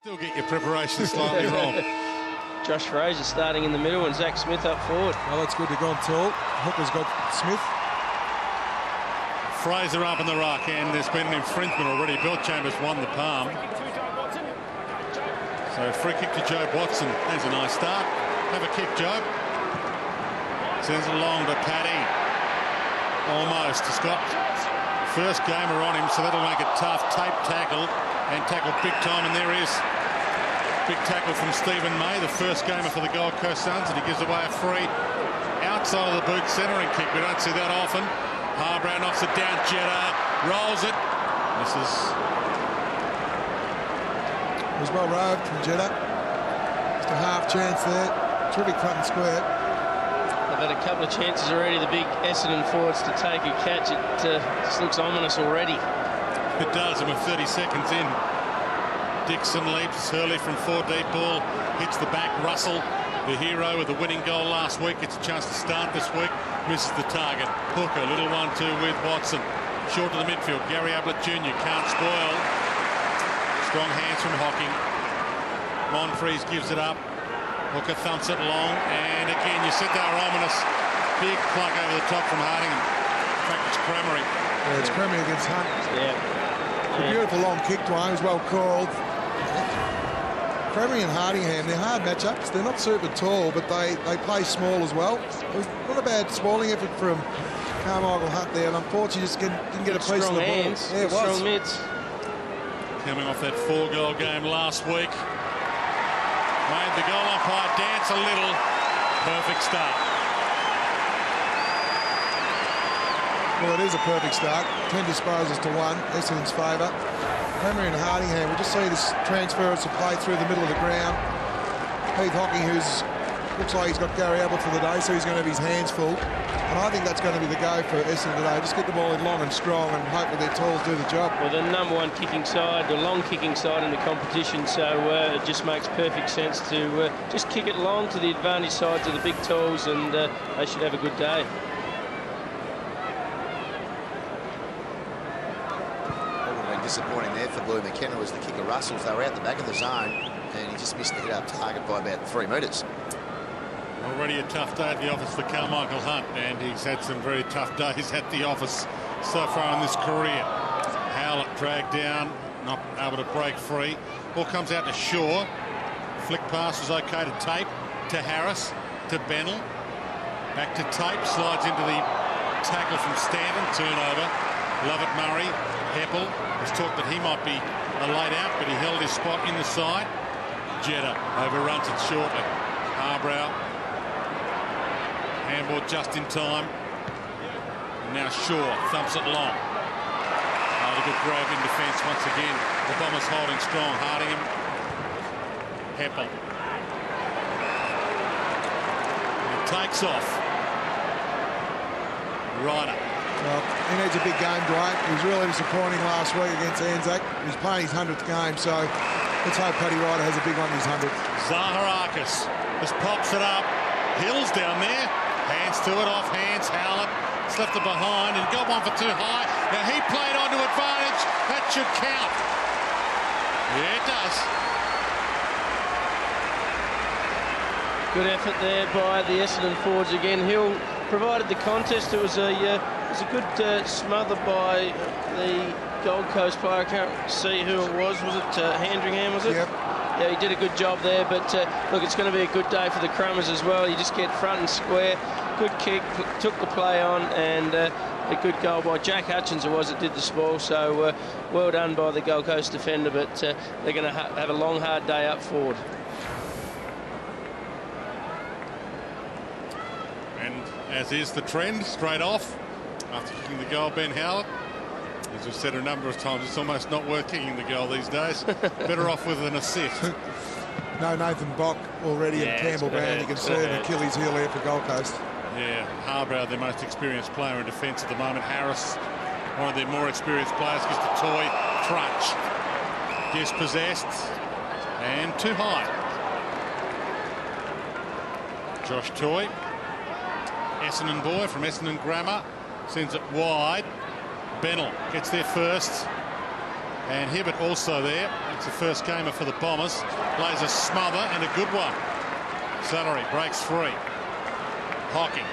Still get your preparation slightly wrong. Josh Fraser starting in the middle and Zach Smith up forward. Well, that's good to go on tall. Hooker's got Smith. Fraser up in the ruck, and there's been an infringement already. Bill Chambers won the palm. So free kick to Jobe Watson. There's a nice start. Have a kick, Jobe. Sends it along to Paddy. Almost. He's got first gamer on him, so that'll make it tough. Tape tackle, and tackle big time, and there is big tackle from Stephen May, the first gamer for the Gold Coast Suns, and he gives away a free outside of the boot centering kick. We don't see that often. Harbrow knocks it down. Jeddah rolls it. Misses. It was well roved from Jeddah. Just a half chance there. Terrific front and square. They've had a couple of chances already, the big Essendon forwards, to take a catch. It just looks ominous already. It does, and we're 30 seconds in. Dixon leaps. Hurley from 4 deep ball hits the back. Russell, the hero with the winning goal last week, gets a chance to start this week. Misses the target. Hooker, little 1-2 with Watson. Short to the midfield. Gary Ablett Jr. can't spoil. Strong hands from Hocking. Monfries gives it up. Hooker thumps it long, and again, you said they were ominous. Big plug over the top from Hardingham. In fact, it's Cremery. Yeah, it's Cremery against Hunt. Yeah. A beautiful long kick, Dwayne. It was well called. Cremery and Hardingham, they're hard matchups. They're not super tall, but they play small as well. It was not a bad spalling effort from Carmichael Hunt there, and unfortunately just didn't get a piece of the ball. Hands, Yeah, it was. strong mids. Coming off that 4-goal game last week. Made the goal umpire dance a little. Perfect start. Well, it is a perfect start. 10 disposals to 1. Essendon's favour. Cremery and Hardingham, we just see this transference of play through the middle of the ground. Heath Hocking, looks like he's got Gary Ablett for the day, so he's going to have his hands full. And I think that's going to be the go for Essendon today. Just get the ball in long and strong and hope that their tools do the job. Well, the number one kicking side, the long kicking side in the competition, so it just makes perfect sense to just kick it long to the advantage sides of the big tools, and they should have a good day. What would have been disappointing there for Blue McKenna was the kick of Russell's. They were out the back of the zone, and he just missed the hit-up target by about 3 metres. Already a tough day at the office for Carmichael Hunt, and he's had some very tough days at the office so far in this career. Howlett dragged down, not able to break free. Ball comes out to Shaw. Flick pass was okay to Tape, to Harris, to Bennell. Back to Tape, slides into the tackle from Stanton, turnover. Lovett Murray, Heppel. Was talked that he might be a late out, but he held his spot in the side. Jeddah overruns it shortly. Harbrow. Handball just in time. And now Shaw thumps it long. Oh, a good grab in defence once again. The Bombers holding strong. Hardingham. Heppel. It takes off. Ryder. Well, he needs a big game, Dwayne. He was really disappointing last week against Anzac. He's playing his 100th game, so let's hope Paddy Ryder has a big one in his 100th. Zaharakis just pops it up. Hills down there. Hands to it, off hands. Howlett left it behind and got one for too high. Now he played onto advantage. That should count. Yeah, it does. Good effort there by the Essendon forwards again. Hill provided the contest. It was a good smother by the Gold Coast player. I can't see who it was. Was it Handringham, was it? Yep. Yeah, he did a good job there, but look, it's going to be a good day for the Crummers as well. You just get front and square. Good kick, took the play on, and a good goal by Jack Hutchins it was that did the spoil, so well done by the Gold Coast defender, but they're going to have a long, hard day up forward. And as is the trend, straight off, after kicking the goal, Ben Howlett. As we've said a number of times, it's almost not worth kicking the goal these days. Better off with an assist. No Nathan Bock already, and Campbell Brown. You can see an Achilles heel there for Gold Coast. Yeah, Harbrow, their most experienced player in defence at the moment. Harris, one of their more experienced players, gets the toy. Trunch. Dispossessed. And too high. Josh Toy. Essendon boy from Essendon Grammar. Sends it wide. Bennell gets there first. And Hibbert also there. It's the first gamer for the Bombers. Plays a smother and a good one. Slattery breaks free. Hocking.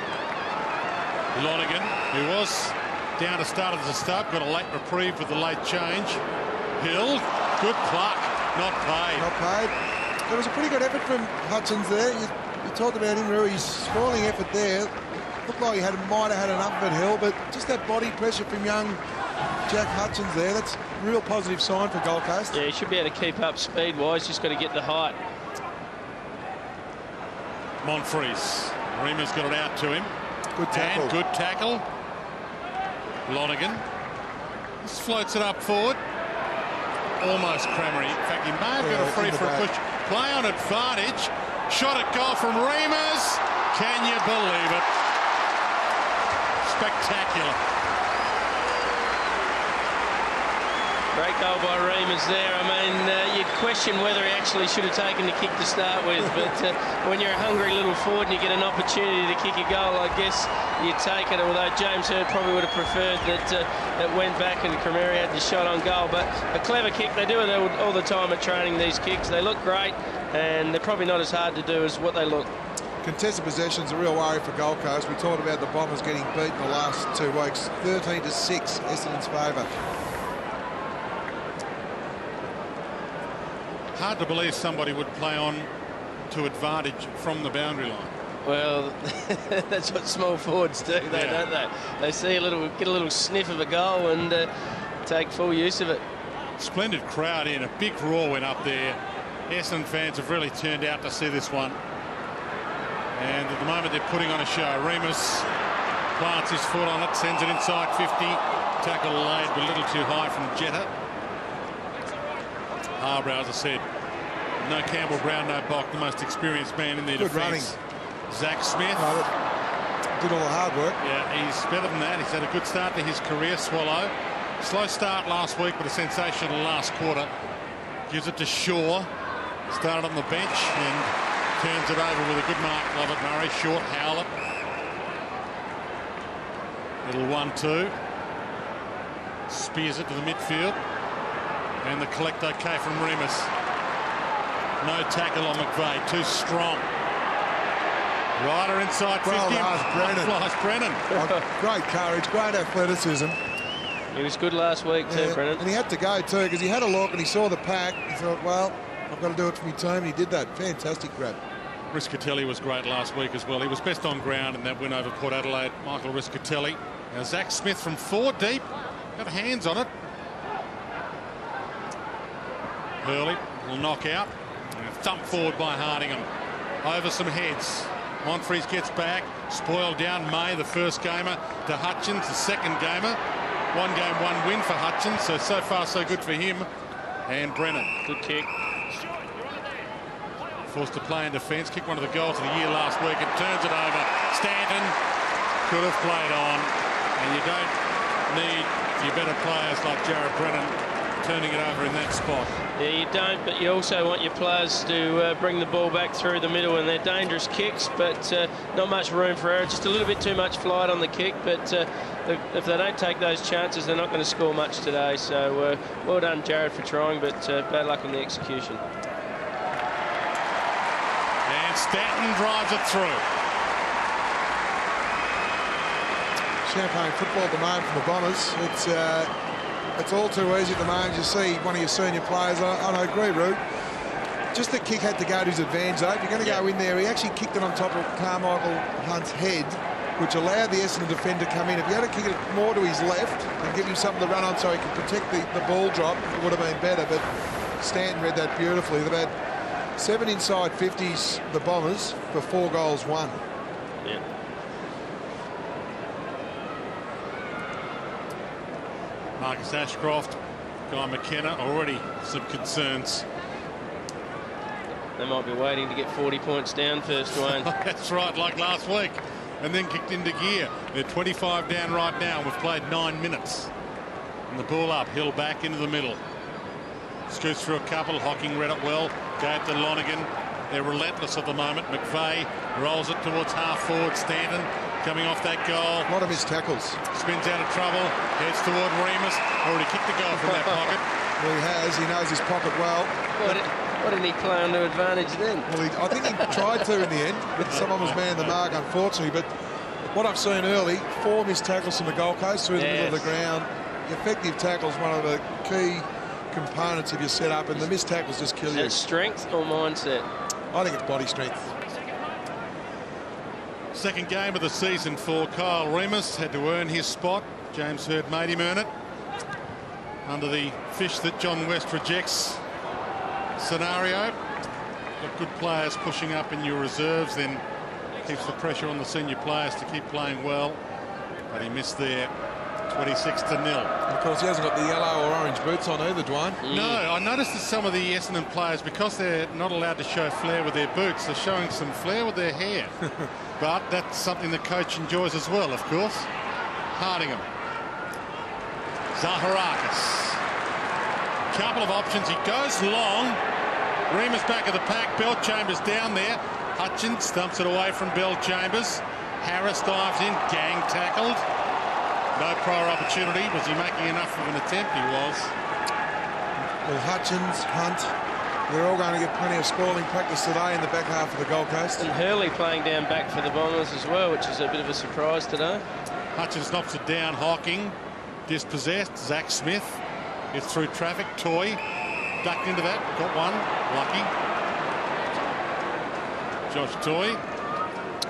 Lonergan, who was down to start as a stub, got a late reprieve with the late change. Hill, good pluck, not paid. Not paid. There was a pretty good effort from Hutchins there. You talked about him, Roo. His sprawling effort there. Looked like he might have had enough of it, Hill, but just that body pressure from young Jack Hutchins there, that's a real positive sign for Gold Coast. Yeah, he should be able to keep up speed-wise, just got to get the height. Monfries. Reema's got it out to him. Good tackle. And good tackle. Lonergan. Just floats it up forward. Almost Crammery. In fact, he may have got a free for a push. Play on advantage. Shot at goal from Reema's. Can you believe it? Spectacular. Great goal by Reemers there. I mean, you'd question whether he actually should have taken the kick to start with, but when you're a hungry little forward and you get an opportunity to kick a goal, I guess you take it, although James Hird probably would have preferred that it went back and Crameri had the shot on goal. But a clever kick. They do it all the time at training, these kicks. They look great, and they're probably not as hard to do as what they look. Contested possession's a real worry for Gold Coast. We talked about the Bombers getting beaten the last 2 weeks. 13-6, Essendon's favour. Hard to believe somebody would play on to advantage from the boundary line. Well, that's what small forwards do, don't they? They see get a little sniff of a goal and take full use of it. Splendid crowd in. A big roar went up there. Essendon fans have really turned out to see this one. And at the moment they're putting on a show. Remus plants his foot on it, sends it inside 50. Tackle laid, but a little too high from Jetta. Harbrow, as I said, no Campbell Brown, no Bock, the most experienced man in their defence. Zach Smith. Did all the hard work. Yeah, he's better than that. He's had a good start to his career, Swallow. Slow start last week, but a sensational last quarter. Gives it to Shaw. Started on the bench and turns it over with a good mark. Lovett Murray, short, Howlett. Little 1-2. Spears it to the midfield. And the collect okay from Remus. No tackle on McVeigh, too strong. Ryder inside 50. Flies Brennan. Oh, great courage, great athleticism. He was good last week too, Brennan. And he had to go too, because he had a look and he saw the pack. He thought, well, I've got to do it for my team. And he did that. Fantastic grab. Riscatelli was great last week as well. He was best on ground in that win over Port Adelaide. Michael Riscatelli. Now Zach Smith from 4 deep. Got hands on it. Hurley will knock out. And thump forward by Hardingham. Over some heads. Monfries gets back. Spoiled down May, the first gamer, to Hutchins, the second gamer. 1 game, 1 win for Hutchins. So far, so good for him. And Brennan. Good kick. Forced to play in defence. Kicked one of the goals of the year last week. It turns it over. Stanton could have played on. And you don't need your better players like Jared Brennan turning it over in that spot. Yeah, you don't, but you also want your players to bring the ball back through the middle, and they're dangerous kicks, but not much room for error. Just a little bit too much flight on the kick, but if they don't take those chances, they're not going to score much today. So well done, Jared, for trying, but bad luck in the execution. And Stanton drives it through. Champagne football at the moment from the Bombers. It's all too easy at the moment. You see one of your senior players. I agree, Root. Just the kick had to go to his advantage, though. If you're going to go in there, he actually kicked it on top of Carmichael Hunt's head, which allowed the Essendon defender to come in. If you had to kick it more to his left and give him something to run on so he could protect the ball drop, it would have been better. But Stanton read that beautifully. They've had 7 inside 50s, the Bombers, for 4 goals won. Yeah. Marcus Ashcroft, Guy McKenna, already some concerns. They might be waiting to get 40 points down first, Dwayne. That's right, like last week. And then kicked into gear. They're 25 down right now. We've played 9 minutes. And the ball up, Hill back into the middle. Scoots through a couple. Hocking read it well. Gave to Lonergan. They're relentless at the moment. McVeigh rolls it towards half forward. Stanton coming off that goal. A lot of missed tackles. Spins out of trouble. Heads toward Remus. Already kicked the goal from that pocket. Well, he has. He knows his pocket well. Why didn't he play on to advantage then? Well, I think he tried to in the end, but someone was man the mark, unfortunately. But what I've seen early, 4 missed tackles from the Gold Coast through the middle of the ground. Effective tackle is one of the key components of your setup, and the missed tackles just kill you. Is that strength or mindset? I think it's body strength. Second game of the season for Kyle Remus. Had to earn his spot. James Hird made him earn it. Under the fish that John West rejects scenario. Got good players pushing up in your reserves, then keeps the pressure on the senior players to keep playing well. But he missed there. 26-0. Of course, he hasn't got the yellow or orange boots on either, Dwayne. No, I noticed that some of the Essendon players, because they're not allowed to show flair with their boots, they're showing some flair with their hair. But that's something the coach enjoys as well, of course. Hardingham. Zaharakis. Couple of options. He goes long. Remus back of the pack. Bellchambers down there. Hutchins dumps it away from Bellchambers. Harris dives in. Gang tackled. No prior opportunity. Was he making enough of an attempt? He was. Well, Hutchins, Hunt, they're all going to get plenty of sprawling practice today in the back half of the Gold Coast. And Hurley playing down back for the Bombers as well, which is a bit of a surprise today. Hutchins knocks it down. Hawking dispossessed. Zach Smith gets through traffic. Toy ducked into that. Got one. Lucky. Josh Toy.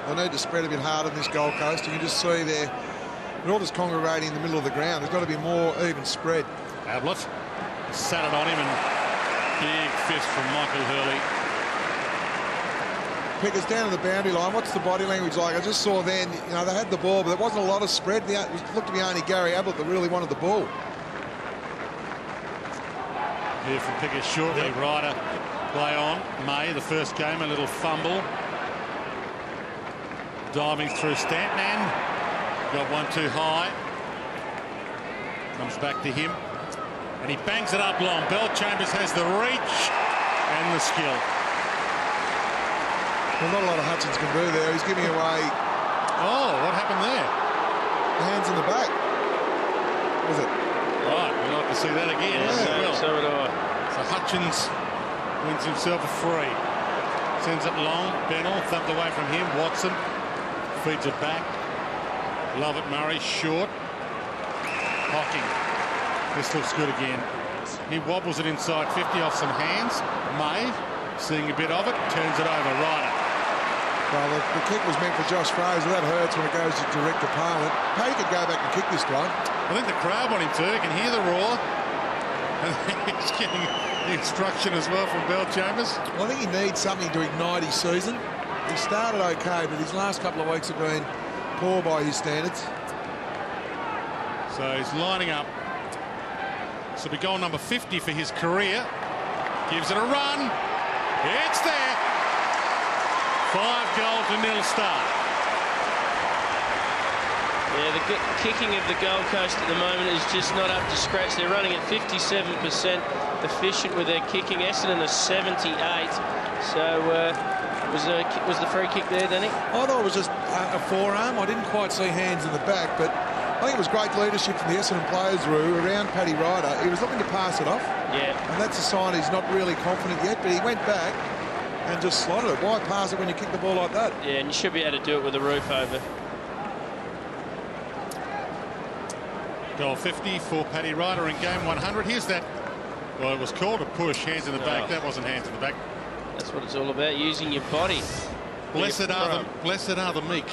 They need to spread a bit harder in this Gold Coast. You can just see they're all just congregating in the middle of the ground. There's got to be more even spread. Ablett sat it on him, and big fist from Michael Hurley. Pickers down to the boundary line. What's the body language like? I just saw then, you know, they had the ball, but there wasn't a lot of spread. It looked to be only Gary Ablett that really wanted the ball. Here from Pickers shortly. Yep. Ryder play on. May, the first game, a little fumble. Diving through Stanton. Got one too high. Comes back to him. And he bangs it up long. Bellchambers has the reach and the skill. Well, not a lot of Hutchins can do there. He's giving away. Oh, what happened there? Hands in the back. Was it? Right, we'd like to see that again. Yeah, so would I. So Hutchins wins himself a free. Sends it long. Bennell thumped away from him. Watson feeds it back. Lovett Murray short. Hocking. This looks good again. He wobbles it inside 50 off some hands. May, seeing a bit of it, turns it over. Ryder. Well, the kick was meant for Josh Fraser. That hurts when it goes to direct opponent. Pay could go back and kick this one. I think the crowd want him to. You can hear the roar. And he's getting the instruction as well from Bellchambers. Well, I think he needs something to ignite his season. He started okay, but his last couple of weeks have been poor by his standards. So he's lining up. This will be goal number 50 for his career. Gives it a run. It's there. 5-0 start. Yeah, the kicking of the Gold Coast at the moment is just not up to scratch. They're running at 57% efficient with their kicking. Essendon are 78. So was the free kick there, Danny? I thought it was just a forearm. I didn't quite see hands in the back, but I think it was great leadership from the Essendon players, Roo, around Paddy Ryder. He was looking to pass it off. Yeah. And that's a sign he's not really confident yet, but he went back and just slotted it. Why pass it when you kick the ball like that? Yeah, and you should be able to do it with the roof over. Goal 50 for Paddy Ryder in game 100. Here's that. Well, it was called a push. Hands in the back. That wasn't hands in the back. That's what it's all about, using your body. Blessed are the meek.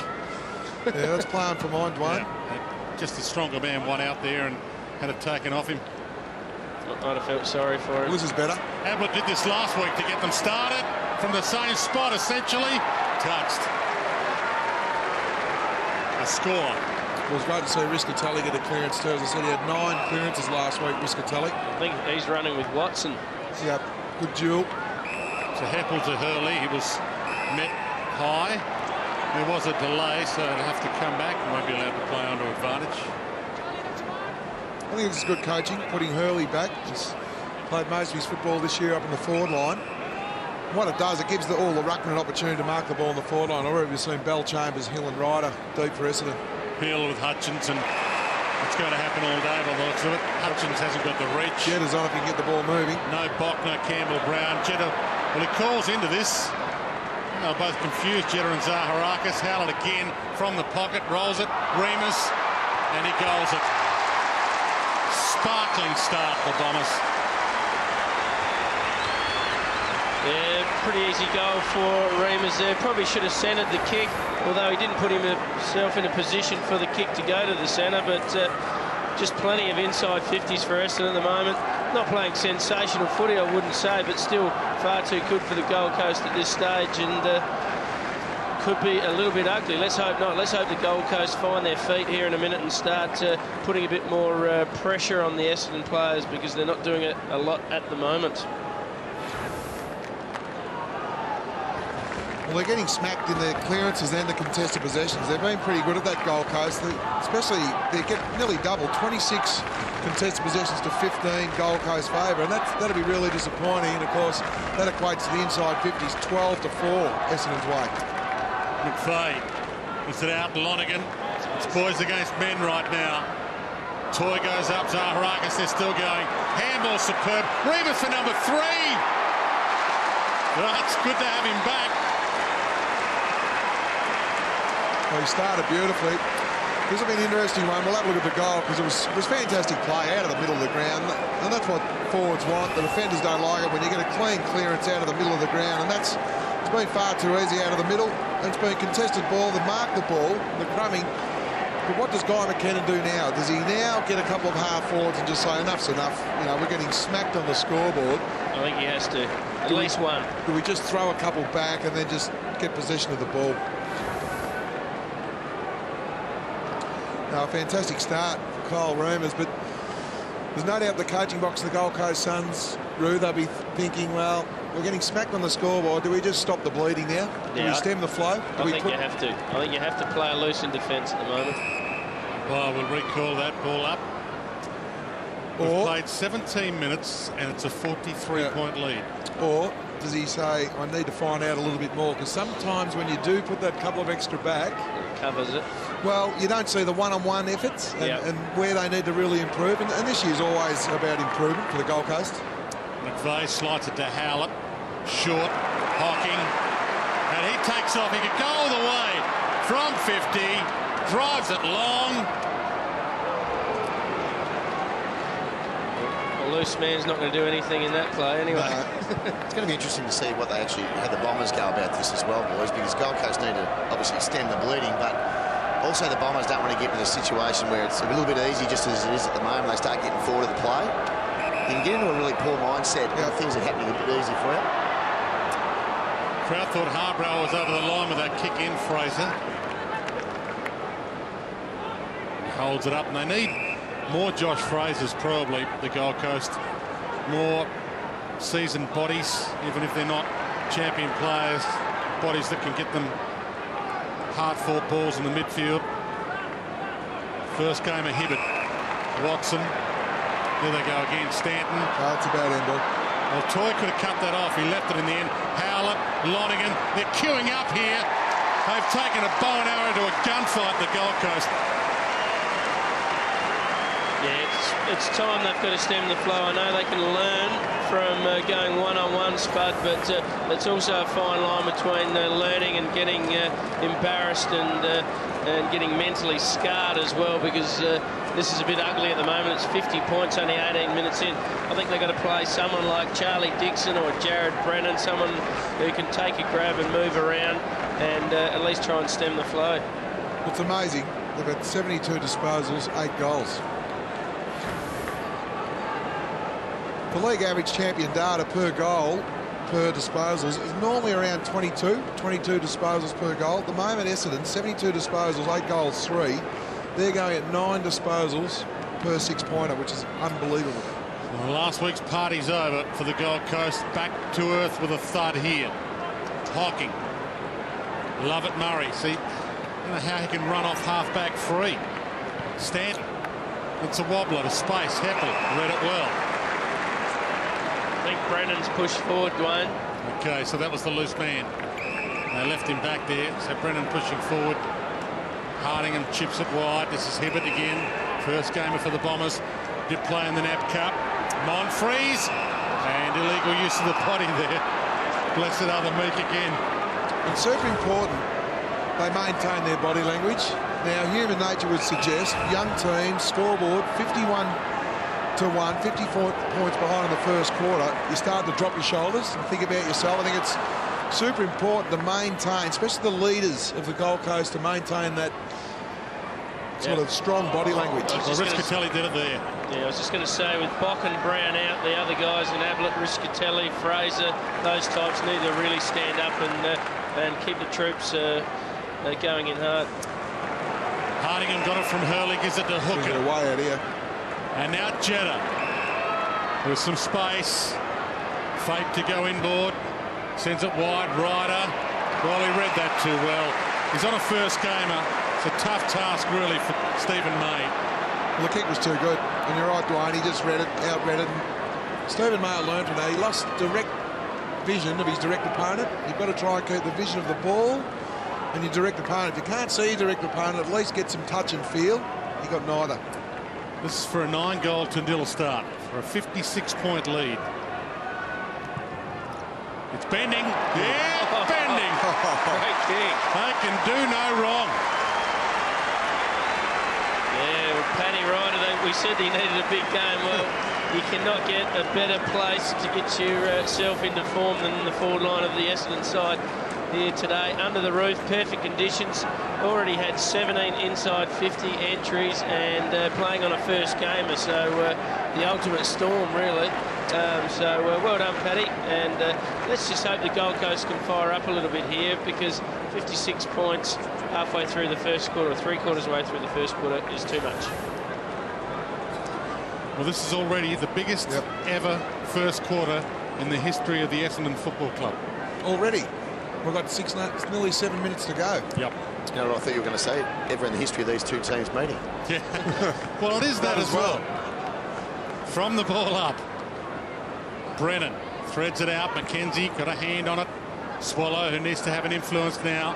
Yeah, that's playing for mine, Dwayne. Yeah, just a stronger man won out there and had it taken off him. I'd have felt sorry for him. Well, this is better. Ablett did this last week to get them started from the same spot, essentially. Touched. A score. It was great to see Riscatelli get a clearance too. As I said, he had 9 clearances last week, Riscatelli. I think he's running with Watson. Yeah, good duel. So Heppel to Hurley. He was met high. There was a delay, so he'll have to come back and won't be allowed to play onto advantage. I think this is good coaching, putting Hurley back. He's played most of his football this year up in the forward line. What it does, it gives all the ruckman an opportunity to mark the ball in the forward line. Already we've seen Bellchambers, Hill and Ryder deep for Essendon. Hill with Hutchins and It's going to happen all day by the looks of it. Hutchins hasn't got the reach. Jeddah's on if he can get the ball moving. No Bock, no Campbell-Brown. Jedah, well, he calls into this. They were both confused, Jedah and Zaharakis. Howlett again from the pocket, rolls it. Remus, and he goals it. Sparkling start for Bombers. Yeah, pretty easy goal for Remus there. Probably should have centred the kick, although he didn't put himself in a position for the kick to go to the centre, but just plenty of inside 50s for Essendon at the moment. Not playing sensational footy, I wouldn't say, but still far too good for the Gold Coast at this stage, and could be a little bit ugly. Let's hope not. Let's hope the Gold Coast find their feet here in a minute and start putting a bit more pressure on the Essendon players, because they're not doing it a lot at the moment. Well, they're getting smacked in their clearances and the contested possessions. They've been pretty good at that Gold Coast. Especially, they get nearly double, 26 contested possessions to 15 Gold Coast favour, and that'll be really disappointing. And of course, that equates to the inside 50s, 12-4 Essendon's way. McVeigh puts it out. Lonigan. It's boys against men right now. Toy goes up. Zaharakis, they're still going. Handball superb. Remus for number 3. Well, it's good to have him back. Well, he started beautifully. This will be an interesting one. We'll have a look at the goal, because it was fantastic play out of the middle of the ground, and that's what forwards want. The defenders don't like it when you get a clean clearance out of the middle of the ground, and it's been far too easy out of the middle. It's been contested ball. They mark the ball, the crumbing. But what does Guy McKinnon do now? Does he now get a couple of half forwards and just say enough's enough? You know, we're getting smacked on the scoreboard. I think he has to. At least one. Do we just throw a couple back and then just get possession of the ball? No, a fantastic start for Kyle Remus, but there's no doubt the coaching box of the Gold Coast Suns, Roo, they'll be thinking, well, we're getting smacked on the scoreboard. Do we just stop the bleeding now? Do we stem the flow? I think you have to. I think you have to play loose in defence at the moment. Well, we'll recall that ball up. We've played 17 minutes and it's a 43-point lead. Or does he say, I need to find out a little bit more? Because sometimes when you do put that couple of extra back, it covers it. Well, you don't see the one-on-one efforts and where they need to really improve. And this year's always about improvement for the Gold Coast. McVeigh slides it to Howlett. Short. Hocking. And he takes off. He could go all the way from 50. Drives it long. A loose man's not going to do anything in that play anyway. It's going to be interesting to see what they actually, how the Bombers go about this as well, boys, because Gold Coast need to obviously stem the bleeding, but also the Bombers don't want to get into the situation where it's a little bit easy just as it is at the moment. They start getting forward of the play. You can get into a really poor mindset when things are happening a bit easy for you. Crowd thought Harbrow was over the line with that kick in, Fraser. Holds it up, and they need more Josh Frasers, probably, the Gold Coast. More seasoned bodies, even if they're not champion players, bodies that can get them hard-fought balls in the midfield. First game of Hibbert. Watson. There they go again. Stanton. That's about Endo. Well, Toy could have cut that off. He left it in the end. Howlett, Lonigan. They're queuing up here. They've taken a bow and arrow to a gunfight, the Gold Coast. Yeah, it's time they've got to stem the flow. I know they can learn from going one-on-one, Spud, but it's also a fine line between learning and getting embarrassed and getting mentally scarred as well, because this is a bit ugly at the moment. It's 50 points, only 18 minutes in. I think they've got to play someone like Charlie Dixon or Jared Brennan, someone who can take a grab and move around and at least try and stem the flow. It's amazing. They've had 72 disposals, 8 goals. The league average champion data per goal, per disposals, is normally around 22 disposals per goal. At the moment, Essendon, 72 disposals, 8 goals, 3. They're going at 9 disposals per 6-pointer, which is unbelievable. Well, last week's party's over for the Gold Coast. Back to earth with a thud here. Hocking. Lovett Murray. See, I don't know how he can run off half-back free. Stanton. It's a wobbler to space. Heppel read it well. I think Brennan's pushed forward, Dwayne. Okay, so that was the loose man. They left him back there. So Brennan pushing forward. Hardingham chips it wide. This is Hibbert again. First gamer for the Bombers. Did play in the NAB Cup. Monfries. And illegal use of the body there. Blessed other Meek again. It's super important they maintain their body language. Now, human nature would suggest young teams, scoreboard, 51-1, 54 points behind in the first quarter. You start to drop your shoulders and think about yourself. I think it's super important to maintain, especially the leaders of the Gold Coast, to maintain that sort of strong body language. Well, Riscatelli did it there. Yeah, I was just going to say, with Bock and Brown out, the other guys in Ablett, Riscatelli, Fraser, those types need to really stand up and keep the troops going in hard. Hardingham got it from Hurley, gives it to Hooker. Get away out here. And now Jeddah with some space. Fake to go inboard. Sends it wide. Ryder. Well, he read that too well. He's on a first gamer. It's a tough task, really, for Stephen May. Well, the kick was too good. And you're right, Dwayne. He just read it, outread it. And Stephen May learned from that. He lost direct vision of his direct opponent. You've got to try and keep the vision of the ball and your direct opponent. If you can't see your direct opponent, at least get some touch and feel. He got neither. This is for a 9-goal Tondela start, for a 56-point lead. It's bending. Yeah, bending. Great kick. They can do no wrong. Yeah, well, Paddy Ryder, we said he needed a big game. Well, you cannot get a better place to get yourself into form than the forward line of the Essendon side here today. Under the roof, perfect conditions. Already had 17 inside 50 entries and playing on a first gamer, so the ultimate storm, really. Well done, Paddy, and let's just hope the Gold Coast can fire up a little bit here, because 56 points halfway through the first quarter, or 3/4 of the way through the first quarter, is too much. Well, this is already the biggest ever first quarter in the history of the Essendon Football Club. Already. We've got nearly 7 minutes to go. Yep. You know what I thought you were going to say? Ever in the history of these two teams meeting. Yeah. Well, it is that as well. From the ball up. Brennan threads it out. McKenzie got a hand on it. Swallow, who needs to have an influence now.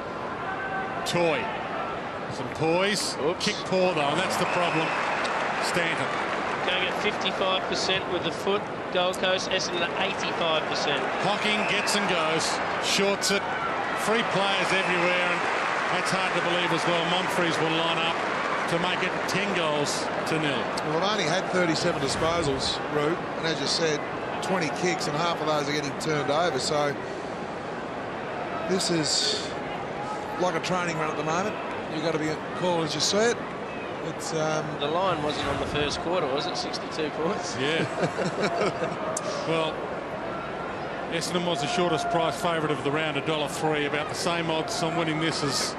Toy. Some poise. Oops. Kick poor, though, and that's the problem. Stanton. Going at 55% with the foot. Gold Coast, Essendon at 85%. Hocking gets and goes. Shorts it. Free players everywhere, and that's hard to believe as well. Monfries will line up to make it 10 goals to 0. Well, they've only had 37 disposals, Rube, and as you said, 20 kicks, and half of those are getting turned over. So this is like a training run at the moment. You've got to be cool as you see it. It's The line wasn't on the first quarter, was it? 62 points. Yeah. Well, Essendon was the shortest price favourite of the round, $1.03. About the same odds on winning this as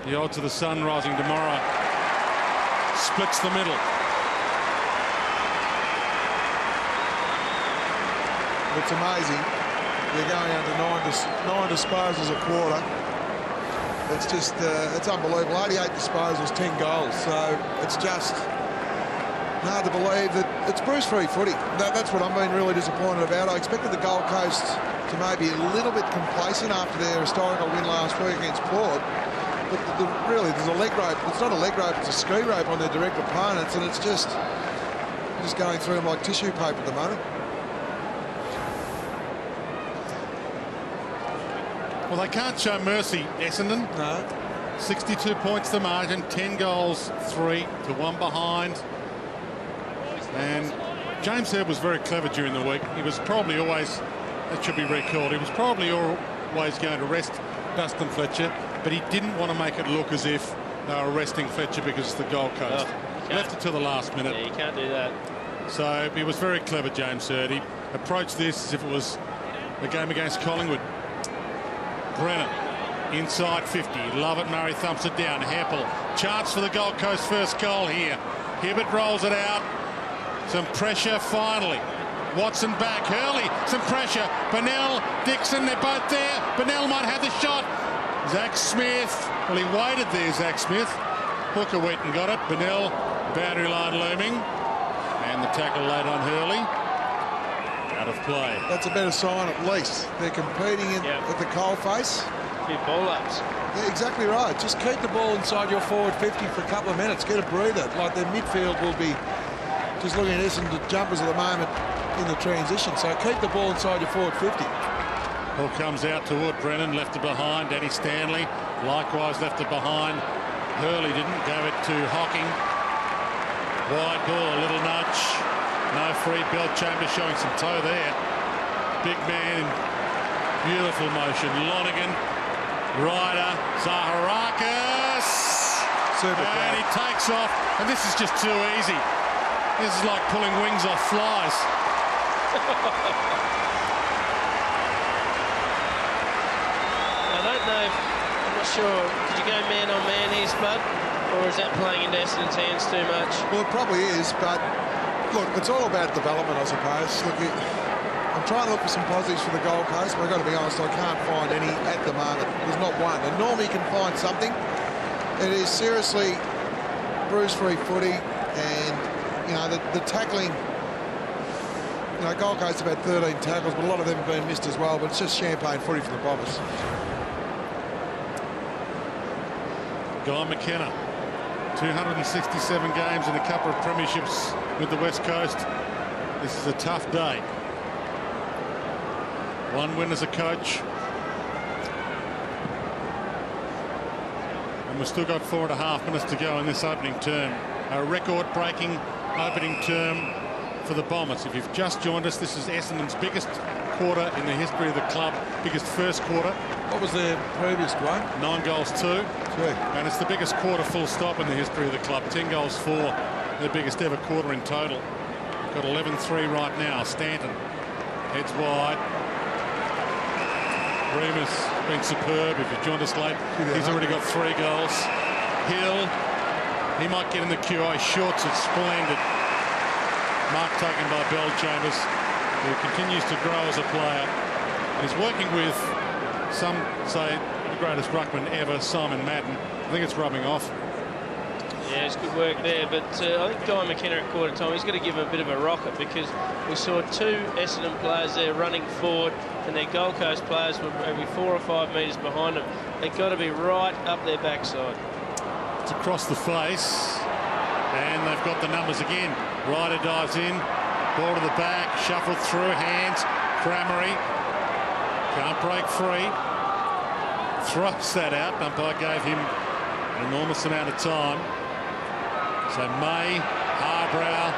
the odds of the sun rising tomorrow. Splits the middle. It's amazing. They're going under nine disposals a quarter. It's just, it's unbelievable. 88 disposals, 10 goals. So it's just hard to believe that it's Bruce-free footy. That's what I'm being really disappointed about. I expected the Gold Coast to maybe a little bit complacent after their historical win last week against Port. But really, there's a leg rope. It's not a leg rope, it's a ski rope on their direct opponents, and it's just going through them like tissue paper at the moment. Well, they can't show mercy, Essendon. No. 62 points the margin, 10 goals, 3 to 1 behind. And James Hird was very clever during the week. He was probably always, that should be recalled, he was probably always going to rest Dustin Fletcher, but he didn't want to make it look as if they were resting Fletcher because it's the Gold Coast. Left it to the last minute. Yeah, you can't do that. So he was very clever, James Hird. He approached this as if it was a game against Collingwood. Brennan inside 50. Love it. Murray thumps it down. Heppel. Chance for the Gold Coast first goal here. Hibbert rolls it out. Some pressure finally. Watson back. Hurley. Some pressure. Bennell. Dixon. They're both there. Bennell might have the shot. Zach Smith. Well, he waited there, Zach Smith. Hooker went and got it. Bennell. Boundary line looming. And the tackle laid on Hurley. Out of play. That's a better sign at least. They're competing at the coalface. few ball-ups. Yeah, exactly right. Just keep the ball inside your forward 50 for a couple of minutes. Get a breather. Like their midfield will be just looking at Essendon jumpers at the moment in the transition. So keep the ball inside your forward 50. Ball comes out toward Brennan, left it behind. Danny Stanley likewise left it behind. Hurley didn't, gave it to Hocking. Wide ball, a little nudge. No free. Chambers showing some toe there. Big man, beautiful motion. Lonergan, Ryder, Zaharakis. Super and he takes off. And this is just too easy. This is like pulling wings off flies. I don't know. I'm not sure. Did you go man on man here, Spud? Or is that playing into Essendon's hands too much? Well, it probably is, but look, it's all about development, I suppose. Look, I'm trying to look for some positives for the Gold Coast, but I've got to be honest, I can't find any at the moment. There's not one. And normally you can find something. It is seriously bruise-free footy, and you know the tackling. You know, Gold Coast have had 13 tackles, but a lot of them have been missed as well. But it's just champagne footy for the Bombers. Guy McKenna, 267 games and a couple of premierships with the West Coast. This is a tough day. One win as a coach. And we've still got 4.5 minutes to go in this opening term. A record-breaking opening term for the Bombers. If you've just joined us, this is Essendon's biggest quarter in the history of the club. Biggest first quarter. What was their previous one? 9 goals 2. And it's the biggest quarter full stop in the history of the club. 10 goals 4. Their biggest ever quarter in total. Got 11-3 right now. Stanton heads wide. Remus been superb. If you joined us late, he's already got 3 goals. Hill, he might get in the QI. Shorts, it's splendid. Mark taken by Chambers, who continues to grow as a player. And he's working with, some say, the greatest ruckman ever, Simon Madden. I think it's rubbing off. Yeah, it's good work there, but I think Guy McKenna at quarter time, he's got to give him a bit of a rocket, because we saw 2 Essendon players there running forward, and their Gold Coast players were maybe 4 or 5 metres behind them. They've got to be right up their backside. It's across the face, and they've got the numbers again. Ryder dives in, ball to the back, shuffled through, hands, Cramery, can't break free, throws that out. Umpire gave him an enormous amount of time. So May, Harbrow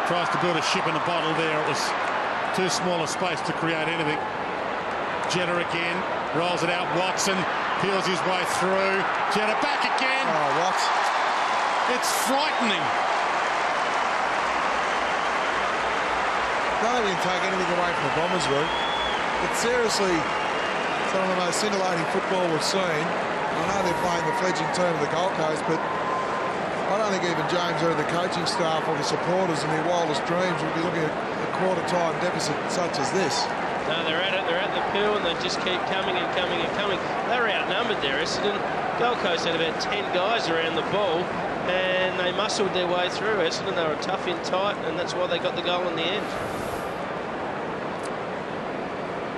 tries to build a ship in a bottle there. It was too small a space to create anything. Jetta again, rolls it out. Watson peels his way through. Jetta back again. Oh, what? It's frightening. Don't even take anything away from the Bombers, Root. It's seriously some of the most scintillating football we've seen. I know they're playing the fledgling team of the Gold Coast, but I don't think even James or the coaching staff or the supporters in their wildest dreams would be looking at a quarter-time deficit such as this. No, they're at it. They're at the pill, and they just keep coming and coming and coming. They were outnumbered there, Essendon. Gold Coast had about 10 guys around the ball, and they muscled their way through. Essendon, they were tough in tight, and that's why they got the goal in the end.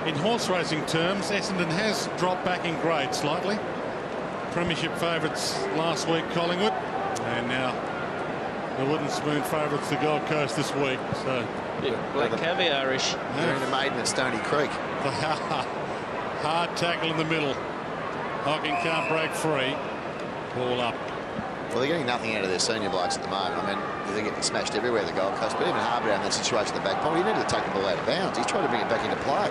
In horse racing terms, Essendon has dropped back in grade slightly. Premiership favourites last week, Collingwood, and now the wooden spoon favourites, the Gold Coast, this week. So Black caviar-ish. They're in the maiden at Stony Creek. The hard tackle in the middle. Hocking can't break free. Ball up. Well, they're getting nothing out of their senior blokes at the moment. I mean, they're getting smashed everywhere, the Gold Coast. But even Harbrow in that situation at the back pocket, he needed to take the ball out of bounds. He's trying to bring it back into play.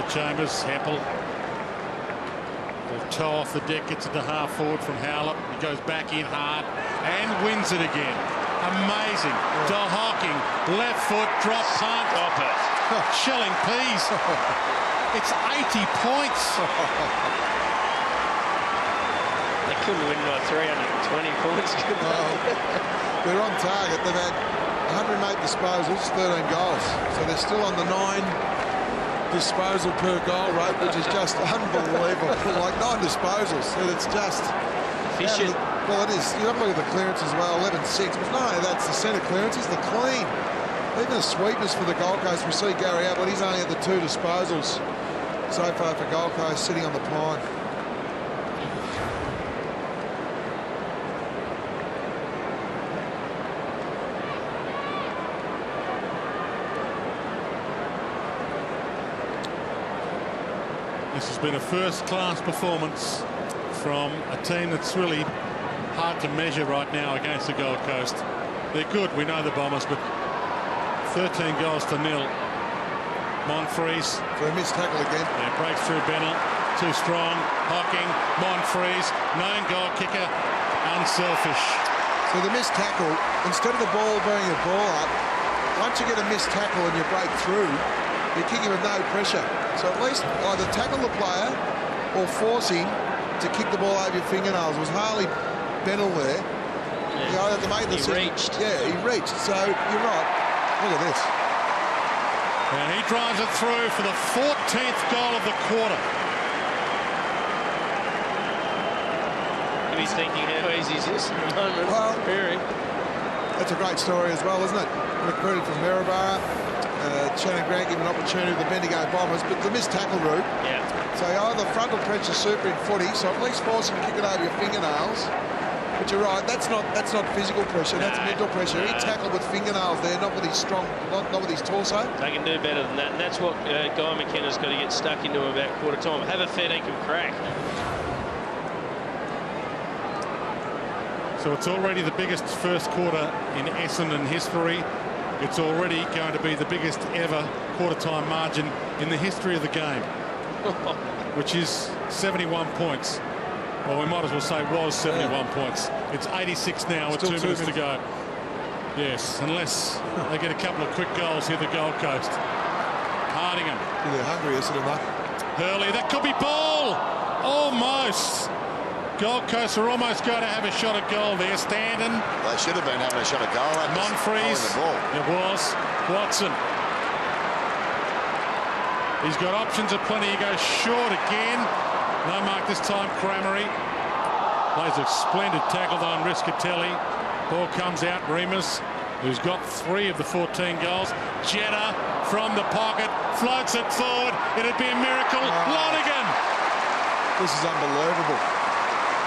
Chambers, Heppel. Will toe off the deck, gets it to half forward from Howlett. He goes back in hard and wins it again. Amazing. Del Hocking, left foot, drop punt. Stop it. Shelling peas. It's 80 points. They couldn't win by 320 points, could they? They're on target. They've had 108 disposals, 13 goals. So they're still on the 9 disposal per goal rate, which is just unbelievable. Like 9 disposals, and it's just efficient. Well, it is. You have to look at the clearance as well. 11-6. But no, that's the centre clearances, the clean. Even the sweepers for the Gold Coast. We see Gary Ablett. He's only had the 2 disposals so far for Gold Coast, sitting on the pine. This has been a first-class performance from a team that's really hard to measure right now against the Gold Coast. They're good, we know the Bombers, but 13 goals to nil. Monfries. For a missed tackle again. Yeah, breaks through Bennell. Too strong. Hocking. Monfries. Known goal kicker. Unselfish. So the missed tackle, instead of the ball being a ball up, once you get a missed tackle and you break through, you're kicking with no pressure. So at least either tackle the player or force him to kick the ball over your fingernails. It was Harley Bennell there. Yeah. He reached. Yeah, he reached. So you're right. Look at this. And he drives it through for the 14th goal of the quarter. He's thinking, how easy is this at the moment? Well, very. That's a great story as well, isn't it? Recruited from Maryborough. Shannon Grant given an opportunity to the Bendigo Bombers, but the missed tackle route. Yeah. So either frontal pressure super in footy, so at least force him to kick it over your fingernails. But you're right, that's not physical pressure, that's mental pressure. He tackled with fingernails there, not with his strong, not with his torso. They can do better than that, and that's what Guy McKenna's got to get stuck into about quarter time. Have a fair dinkum crack. So it's already the biggest first quarter in Essendon history. It's already going to be the biggest ever quarter-time margin in the history of the game, which is 71 points. Well, we might as well say was 71 points. It's 86 now with 2 minutes to go. Yes, unless they get a couple of quick goals here, the Gold Coast. Hardingham. They're hungry, Essendon, though. Hurley, that could be ball! Almost. Gold Coast are almost going to have a shot at goal there. Standen. They should have been having a shot at goal. Monfries. It was. Watson. He's got options at plenty. He goes short again. No mark this time. Cramery plays a splendid tackle on Riscatelli. Ball comes out. Remus, who's got 3 of the 14 goals. Jetta from the pocket. Floats it forward. It'd be a miracle. Lonigan. This is unbelievable.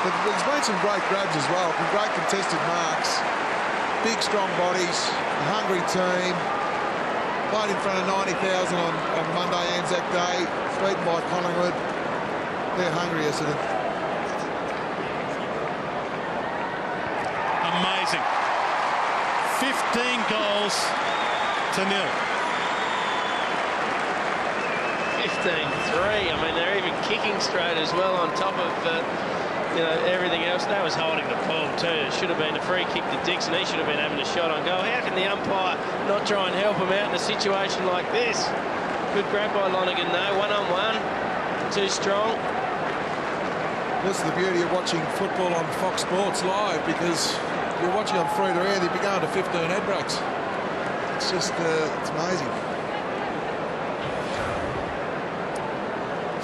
But there's been some great grabs as well, from great contested marks. Big, strong bodies, a hungry team. Played in front of 90,000 on Monday, Anzac Day. Beaten by Collingwood. They're hungry, Essendon. Amazing. 15 goals to nil. 15-3. I mean, they're even kicking straight as well on top of everything else. That was holding the ball too. It should have been a free kick to Dixon. He should have been having a shot on goal. How can the umpire not try and help him out in a situation like this? Good grab by Lonigan though. 1-on-1. Too strong. This is the beauty of watching football on Fox Sports Live, because you're watching on free to air, they'd be going to 15 head breaks. It's just, it's amazing.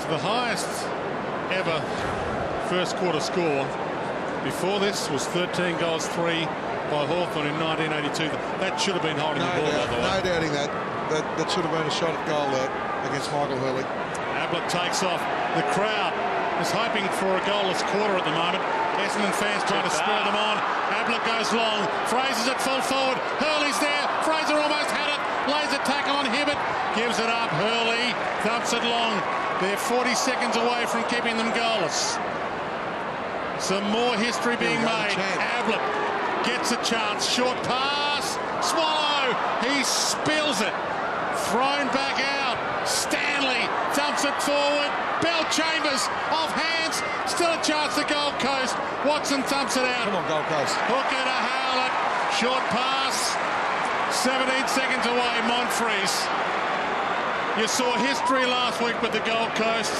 So the highest ever first quarter score before this was 13 goals 3 by Hawthorn in 1982. That should have been holding the ball, by the way. No doubting that. That should have been a shot at goal there against Michael Hurley. Ablett takes off. The crowd is hoping for a goalless quarter at the moment. Essendon fans trying to spur them on. Ablett goes long. Fraser's it full forward. Hurley's there. Fraser almost had it. Lays a tackle on Hibbert. Gives it up. Hurley thumps it long. They're 40 seconds away from keeping them goalless. Some more history being made. Ablett gets a chance. Short pass. Swallow. He spills it. Thrown back out. Stanley dumps it forward. Bell Chambers off hands. Still a chance to Gold Coast. Watson thumps it out. Come on, Gold Coast. Hooker to Howlett. Short pass. 17 seconds away. Monfries. You saw history last week with the Gold Coast.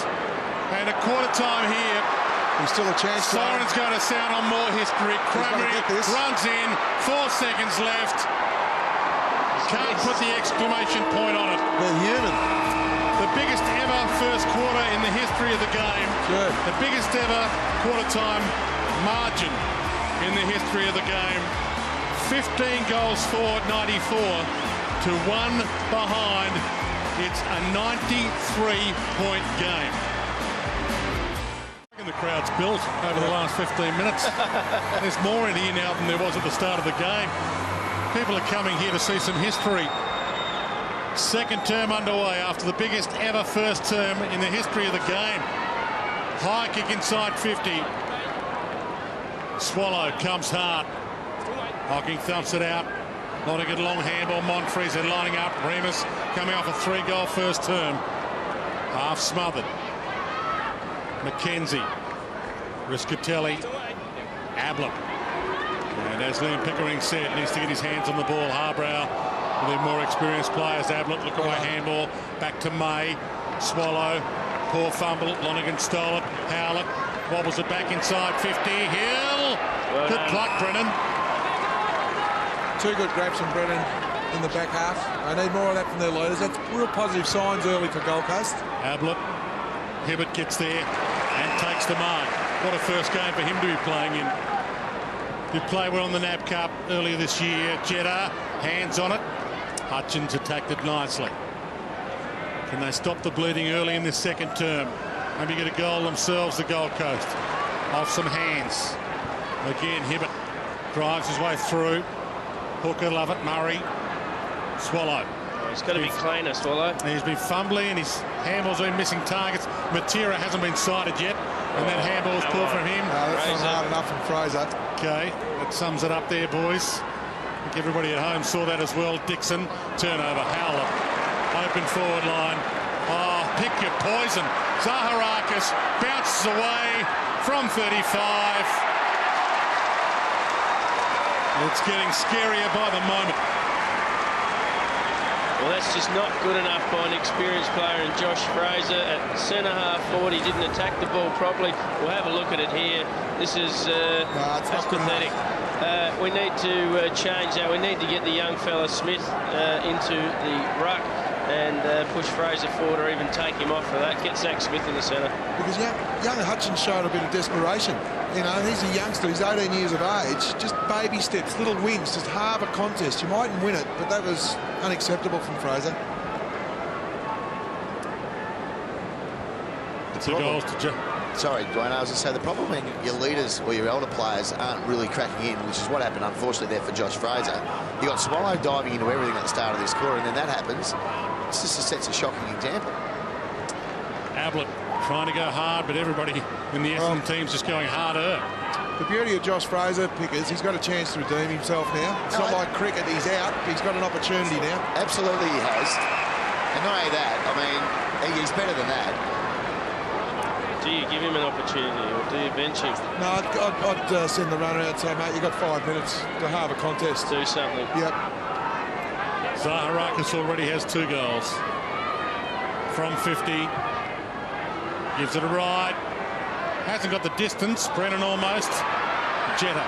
And a quarter time here. There's still a chance. Siren's going to sound on more history. Cramery runs in. 4 seconds left. Can't put the exclamation point on it. They're human. The biggest ever first quarter in the history of the game. Good. The biggest ever quarter-time margin in the history of the game. 15 goals for 94 to 1 behind It's a 93-point game. The crowd's built over the last 15 minutes. There's more in here now than there was at the start of the game. People are coming here to see some history. Second term underway after the biggest ever first term in the history of the game. High kick inside 50. Swallow comes hard. Hocking thumps it out. Not a good long handball. Monfries are lining up. Remus coming off a 3-goal first term. Half smothered. McKenzie. Riscatelli. Ablett. And as Liam Pickering said, needs to get his hands on the ball. Harbrow with their more experienced players. Ablett, look away handball. Back to May. Swallow. Poor fumble. Lonergan stole it. Howlett wobbles it back inside 50. Hill. Good pluck, Brennan. Two good grabs from Brennan in the back half. They need more of that from their leaders. That's real positive signs early for Gold Coast. Ablett. Hibbert gets there and takes the mark. What a first game for him to be playing in. Did play well in the NAB Cup earlier this year. Jeddah, hands on it. Hutchins attacked it nicely. Can they stop the bleeding early in this second term? Maybe get a goal themselves, the Gold Coast. Off some hands. Again, Hibbert drives his way through. Hooker, love it. Murray. Swallow. He's got to be cleaner, Swallow. He's been fumbling and his handball's been missing targets. Matera hasn't been sighted yet. And that handball's poor from him. No, that's not hard enough from Fraser. Okay, that sums it up there, boys. I think everybody at home saw that as well. Dixon, turnover. Howlett, open forward line. Oh, pick your poison. Zaharakis bounces away from 35. It's getting scarier by the moment. Well, that's just not good enough by an experienced player in Josh Fraser at centre-half forward. He didn't attack the ball properly. We'll have a look at it here. This is that's pathetic. We need to change that. We need to get the young fella Smith into the ruck and push Fraser forward, or even take him off for that. Get Zach Smith in the centre. Because young Hutchins showed a bit of desperation. You know, he's a youngster. He's 18 years of age. Just baby steps, little wins, just halve a contest. You mightn't win it, but that was unacceptable from Fraser. Two goals to Sorry, Dwayne, I was going to say the problem when your leaders or your elder players aren't really cracking in, which is what happened, unfortunately, there for Josh Fraser. You got Swallow diving into everything at the start of this quarter, and then that happens. It's just sets a shocking example. Ablett trying to go hard, but everybody in the Essendon team's just going harder. The beauty of Josh Fraser, Pickers, he's got a chance to redeem himself now. It's not like cricket, he's out. He's got an opportunity now. Absolutely he has. And not only that, I mean, he's better than that. do you give him an opportunity, or do you bench him? No, I'd send the runner out and say, mate, you've got 5 minutes to halve a contest. Do something. Yep. Zaharakis already has 2 goals. From 50. Gives it a ride. Hasn't got the distance. Brennan almost. Jeddah.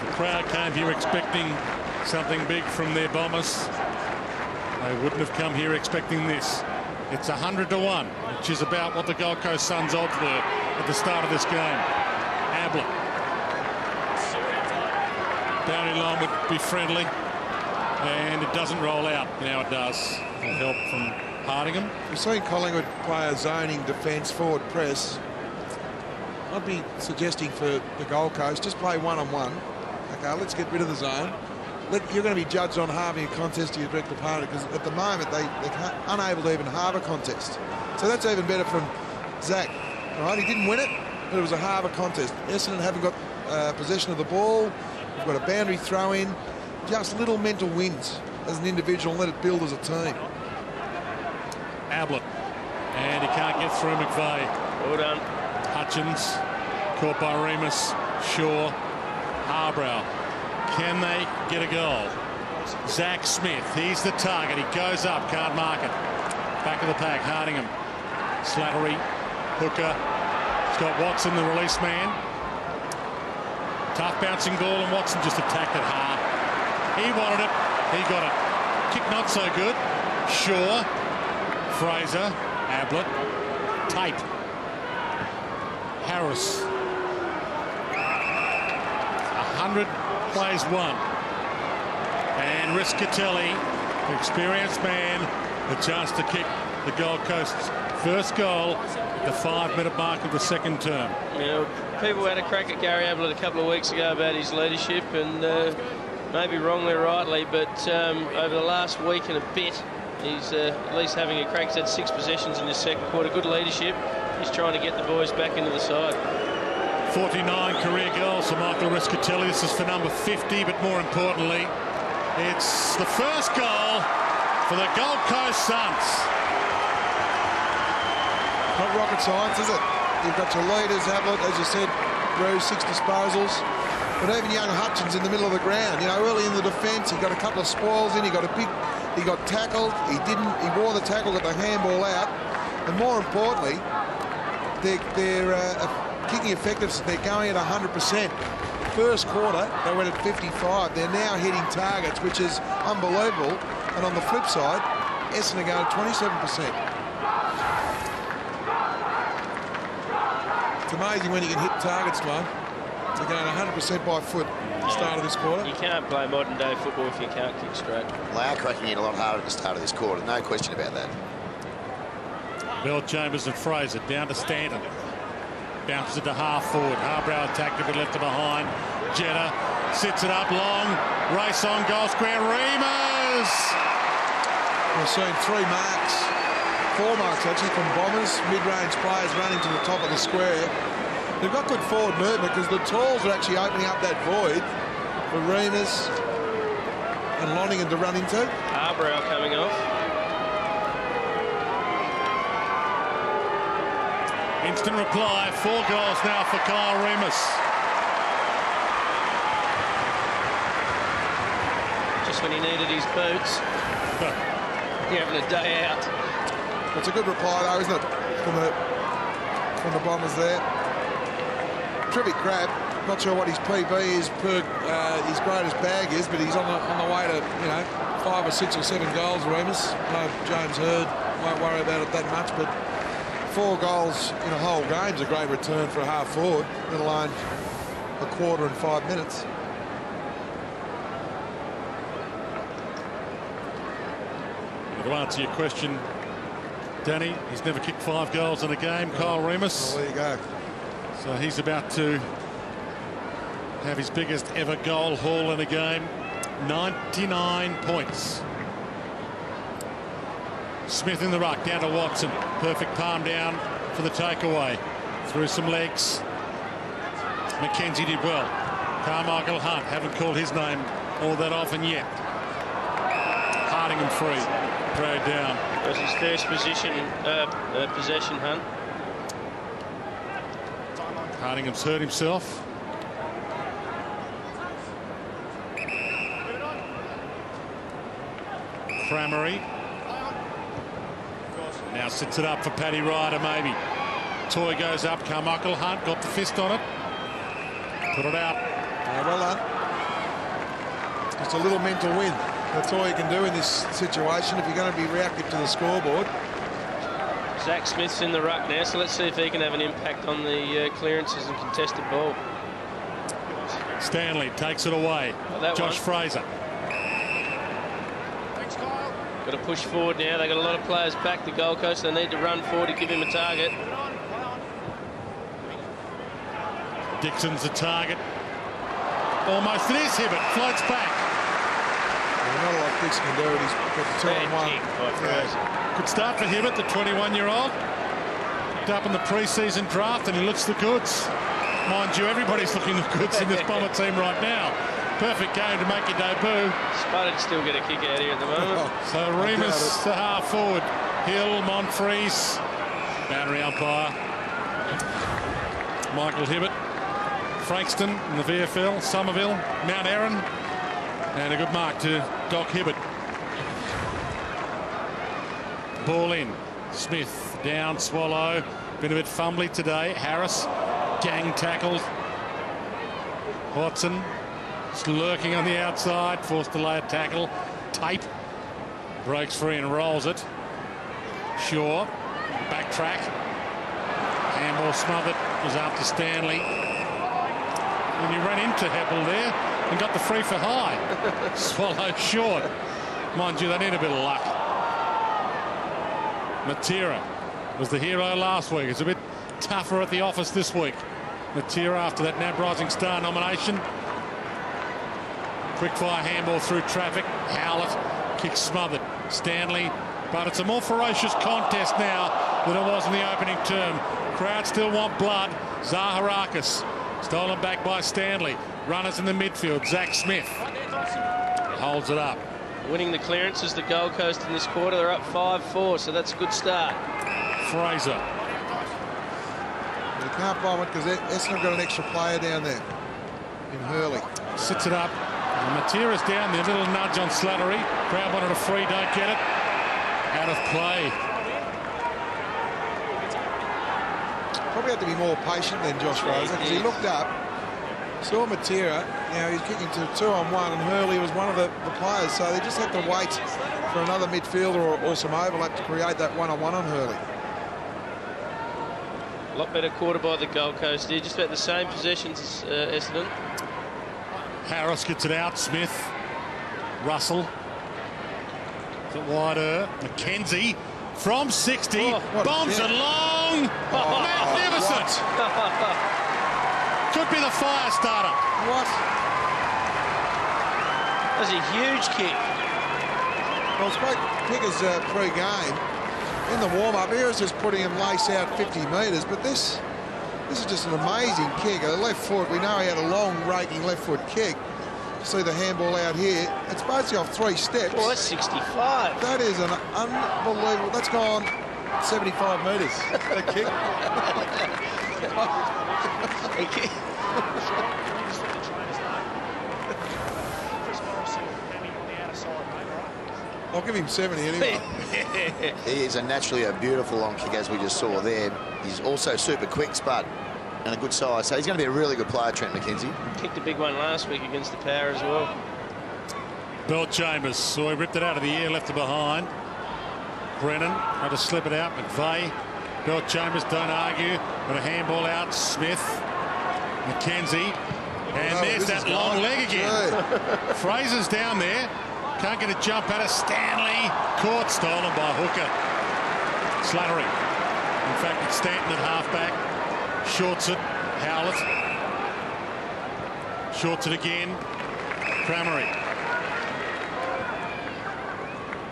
The crowd came here expecting something big from their Bombers. They wouldn't have come here expecting this. It's 100-1, which is about what the Gold Coast Suns odds were at the start of this game. Ablett. Boundary line would be friendly, and it doesn't roll out. Now it does. With help from Hardingham. We've seen Collingwood play a zoning defence forward press. I'd be suggesting for the Gold Coast, just play one-on-one. Okay, let's get rid of the zone. You're going to be judged on halving a contest to your direct opponent, because at the moment they're unable to even halve a contest. So that's even better from Zach. All right, he didn't win it, but it was a halve a contest. Essendon haven't got possession of the ball. We've got a boundary throw in. Just little mental wins as an individual, and let it build as a team. Ablett, and he can't get through McVeigh. Well done. Hutchins, caught by Remus. Shaw, Harbrow. Can they get a goal? Zach Smith, he's the target. He goes up, can't mark it. Back of the pack, Hardingham. Slattery, Hooker. He's got Watson, the release man. Tough bouncing ball, and Watson just attacked it hard. He wanted it, he got it. Kick not so good. Shaw, Fraser, Ablett, Tate, Harris. 100 plays one. And Riscatelli, experienced man, a chance to kick the Gold Coast's first goal at the 5-minute mark of the second term. You know, people had a crack at Gary Ablett a couple of weeks ago about his leadership, and maybe wrongly or rightly, but over the last week and a bit, he's at least having a crack. He's had 6 possessions in this second quarter. Good leadership. He's trying to get the boys back into the side. 49 career goals for Michael Riscatelli. This is for number 50, but more importantly, it's the first goal for the Gold Coast Suns. Not rocket science, is it? You've got your leaders, Ablett, as you said, Bruce, 6 disposals. But even young Hutchins in the middle of the ground, you know, early in the defence, he got a couple of spoils in, he got tackled, he wore the tackle, got the handball out. And more importantly, their kicking effectiveness, they're going at 100%. First quarter, they went at 55. They're now hitting targets, which is unbelievable. And on the flip side, Essendon going at 27%. It's amazing when you can hit targets, man. They're going 100% by foot at the start of this quarter. You can't play modern-day football if you can't kick straight. They are cracking in a lot harder at the start of this quarter, no question about that. Bell, Chambers and Fraser down to Stanton. Bounces it to half forward. Harbrow attacked a bit, left it behind. Jetta sits it up long. Race on goal square. Remus! We've seen 3 marks, 4 marks actually from Bombers. Mid-range players running to the top of the square. They've got good forward movement because the Tools are actually opening up that void for Remus and Lonergan to run into. Harbrow coming off. Instant reply. 4 goals now for Kyle Remus. Just when he needed his boots. You're having a day out. It's a good reply though, isn't it, from the Bombers there. Terrific grab. Not sure what his PB is per his greatest bag is, but he's on the way to, you know, 5 or 6 or 7 goals. Remus. I know James Hird won't worry about it that much, but 4 goals in a whole game is a great return for a half forward, let alone a quarter in 5 minutes. To answer your question, Danny, he's never kicked 5 goals in a game. Kyle Remus. Well, there you go. So he's about to have his biggest ever goal haul in a game. 99 points. Smith in the ruck, down to Watson. Perfect palm down for the takeaway. Through some legs. McKenzie did well. Carmichael Hunt, haven't called his name all that often yet. Hardingham free. Dragged down. It was his first possession, Hunt. Hardingham's hurt himself. Cramery. Now sits it up for Paddy Ryder, maybe. Toy goes up. Carmichael Hunt got the fist on it. Put it out. Yeah, well done. Just a little mental win. That's all you can do in this situation if you're going to be reactive to the scoreboard. Zach Smith's in the ruck now, so let's see if he can have an impact on the clearances and contested ball. Stanley takes it away. Josh Fraser. Thanks, Kyle. Got to push forward now. They've got a lot of players back. The Gold Coast, they need to run forward to give him a target. Dixon's the target. Almost. It is Hibbert. Floats back. Not a lot Dixon can do. He's got the 2-on-1. Yeah. Good start for Hibbert, the 21-year-old. Picked up in the pre-season draft, and he looks the goods. Mind you, everybody's looking the goods in this Bomber team right now. Perfect game to make your debut. Sputter'd still get a kick out here at the moment. So Remus to half forward. Hill, Monfries, boundary umpire. Michael Hibbert, Frankston in the VFL, Somerville, Mount Erin. And a good mark to Doc Hibbert. Ball in. Smith down, Swallow. Been a bit fumbly today. Harris, gang tackled. Watson lurking on the outside, forced to lay a tackle. Tape breaks free and rolls it. Shaw, backtrack. Handball smothered, was after Stanley. And you ran into Heppel there and got the free for high. Swallowed short. Mind you, they need a bit of luck. Matera was the hero last week. It's a bit tougher at the office this week. Matera after that NAB Rising Star nomination. Quick-fire handball through traffic. Howlett, kick smothered. Stanley, but it's a more ferocious contest now than it was in the opening term. Crowd still want blood. Zaharakis, stolen back by Stanley. Runners in the midfield. Zach Smith holds it up. Winning the clearances, the Gold Coast in this quarter. They're up 5-4, so that's a good start. Fraser. You can't bomb it because Essendon got an extra player down there in Hurley. Sits it up. Matera's down there. Little nudge on Slattery. Crowd wanted a free. Don't get it. Out of play. Probably had to be more patient than Josh Fraser because he looked up, saw Matera. Now he's kicking to 2-on-1, and Hurley was one of the players, so they just had to wait for another midfielder or some overlap to create that one-on-one on Hurley. A lot better quarter by the Gold Coast here. Just about the same possessions as Essendon. Harris gets it out. Smith. Russell. The wider. McKenzie from 60. Bombs it long. Magnificent. Could be the fire starter. What? That's a huge kick. Well, spoke Pickers pre-game. In the warm-up, he was just putting him lace out 50 metres, but this is just an amazing kick. A left foot, we know he had a long, raking left foot kick. See the handball out here. It's basically off 3 steps. Well, that's 65. That is an unbelievable... That's gone 75 metres, that kick. I'll give him 70 anyway. He is naturally a beautiful long kick, as we just saw there. He's also super quick, Spud, and a good size. So he's going to be a really good player, Trent McKenzie. Kicked a big one last week against the Power as well. Bell Chambers, so he ripped it out of the air, left it behind. Brennan had to slip it out. McVeigh. Bell Chambers, don't argue. Got a handball out. Smith. McKenzie. And there's that long leg again. Fraser's down there. Can't get a jump at it. Stanley. Caught, stolen by Hooker. Slattery. In fact, it's Stanton at halfback. Shorts it. Howlett. Shorts it again. Cramery.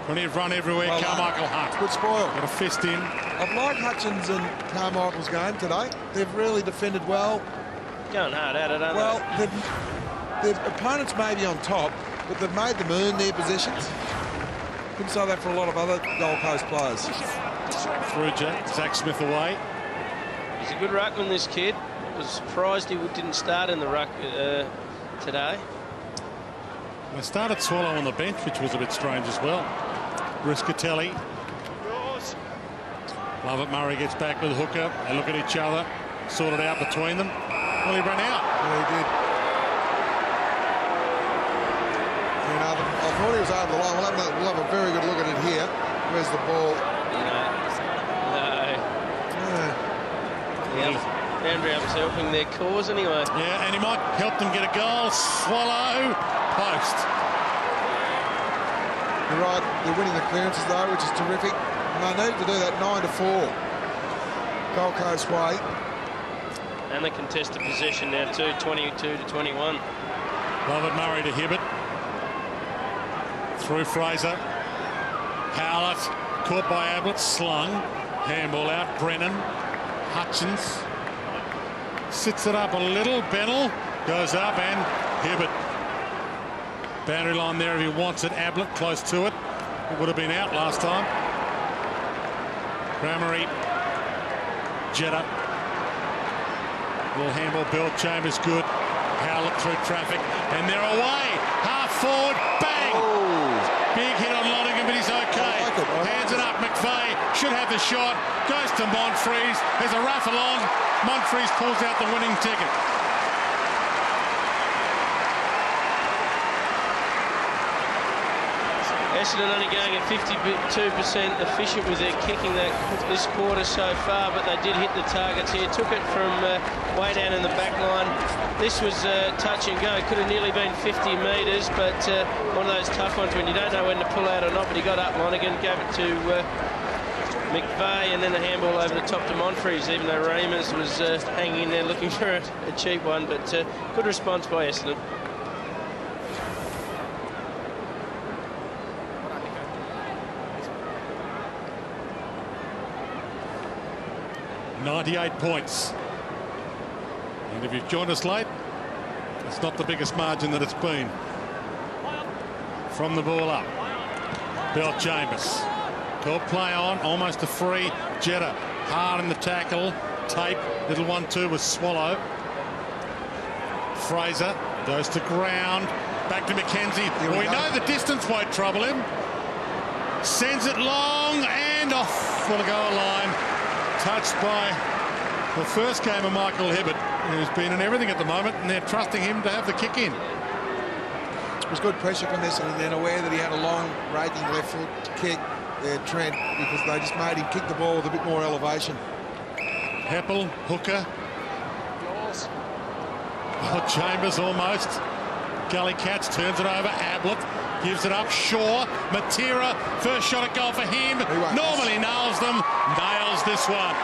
Plenty of run everywhere. Well, Carmichael Hunt. Good spoil. Got a fist in. I've liked Hutchins and Carmichael's game today. They've really defended well. Going hard at it, aren't Well, their opponents may be on top, but they've made them earn their possessions. Couldn't say that for a lot of other Gold Coast players. Through Zach Smith away. He's a good ruckman, this kid. I was surprised he didn't start in the ruck today. They started Swallow on the bench, which was a bit strange as well. Riscatelli. Lovett Murray gets back with Hooker. They look at each other, sort it out between them. Well, he ran out. Yeah, he did. You know, I thought he was over the line. We'll have a very good look at it here. Where's the ball? No. Andrew was helping their cause anyway. Yeah, and he might help them get a goal. Swallow. Post. You're right. They're winning the clearances, though, which is terrific. And they need to do that 9-4. Gold Coast way. And the contested possession now too, 22-21. Lovett Murray to Hibbert. Through Fraser. Howlett. Caught by Ablett. Slung. Handball out. Brennan. Hutchins. Sits it up a little. Bennell goes up and Hibbert. Boundary line there if he wants it. Ablett close to it. It would have been out last time. Cramery. Jetta. Little handball. Bell Chambers good. Howlett through traffic. And they're away. Half forward. Bang! Oh. Big hit on Lonergan, but he's okay. Hands it up. McVeigh should have the shot. Goes to Monfries. There's a raffle on. Monfries pulls out the winning ticket. Essendon only going at 52% efficient with their kicking this quarter so far, but they did hit the targets here. Took it from way down in the back line. This was touch and go. Could have nearly been 50 metres, but one of those tough ones when you don't know when to pull out or not. But he got up Lonergan, gave it to McVeigh, and then a handball over the top to Monfries, even though Reimers was hanging in there looking for a cheap one. But good response by Essendon. 98 points. And if you've joined us late, it's not the biggest margin that it's been. From the ball up, Bell Chambers. Called play on, almost a free. Jetta hard in the tackle. Tape, little 1-2 with Swallow. Fraser goes to ground. Back to McKenzie. We know the distance won't trouble him. Sends it long and off for the goal line. Touched by the first game of Michael Hibbert, who's been in everything at the moment, and they're trusting him to have the kick in. It was good pressure from this, and then aware that he had a long, raking left foot kick there, Trent, because they just made him kick the ball with a bit more elevation. Heppel, hooker. Oh, Chambers almost. Gully Cats turns it over. Ablett gives it up. Shaw, Matera, first shot at goal for him. Normally nails them. Nails this one.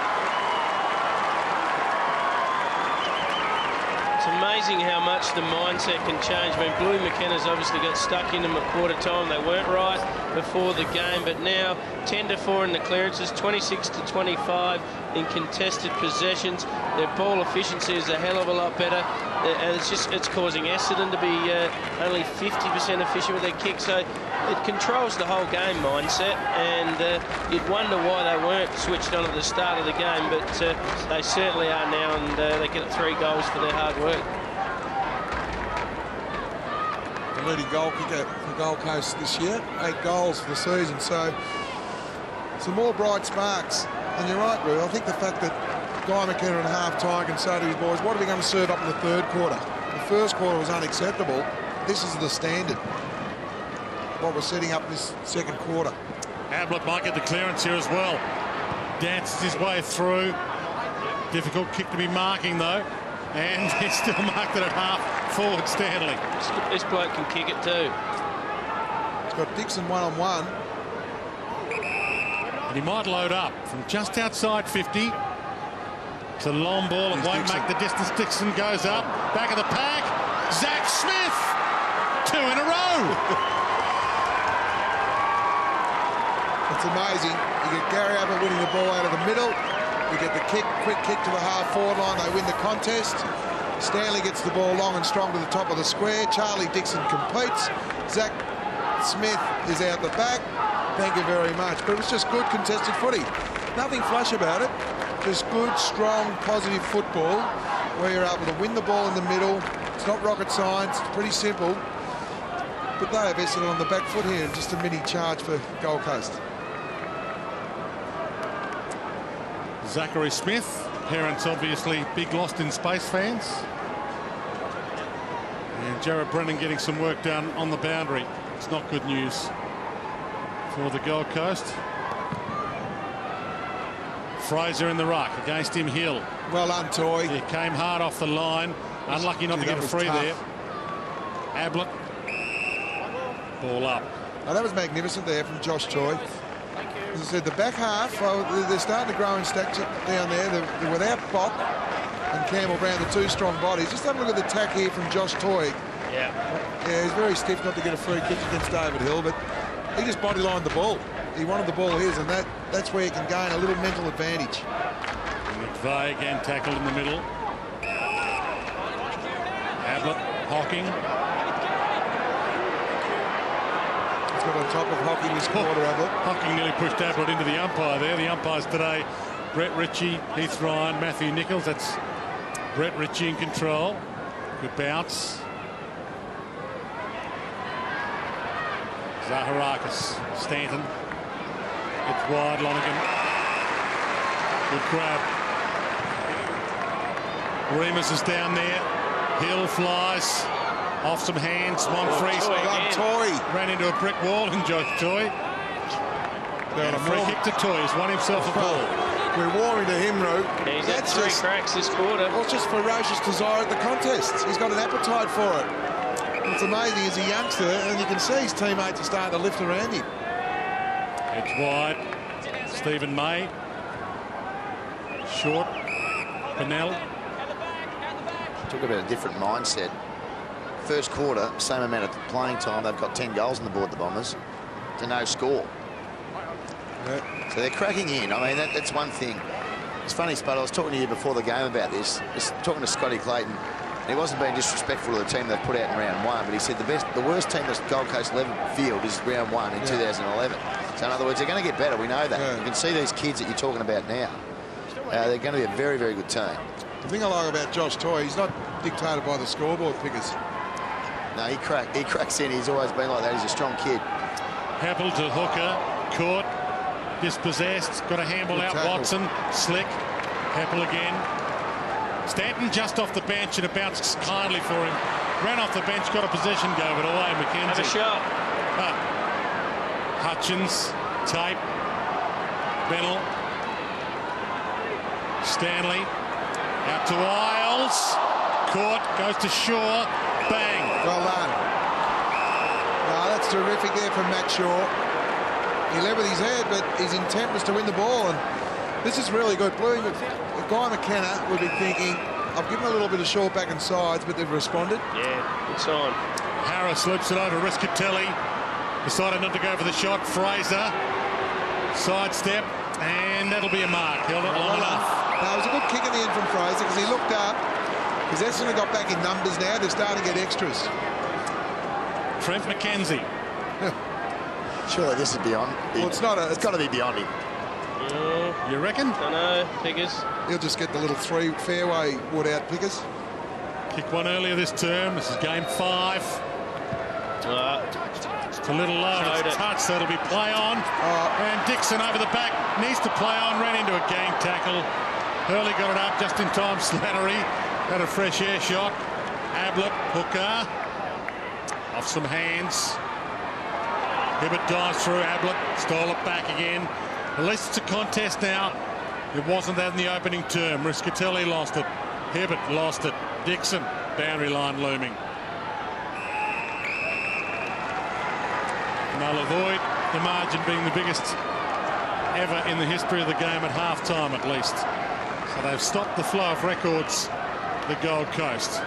It's amazing how much the mindset can change. I mean, Blue McKenna's obviously got stuck in them at quarter time. They weren't right before the game, but now 10-4 in the clearances, 26-25 in contested possessions. Their ball efficiency is a hell of a lot better, and it's causing Essendon to be only 50% efficient with their kick. So it controls the whole game mindset, and you'd wonder why they weren't switched on at the start of the game, but they certainly are now, and they get 3 goals for their hard work. The leading goal kicker for Gold Coast this year, 8 goals for the season, so some more bright sparks. And you're right, Roo, I think the fact that Guy McKenna at half-time can say to his boys, what are we going to serve up in the third quarter? The first quarter was unacceptable. This is the standard, what we're setting up this second quarter. Ablett might get the clearance here as well. Dances his way through. Difficult kick to be marking, though. And he's still marked it at half forward, Stanley. This bloke can kick it too. He's got Dixon one-on-one. And he might load up from just outside 50. It's a long ball. It won't make the distance. Dixon goes up. Back of the pack. Zach Smith. 2 in a row. It's amazing. You get Gary Ablett winning the ball out of the middle. You get the quick kick to the half-forward line. They win the contest. Stanley gets the ball long and strong to the top of the square. Charlie Dixon completes. Zach Smith is out the back. Thank you very much. But it was just good contested footy. Nothing flash about it. Just good, strong, positive football where you're able to win the ball in the middle. It's not rocket science. It's pretty simple. But they have Essendon on the back foot here. Just a mini charge for Gold Coast. Zachary Smith. Parents obviously big Lost in Space fans. And Jared Brennan getting some work done on the boundary. It's not good news for the Gold Coast. Fraser in the ruck against him, Hill. Well done, Toy. He came hard off the line. Unlucky not to get a free there. Ablett. Ball up. Oh, that was magnificent there from Josh Toy. As I said, the back half, they're starting to grow in stature down there. They're without Bock and Campbell Brown, the 2 strong bodies. Just have a look at the tack here from Josh Toy. Yeah, he's very stiff not to get a free kick against David Hill, but he just bodylined the ball. He wanted the ball his, and that's where he can gain a little mental advantage. McVeigh again tackled in the middle. Ablett, Hocking. He's got on top of Hocking this quarter, Ablett. Hocking nearly pushed Ablett into the umpire there. The umpires today, Brett Ritchie, Heath Ryan, Matthew Nichols. That's Brett Ritchie in control. Good bounce. Zaharakis, Stanton. It's wide, Lonergan. Good grab. Remus is down there. Hill flies. Off some hands, Monfries ran into a brick wall and Josh Toy. And a free kick to Toy. He's won himself a ball. We're warming to him, Ro. Yeah, he's had 3 cracks this quarter. Well, it's just ferocious desire at the contest. He's got an appetite for it. It's amazing as a youngster, and you can see his teammates are starting to lift around him. It's wide. Stephen May. Short. Pennell. Talk about a different mindset. First quarter, same amount of playing time. They've got 10 goals on the board, the Bombers, to no score. Yeah. So they're cracking in. I mean, that's one thing. It's funny, Spud, I was talking to you before the game about this. I was talking to Scotty Clayton. And he wasn't being disrespectful to the team they've put out in round 1, but he said the worst team that Gold Coast will ever field is round 1 in 2011. So in other words, they're going to get better. We know that. Yeah. You can see these kids that you're talking about now. They're going to be a very, very good team. The thing I like about Josh Toy, he's not dictated by the scoreboard figures. No, he cracks in. He's always been like that. He's a strong kid. Happel to Hooker. Caught. Dispossessed. Got a handball out. tackle. Watson. Slick. Happel again. Stanton just off the bench and it bounced kindly for him. Ran off the bench. Got a possession go, but away McKenzie. Have a shot. Hutchins. Tape. Bennell. Stanley. Out to Isles. Caught. Goes to Shaw. Bang. Well done. Oh, that's terrific there from Matt Shaw. He led with his head, but his intent was to win the ball, and this is really good. Guy McKenna would be thinking, I've given a little bit of short back and sides, but they've responded. Yeah, good sign. Harris loops it over. Riscatelli decided not to go for the shot. Fraser sidestep, and that'll be a mark. Held it long enough. No, it was a good kick in the end from Fraser because he looked up. Because Essendon got back in numbers now. They're starting to get extras. Trent McKenzie. Surely this is beyond. Well, it's not. It's got to be beyond him. You reckon? Don't know. Figures. He'll just get the little 3 fairway wood out pickers. Kicked one earlier this term. This is game 5. It's a little low. It's touch, so it'll be play on. And Dixon over the back. Needs to play on. Ran into a gang tackle. Hurley got it up just in time. Slattery had a fresh air shot. Ablett, Hooker. Off some hands. Hibbert dives through. Ablett stole it back again. At least it's a contest now. It wasn't that in the opening term. Riscatelli lost it. Hibbert lost it. Dixon, boundary line looming. They'll avoid the margin being the biggest ever in the history of the game at half-time at least. So they've stopped the flow of records, the Gold Coast.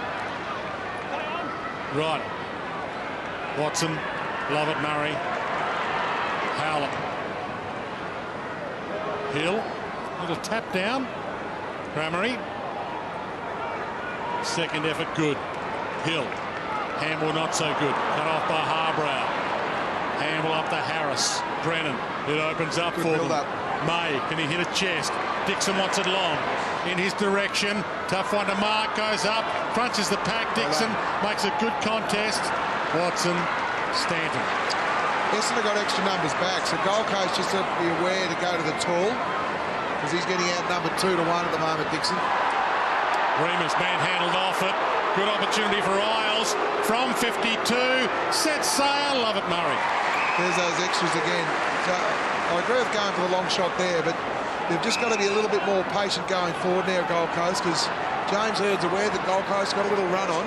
Right. Watson, Lovett, Murray, Howlett. Hill, little tap down. Cramery. Second effort good. Hill. Handball not so good. Cut off by Harbrow. Handball up to Harris. Brennan. It opens up for them. May, can he hit a chest? Dixon wants it long. In his direction. Tough one to mark. Goes up. Crunches the pack. Dixon makes a good contest. Watson. Stanton. Essendon got extra numbers back, so Gold Coast just have to be aware to go to the tall because he's getting out number 2 to 1 at the moment, Dixon. Remus manhandled off it. Good opportunity for Isles from 52. Set sail. Love it, Murray. There's those extras again. So I agree with going for the long shot there, but they've just got to be a little bit more patient going forward now, Gold Coast, because James Hurd's aware that Gold Coast got a little run on.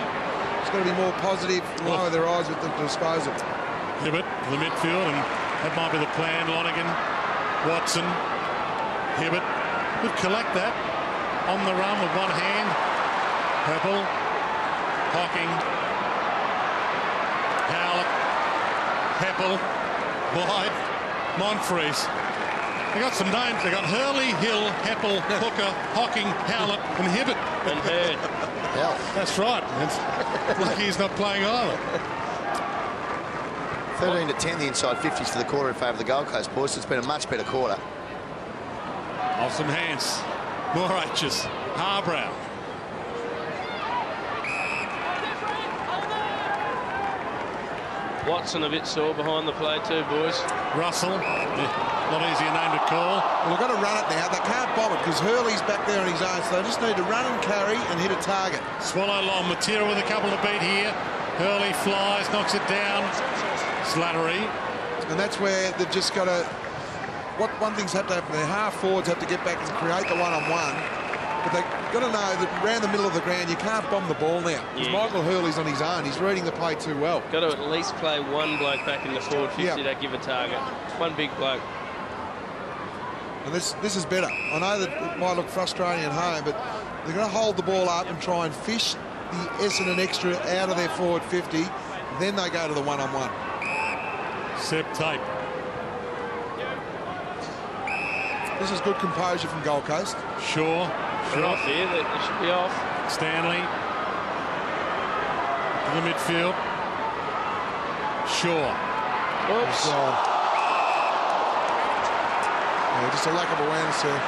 It's got to be more positive, lower their eyes with the disposal. Hibbert to the midfield, and that might be the plan. Lonergan, Watson, Hibbert could collect that on the run with one hand. Purple, Hocking, Howlett, Heppel, wide, Monfries. They got some names. They got Hurley, Hill, Heppel, Hooker, Hocking, Howlett, and Hibbert. And Hurd. That's right. It's lucky he's not playing either. 13 to 10, the inside 50s to the quarter in favour of the Gold Coast boys. It's been a much better quarter. Off some hands. More H's. Harbrow. Watson a bit sore behind the play too, boys. Russell. Not easier name to call. Well, they've got to run it now. They can't bomb it because Hurley's back there on his own, so they just need to run and carry and hit a target. Swallow long. Matera with a couple to beat here. Hurley flies, knocks it down. Slattery. And that's where they've just got to... One thing's had to happen. Their half forwards have to get back and create the one-on-one. But they've got to know that around the middle of the ground, you can't bomb the ball now. Because Michael Hurley's on his own. He's reading the play too well. Got to at least play one bloke back in the forward 50 to give a target. One big bloke. And this is better. I know that it might look frustrating at home, but they're going to hold the ball up and try and fish the Essendon extra out of their forward 50. Then they go to the one-on-one. Sep tape. This is good composure from Gold Coast. Shaw. They're off here. They should be off. Stanley. To the midfield. Shaw. Oops. Yeah, just a lack of awareness there.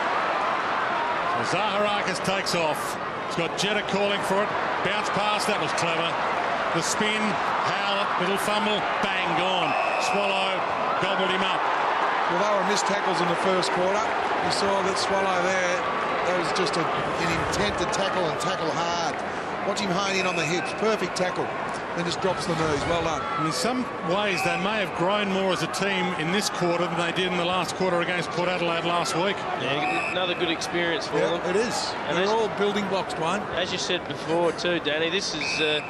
So Zaharakis takes off. He's got Jetta calling for it. Bounce pass, that was clever. The spin, Howlett, little fumble, bang, gone. Swallow gobbled him up. Well, they were missed tackles in the first quarter. You saw that Swallow there. That was just an intent to tackle and tackle hard. Watch him hone in on the hips. Perfect tackle. Then just drops the knees. Well done. And in some ways, they may have grown more as a team in this quarter than they did in the last quarter against Port Adelaide last week. Yeah, another good experience for them. It is. And they're all building blocks, Dwayne. As you said before too, Danny, this is a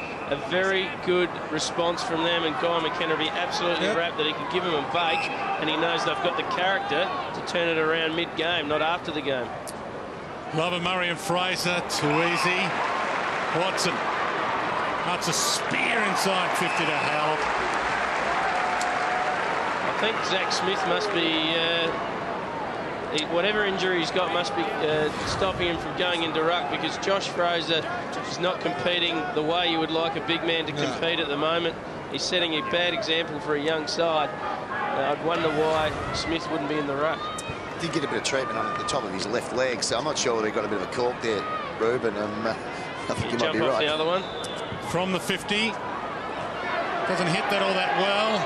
very good response from them, and Guy McKenna will be absolutely wrapped that he can give them a bake, and he knows they've got the character to turn it around mid-game, not after the game. Lover, Murray and Fraser, too easy. Watson. That's a spear inside 50 to Howlett. I think Zach Smith must be, whatever injury he's got must be stopping him from going into ruck, because Josh Fraser is not competing the way you would like a big man to compete at the moment. He's setting a bad example for a young side. I'd wonder why Smith wouldn't be in the ruck. Did get a bit of treatment on the top of his left leg, so I'm not sure whether he got a bit of a cork there, Ruben. I think you might be jump off right. the other one. From the 50. Doesn't hit that all that well.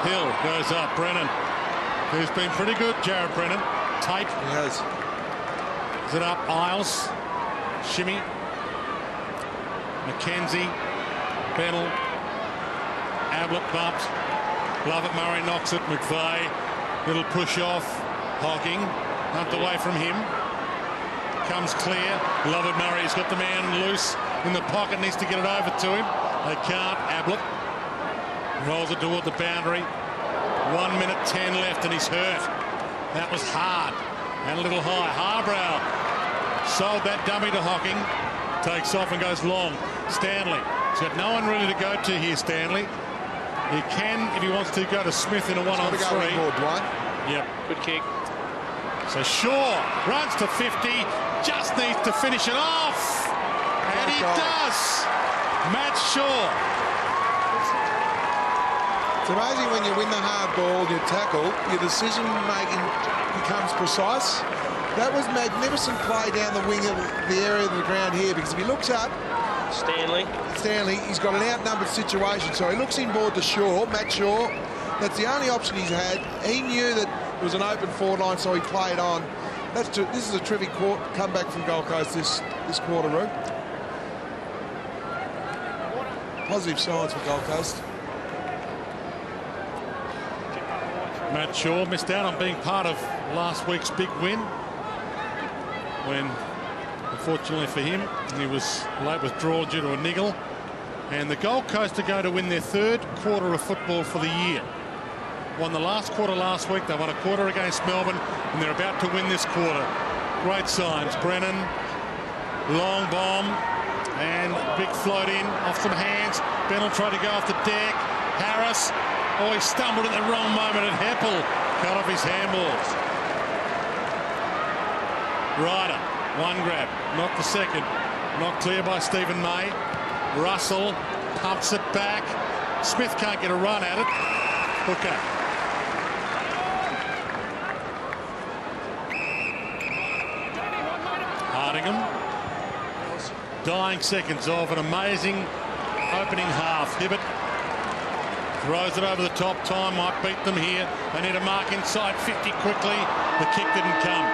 Hill goes up. Brennan, who's been pretty good, Jared Brennan. Tape. He has. Is it up? Isles. Shimmy. McKenzie. Bennell. Ablett bumped. Lovett Murray knocks it. McVeigh. Little push off. Hocking. Bumped away from him. Comes clear. Lovett Murray's got the man loose in the pocket. Needs to get it over to him. They can't. Ablett rolls it toward the boundary. 1 minute 10 left and he's hurt. That was hard and a little high. Harbrow sold that dummy to Hocking. Takes off and goes long. Stanley. He's got no one really to go to here, Stanley. He can, if he wants to, go to Smith in a one-on-three. Yep. Good kick. So Shaw runs to 50. Just needs to finish it off. And he does. Matt Shaw. It's amazing when you win the hard ball, you tackle, your decision-making becomes precise. That was magnificent play down the wing of the area of the ground here, because if he looks up, Stanley, he's got an outnumbered situation, so he looks inboard to Shaw, Matt Shaw. That's the only option he's had. He knew that it was an open forward line, so he played on. This is a terrific comeback from Gold Coast this quarter, Roo. Positive signs for Gold Coast. Matt Shaw missed out on being part of last week's big win when, unfortunately for him, he was late withdrawal due to a niggle. And the Gold Coast are going to win their third quarter of football for the year. Won the last quarter last week. They won a quarter against Melbourne, and they're about to win this quarter. Great signs. Brennan, long bomb, and big float in off some hands. Bennell tried to go off the deck. Harris, he stumbled at the wrong moment, and Heppel cut off his handballs. Ryder, one grab, not the second. Not clear by Stephen May. Russell pumps it back. Smith can't get a run at it. Hooker. Hardingham. Dying seconds of an amazing opening half. Hibbert throws it over the top. Time might beat them here. They need a mark inside 50 quickly. The kick didn't come.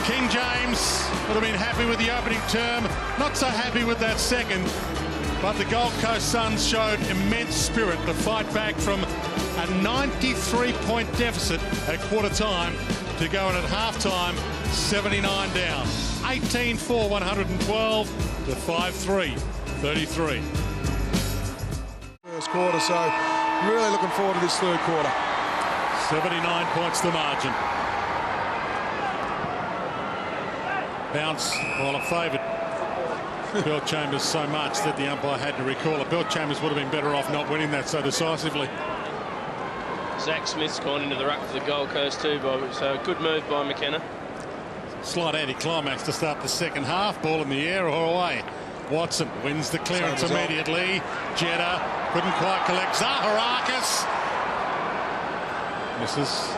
King James would have been happy with the opening term. Not so happy with that second, but the Gold Coast Suns showed immense spirit to fight back from a 93-point deficit at quarter time to go in at half-time 79 down. 18-4, 112 to 5-3, 33. First quarter, so really looking forward to this third quarter. 79 points the margin. Bounce, well, it favoured Bell-Chambers so much that the umpire had to recall it. Bell-Chambers would have been better off not winning that so decisively. Zach Smith's gone into the ruck for the Gold Coast too, Bob. So good move by McKenna. Slight anti-climax to start the second half. Ball in the air or away. Watson wins the clearance immediately. Jeddah couldn't quite collect. Zaharakis misses.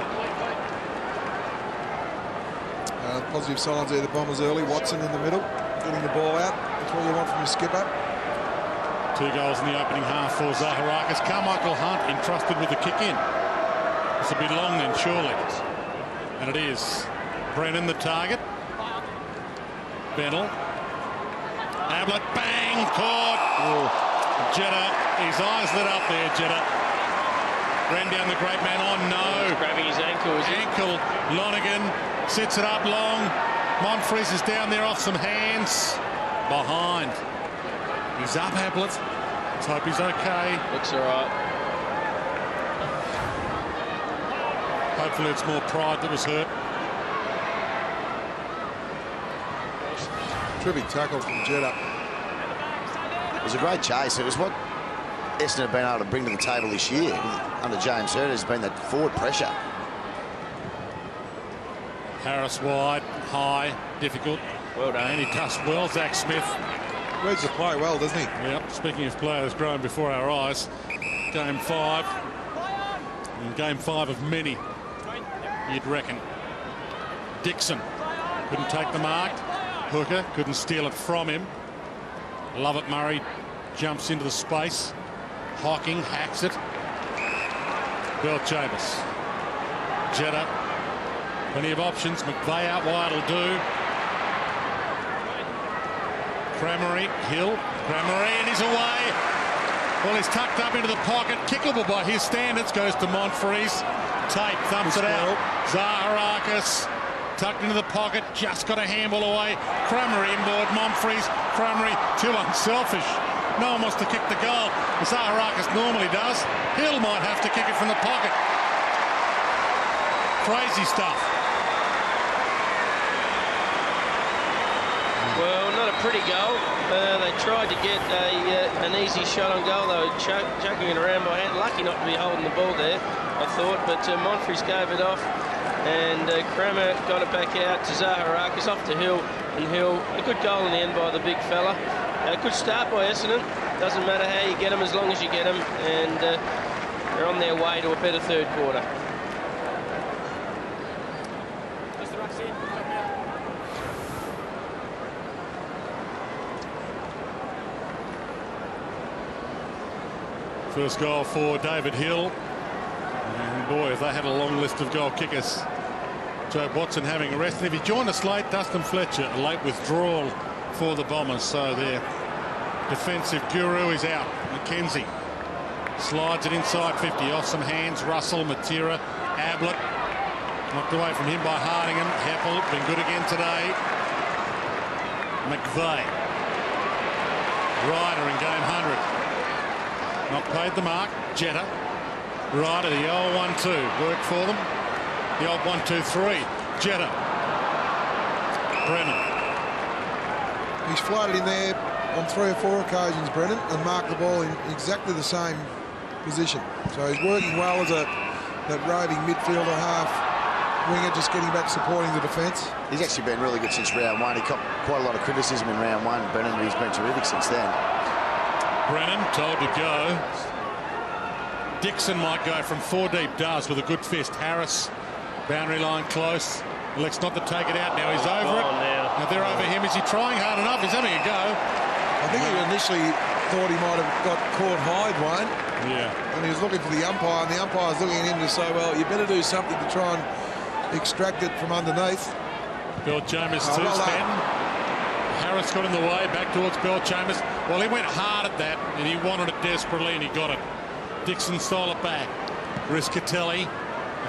Positive signs there, the Bombers early. Watson in the middle, getting the ball out. That's what you want from your skipper. 2 goals in the opening half for Zaharakis. Carmichael Hunt entrusted with the kick in. This will be long then, surely. And it is. Brennan the target. Bennell. Ablett, bang, caught. Jeddah, his eyes lit up there, Jeddah. Ran down the great man. Oh no. He's grabbing his ankle, is he? Ankle. Lonergan sets it up long. Monfries is down there off some hands. Behind. He's up, Ablett. Let's hope he's okay. Looks all right. Hopefully it's more pride that was hurt. Terrific tackle from Jeddah. It was a great chase. It was what Essendon have been able to bring to the table this year under James Hurd. Has been that forward pressure. Harris wide, high, difficult. Well done. And he does well, Zach Smith. Reads the play well, doesn't he? Yep, speaking of players growing before our eyes. Game 5. And game 5 of many, you'd reckon. Dixon couldn't take the mark. Hooker couldn't steal it from him. Lovett Murray jumps into the space. Hocking hacks it. Bell-Chambers. Jeddah. Plenty of options. McVeigh out wide will do. Cramery, Hill. Cramery, and he's away. Well, he's tucked up into the pocket. Kickable by his standards. Goes to Monfries. Tate thumps it out. Zaharakis tucked into the pocket. Just got a handball away. Cramery inboard. Monfries. Cramery too unselfish. No one wants to kick the goal. Zaharakis normally does. Hill might have to kick it from the pocket. Crazy stuff. Well, not a pretty goal. They tried to get an easy shot on goal. They were chucking it around by hand. Lucky not to be holding the ball there, I thought. But Monfries gave it off. And Kramer got it back out to Zaharakis, off to Hill. And Hill, a good goal in the end by the big fella. A good start by Essendon. Doesn't matter how you get them as long as you get them. And they're on their way to a better third quarter. First goal for David Hill. And boy, if they had a long list of goal kickers. Joe Watson having a rest. And if he joined us late, Dustin Fletcher, a late withdrawal for the Bombers. So their defensive guru is out. McKenzie slides it inside 50. Off some hands. Russell, Matera, Ablett. Knocked away from him by Hardingham. Heppel, been good again today. McVeigh. Ryder in game 100. Not paid the mark. Jeddah. Ryder, the old 1-2. Worked for them. The old 1-2-3. Jeddah. Brennan. He's floated in there on 3 or 4 occasions, Brennan, and marked the ball in exactly the same position. So he's working well as that roving midfielder half winger, just getting back supporting the defence. He's actually been really good since round 1. He got quite a lot of criticism in round 1, Brennan, but he's been terrific since then. Brennan told to go. Dixon might go from 4 deep, does, with a good fist. Harris, boundary line close. Elects not to take it out. Now he's over it. Now they're over him. Is he trying hard enough? He's having a go. I think he initially thought he might have got caught high, Wayne. Yeah. And he was looking for the umpire, and the umpire's looking at him to say, well, you better do something to try and extract it from underneath. Bill Chalmers 2-10. Harris got in the way, back towards Bell-Chambers. Well, he went hard at that, and he wanted it desperately, and he got it. Dixon stole it back. Riscatelli.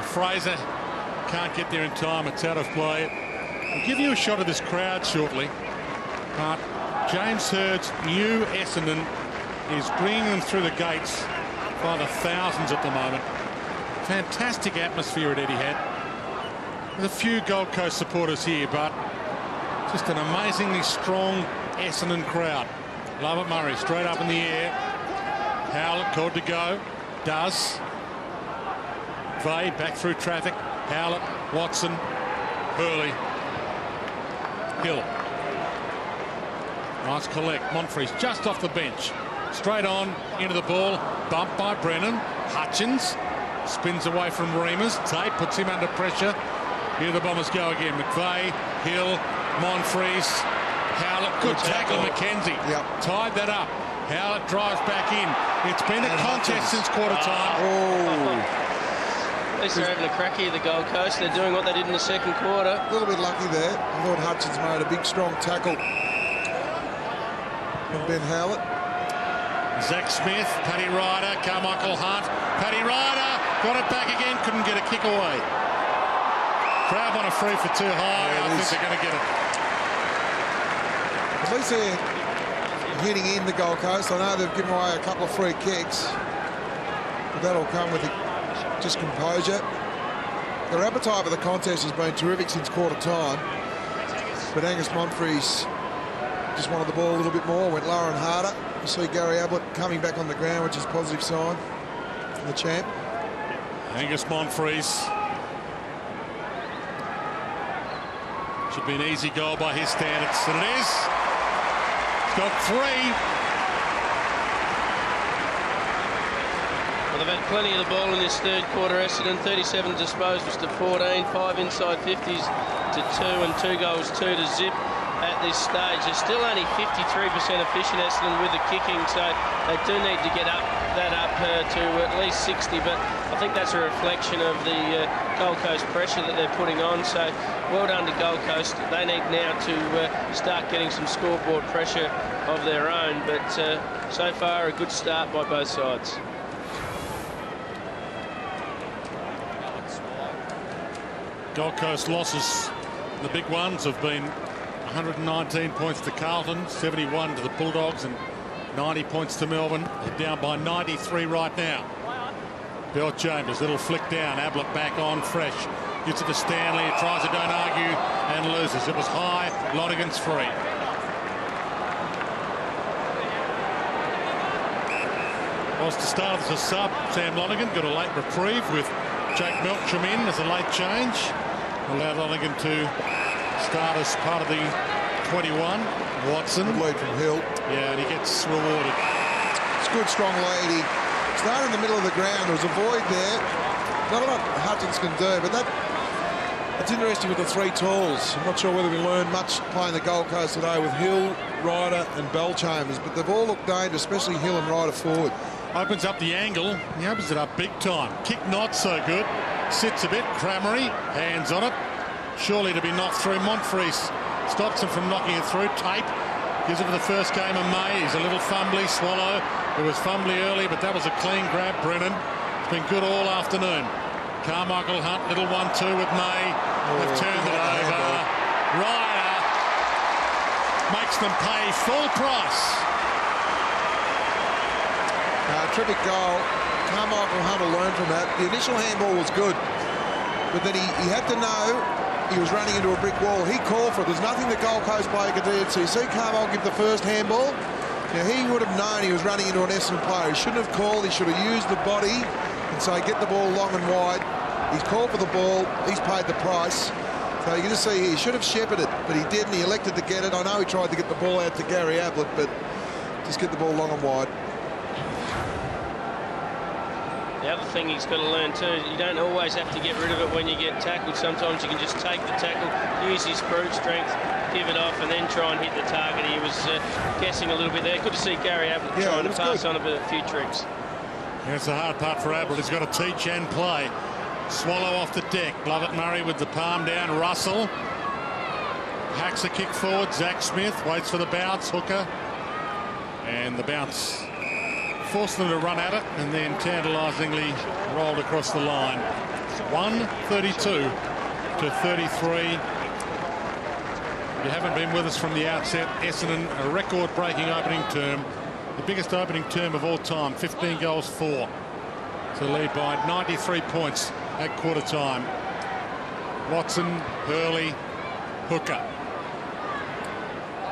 Fraser can't get there in time. It's out of play. We'll give you a shot of this crowd shortly. But James Hurd's new Essendon is bringing them through the gates by the thousands at the moment. Fantastic atmosphere at Etihad. There's a few Gold Coast supporters here, but just an amazingly strong Essendon crowd. Lovett Murray straight up in the air. Howlett called to go. Does. Vey back through traffic. Howlett, Watson, Hurley, Hill. Nice collect. Monfries just off the bench. Straight on into the ball. Bumped by Brennan. Hutchins spins away from Reamers. Tate puts him under pressure. Here the Bombers go again. McVeigh, Hill, Monfries, Howlett. Good tackle, McKenzie. Yep. Tied that up. Howlett drives back in. It's been a contest since quarter time. At least they're having a cracky at the Gold Coast. They're doing what they did in the second quarter. A little bit lucky there. I thought Hutchins made a big, strong tackle from Ben Howlett. Zach Smith, Paddy Ryder, Carmichael Hunt. Paddy Ryder got it back again, couldn't get a kick away. Crowd want a free for too high. I think they're going to get it. At least they're hitting in the Gold Coast. I know they've given away a couple of free kicks, but that'll come with just composure. Their appetite for the contest has been terrific since quarter time, but Angus Monfries just wanted the ball a little bit more, went lower and harder. You see Gary Ablett coming back on the ground, which is a positive sign for the champ. Angus Monfries. Should be an easy goal by his standards, and it is. He's got 3. Well, they've had plenty of the ball in this third quarter. Essendon 37 disposals to 14, 5 inside 50s to 2, and 2 goals 2 to zip. At this stage, they're still only 53% efficient, Essendon, with the kicking, so they do need to get that up to at least 60, but I think that's a reflection of the Gold Coast pressure that they're putting on. So well done to Gold Coast. They need now to start getting some scoreboard pressure of their own, but so far a good start by both sides. Gold Coast losses, the big ones, have been 119 points to Carlton, 71 to the Bulldogs, and 90 points to Melbourne. They're down by 93 right now. Bell-Chambers, little flick down. Ablett back on, fresh. Gets it to Stanley. He tries to don't argue and loses. It was high. Lonergan's free. Well, it's the start of the sub. Sam Lonergan got a late reprieve with Jake Melksham in as a late change. Allowed Lonergan to start as part of the 21. Watson. Good lead from Hill. Yeah, and he gets rewarded. It's a good, strong lead. He started in the middle of the ground. There was a void there. Not a lot Hutchins can do, but that's interesting with the 3 tools. I'm not sure whether we learned much playing the Gold Coast today with Hill, Ryder and Bell-Chambers, but they've all looked dangerous, especially Hill and Ryder forward. Opens up the angle. He opens it up big time. Kick not so good. Sits a bit. Cramery, hands on it. Surely to be knocked through. Monfries stops him from knocking it through. Tape gives it for the first game of May. He's a little fumbly. Swallow. It was fumbly early, but that was a clean grab. Brennan. It's been good all afternoon. Carmichael Hunt, little 1-2 with May. They've turned it over. Ryder makes them pay full price. Terrific goal. Carmichael Hunt will learn from that. The initial handball was good, but then he had to know he was running into a brick wall. He called for it. There's nothing the Gold Coast player could do. So you see Carmichael give the first handball. Now, he would have known he was running into an Essendon player. He shouldn't have called. He should have used the body and say, get the ball long and wide. He's called for the ball. He's paid the price. So you can just see he should have shepherded, but he didn't. He elected to get it. I know he tried to get the ball out to Gary Ablett, but just get the ball long and wide. The other thing he's got to learn too, you don't always have to get rid of it when you get tackled. Sometimes you can just take the tackle, use his brute strength, give it off, and then try and hit the target. He was guessing a little bit there. Good to see Gary Ablett trying to pass on a few tricks. Yeah, it's the hard part for Ablett. He's got to teach and play. Swallow off the deck. Lovett Murray with the palm down. Russell. Hacks a kick forward. Zach Smith waits for the bounce. Hooker. And the bounce forced them to run at it and then tantalisingly rolled across the line. 132 to 33. If you haven't been with us from the outset, Essendon, a record-breaking opening term. The biggest opening term of all time, 15 goals for. To lead by 93 points at quarter time. Watson, Hurley, Hooker.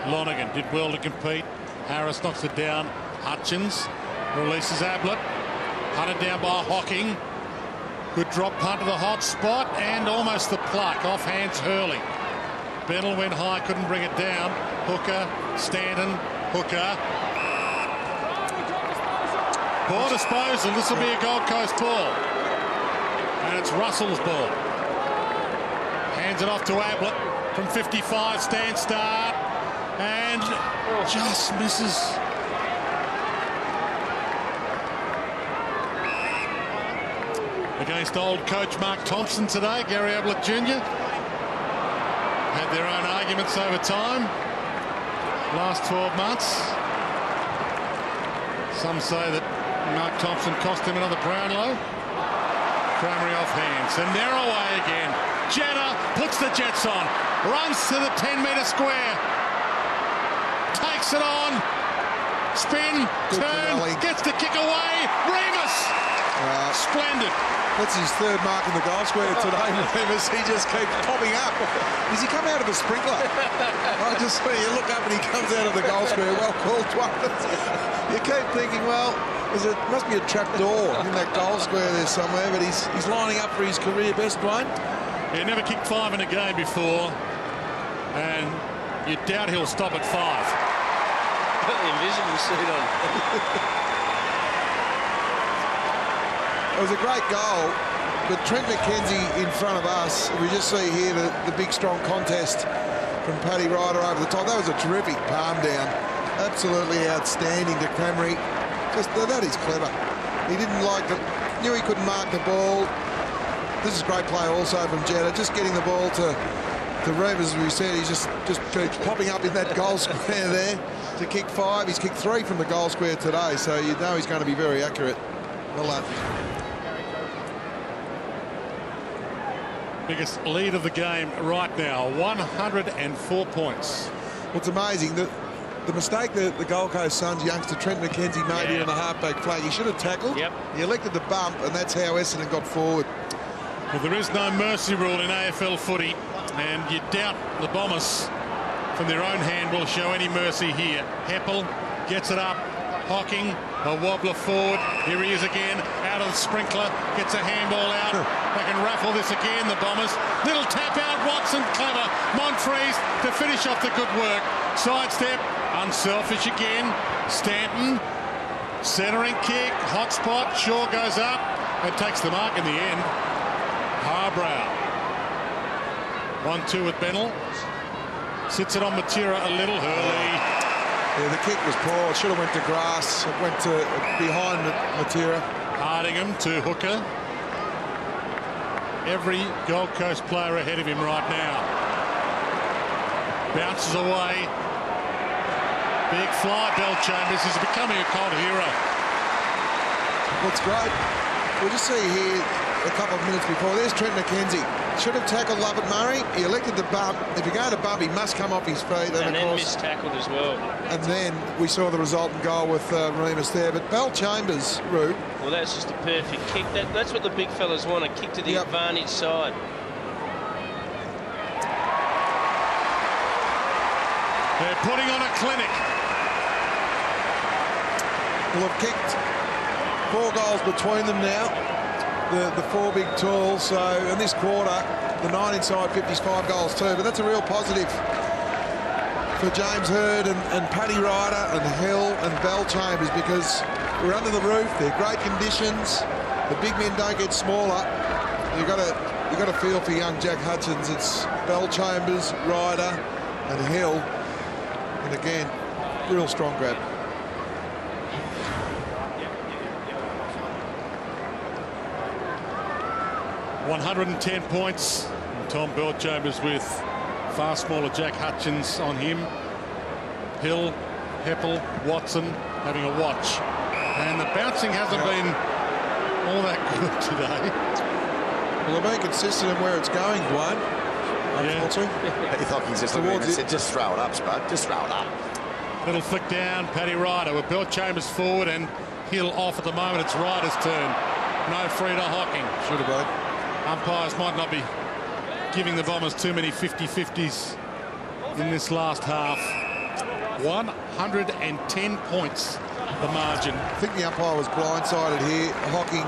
Lonergan did well to compete. Harris knocks it down. Hutchins releases Ablett. Hunted down by Hocking. Good drop punt to the hot spot and almost the pluck. Off hands Hurley. Bennell went high, couldn't bring it down. Hooker, Stanton, Hooker. Poor disposal. This will be a Gold Coast ball. And it's Russell's ball. Hands it off to Ablett from 55. Stand start. And just misses. Against old coach Mark Thompson today, Gary Ablett Jr. Had their own arguments over time. Last 12 months. Some say that Mark Thompson cost him another Brownlow. Cramery off hands. And they're away again. Jetta puts the Jets on. Runs to the 10-metre square. Takes it on. Spin. Turn. Gets the kick away. Remus. Splendid. That's his third mark in the goal square today, Remus. He just keeps popping up. Does he come out of a sprinkler? I just see you look up and he comes out of the goal square. Well called, Dwayne. You keep thinking, well, must be a trap door in that goal square there somewhere, but he's lining up for his career best, Dwayne. He never kicked 5 in a game before, and you doubt he'll stop at 5. Got the invisible suit on. It was a great goal, but Trent McKenzie in front of us, we just see here the big strong contest from Paddy Ryder over the top. That was a terrific palm down. Absolutely outstanding to Crameri. Just that is clever. He didn't like it, knew he couldn't mark the ball. This is great play also from Jetta, just getting the ball to Remus, as we said. He's just keeps popping up in that goal square there to kick 5. He's kicked 3 from the goal square today, so you know he's going to be very accurate. Well done. Biggest lead of the game right now, 104 points. Well, it's amazing that the mistake that the Gold Coast Suns youngster Trent McKenzie made here in the halfback flag, he should have tackled. Yep. He elected the bump, and that's how Essendon got forward. Well, there is no mercy rule in AFL footy, and you doubt the Bombers from their own hand will show any mercy here. Heppel gets it up. Hocking, a wobbler forward. Here he is again, out of the sprinkler, gets a handball out. They can raffle this again, the Bombers. Little tap out, Watson, clever. Monfries to finish off the good work. Sidestep, unselfish again. Stanton, centering kick, hot spot. Shaw goes up and takes the mark in the end. Harbrow. 1-2 with Bennell. Sits it on Matera a little. Hurley. Yeah, the kick was poor. It should have went to grass. It went to behind Matera. Hardingham to Hooker. Every Gold Coast player ahead of him right now. Bounces away. Big fly, Bellchambers is becoming a cult hero. What's great, we'll just see here a couple of minutes before. There's Trent McKenzie. Should have tackled Lovett Murray. He elected the bump. If you're going to bump, he must come off his feet. And of then course, mistackled as well. And then we saw the resultant goal with Remus there. But Bellchambers, Roo. Well, that's just a perfect kick. That's what the big fellas want, a kick to the advantage side. They're putting on a clinic. Well, they've kicked 4 goals between them now. The 4 big tools. So in this quarter, the 9 inside 50's 5 goals too. But that's a real positive for James Hird and Paddy Ryder and Hill and Bellchambers, because we're under the roof. They're great conditions. The big men don't get smaller. You've got to feel for young Jack Hutchins. It's Bellchambers, Ryder and Hill. And again, real strong grab. ...110 points. And Tom Bellchambers with Far smaller Jack Hutchins on him. Hill, Heppel, Watson having a watch. And the bouncing hasn't been all that good today. Well, they're being consistent in where it's going, Dwayne. Unfortunately. Heath Hocking's just looking and said, just throw it up, Spud. Just throw it up. Little flick down, Paddy Ryder with Belchambers forward and Hill off at the moment. It's Ryder's turn. No free to Hocking. Should have been. Umpires might not be giving the Bombers too many 50-50s in this last half. 110 points, the margin. I think the umpire was blindsided here. Hocking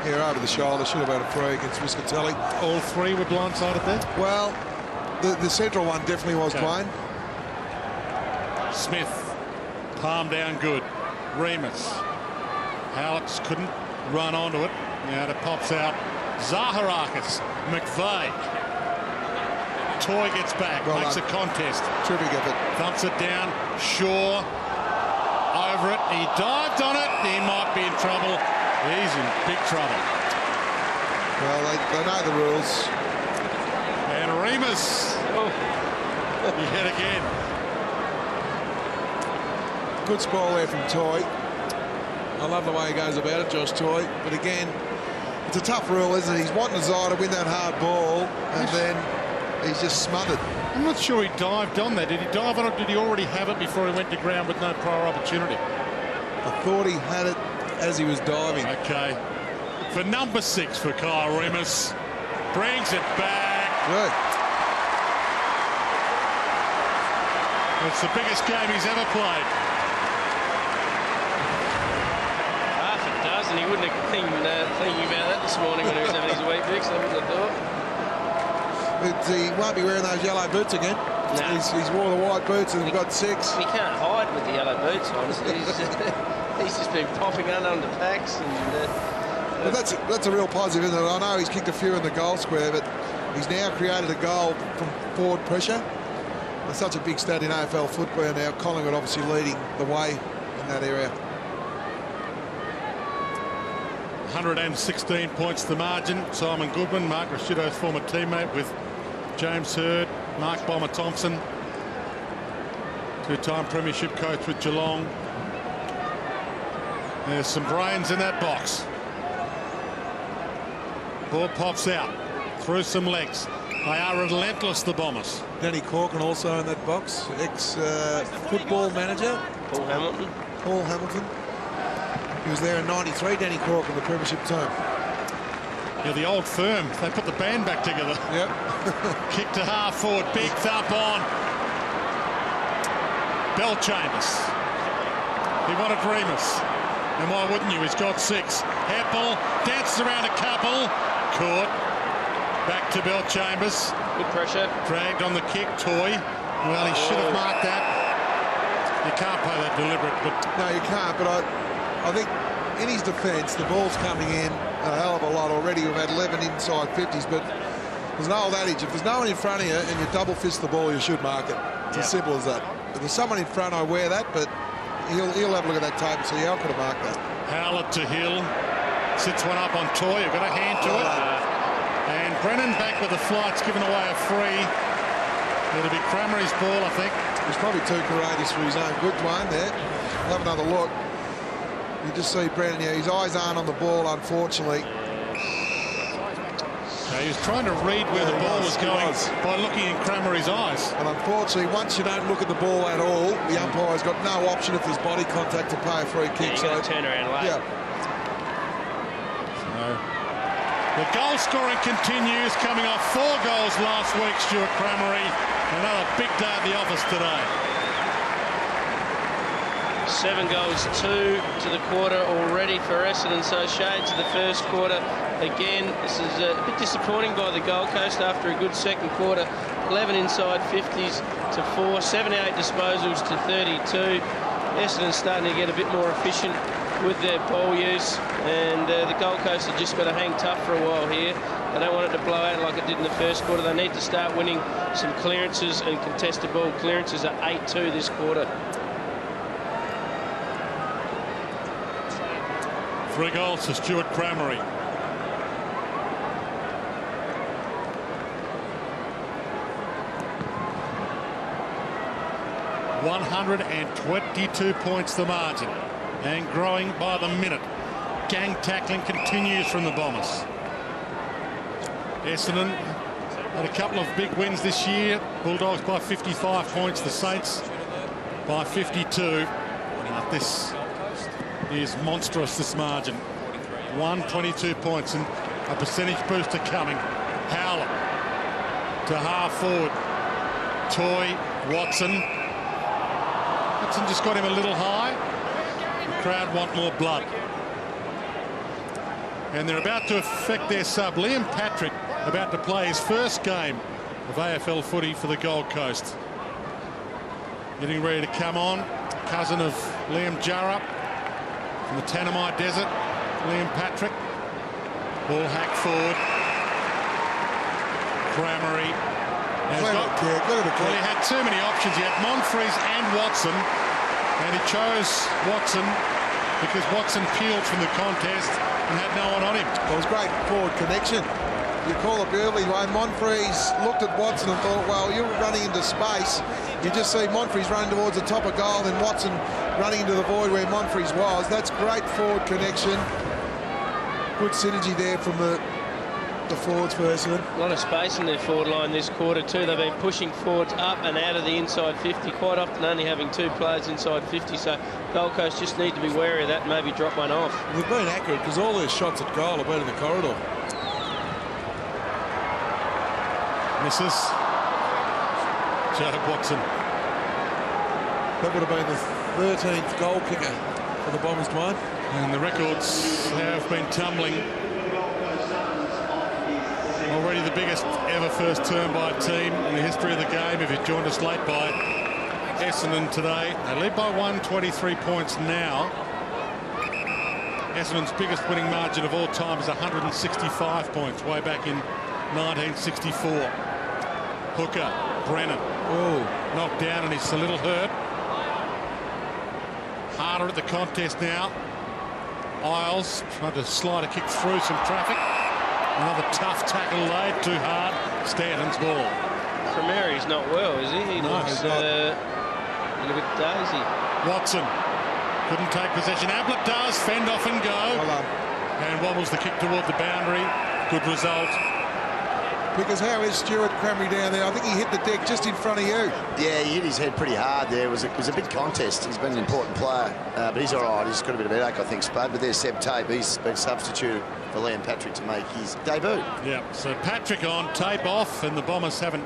here over the shoulder. Should have had a free against Riscatelli. All three were blindsided there? Well, the central one definitely was, Dwayne. Smith, palm down good. Remus. Howitz couldn't run onto it. Now it pops out. Zaharakis. McVeigh. Toy gets back, well makes done. a contest. Terrific effort. Thumps it down. Shaw over it. He dived on it. He might be in trouble. He's in big trouble. Well, they know the rules. And Remus. Yet again. Good spoil there from Toy. I love the way he goes about it, Josh Toy. But again, it's a tough rule, isn't it? He's wanting Zai to win that hard ball, and then he's just smothered. I'm not sure he dived on that. Did he dive on it? Did he already have it before he went to ground with no prior opportunity? I thought he had it as he was diving. Okay. For number 6 for Kyle Remus. Brings it back. Good. It's the biggest game he's ever played. Half a dozen. He wouldn't have been thinking about that this morning when he was having his wheat bix. I wouldn't have thought. He won't be wearing those yellow boots again. No. He's wore the white boots and got 6. He can't hide with the yellow boots, honestly. He's just been popping under packs. But that's a real positive, isn't it? I know he's kicked a few in the goal square, but he's now created a goal from forward pressure. It's such a big stat in AFL football now. Collingwood obviously leading the way in that area. 116 points the margin. Simon Goodwin, Mark Rashido's former teammate with James Hird, Mark Bomber Thompson, two-time premiership coach with Geelong. There's some brains in that box. Ball pops out through some legs. They are relentless, the Bombers. Danny Corkin also in that box, ex-football manager. Paul Hamilton. Paul Hamilton. He was there in '93, Danny Corkin, the premiership team. Yeah, the old firm. They put the band back together. Yep. Kick to half forward. Big thump on. Belchambers. He wanted Remus. And why wouldn't you? He's got 6. Heppel dances around a couple. Caught. Back to Belchambers. Good pressure. Dragged on the kick. Toy. Well, he should have marked that. You can't play that deliberate. But No, you can't, but I think in his defence, the ball's coming in a hell of a lot already. We've had 11 inside 50s, but there's an old adage, if there's no one in front of you and you double fist the ball, you should mark it. It's as simple as that. If there's someone in front, I wear that, but he'll have a look at that tape and see how I could have marked that. Howlett to Hill. Sits one up on Toy. You've got a hand to it. And Brennan back with the flights, giving away a free. It'll be Cramery's ball, I think. He's probably too courageous for his own good, Dwayne, there. We'll have another look. You just see Brennan here. His eyes aren't on the ball, unfortunately. So he was trying to read where the ball was going by looking in Cramery's eyes. And unfortunately, once you don't look at the ball at all, the umpire's got no option if there's body contact to pay a free kick. Yeah, you got to turn around late. Yeah. So the goal scoring continues, coming off 4 goals last week, Stuart Cramery. Another big day at the office today. 7 goals, 2 to the quarter already for Essendon, so shades of the first quarter. Again, this is a bit disappointing by the Gold Coast after a good second quarter. 11 inside 50s to 4, 78 disposals to 32. Essendon starting to get a bit more efficient with their ball use, and the Gold Coast have just got to hang tough for a while here. They don't want it to blow out like it did in the first quarter. They need to start winning some clearances and contested ball clearances at 8-2 this quarter. 3 goals to Stuart Cramery. 122 points the margin, and growing by the minute. Gang tackling continues from the Bombers. Essendon had a couple of big wins this year. Bulldogs by 55 points, the Saints by 52. This is monstrous, this margin. 122 points and a percentage booster coming. Howler to half forward. Toy, Watson. Watson just got him a little high. The crowd want more blood. And they're about to effect their sub. Liam Patrick about to play his first game of AFL footy for the Gold Coast. Getting ready to come on. Cousin of Liam Jarrah from the Tanami Desert. Liam Patrick. Ball hacked forward. Cramery. Well, he had too many options. He had Monfries and Watson, and he chose Watson because Watson peeled from the contest and had no one on him. Well, it was great forward connection. You call it early way. Monfries looked at Watson and thought, well, you're running into space. You just see Monfries running towards the top of goal, and Watson running into the void where Monfries was. That's great forward connection. Good synergy there from the forwards for Essendon. A lot of space in their forward line this quarter too. They've been pushing forwards up and out of the inside 50, quite often only having 2 players inside 50, so Gold Coast just need to be wary of that and maybe drop one off. They've been accurate because all their shots at goal have been in the corridor. Misses. Joe Watson. That would have been the 13th goal kicker for the Bombers to win. And the records have been tumbling. Already the biggest ever first term by a team in the history of the game. If you joined us late by Essendon today, they lead by 123 points now. Essendon's biggest winning margin of all time is 165 points, way back in 1964. Hooker, Brennan, knocked down and he's a little hurt. Harder at the contest now. Isles trying to slide a kick through some traffic. Another tough tackle laid too hard. Stanton's ball. Cremeri's not well, is he? He looks a little bit daisy. Watson couldn't take possession. Ablett does fend off and go. And wobbles the kick toward the boundary. Good result. Because how is Stuart Cramry down there? I think he hit the deck just in front of you. Yeah, he hit his head pretty hard there. It was a big contest. He's been an important player, but he's all right. He's got a bit of headache, I think, Spud. But there's Seb Tape. He's been substituted for Liam Patrick to make his debut. Yeah, so Patrick on, Tape off, and the Bombers haven't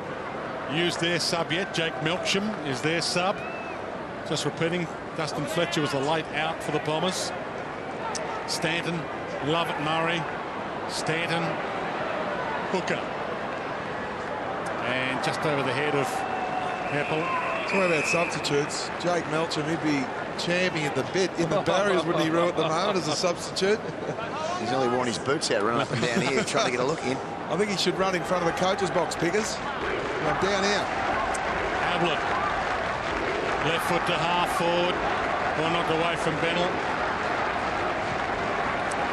used their sub yet. Jake Melksham is their sub. Just repeating, Dustin Fletcher was a late out for the Bombers. Stanton, Lovett Murray, Stanton, Hooker. And just over the head of Apple. Talking about substitutes, Jake Melksham, he'd be champing at the bit in the barriers, wouldn't he, Roo, at the moment as a substitute? He's only worn his boots out, running up and down here, trying to get a look in. I think he should run in front of the coach's box, Pickers. Down here. Ablett. Left foot to half forward. One knocked away from Bennell.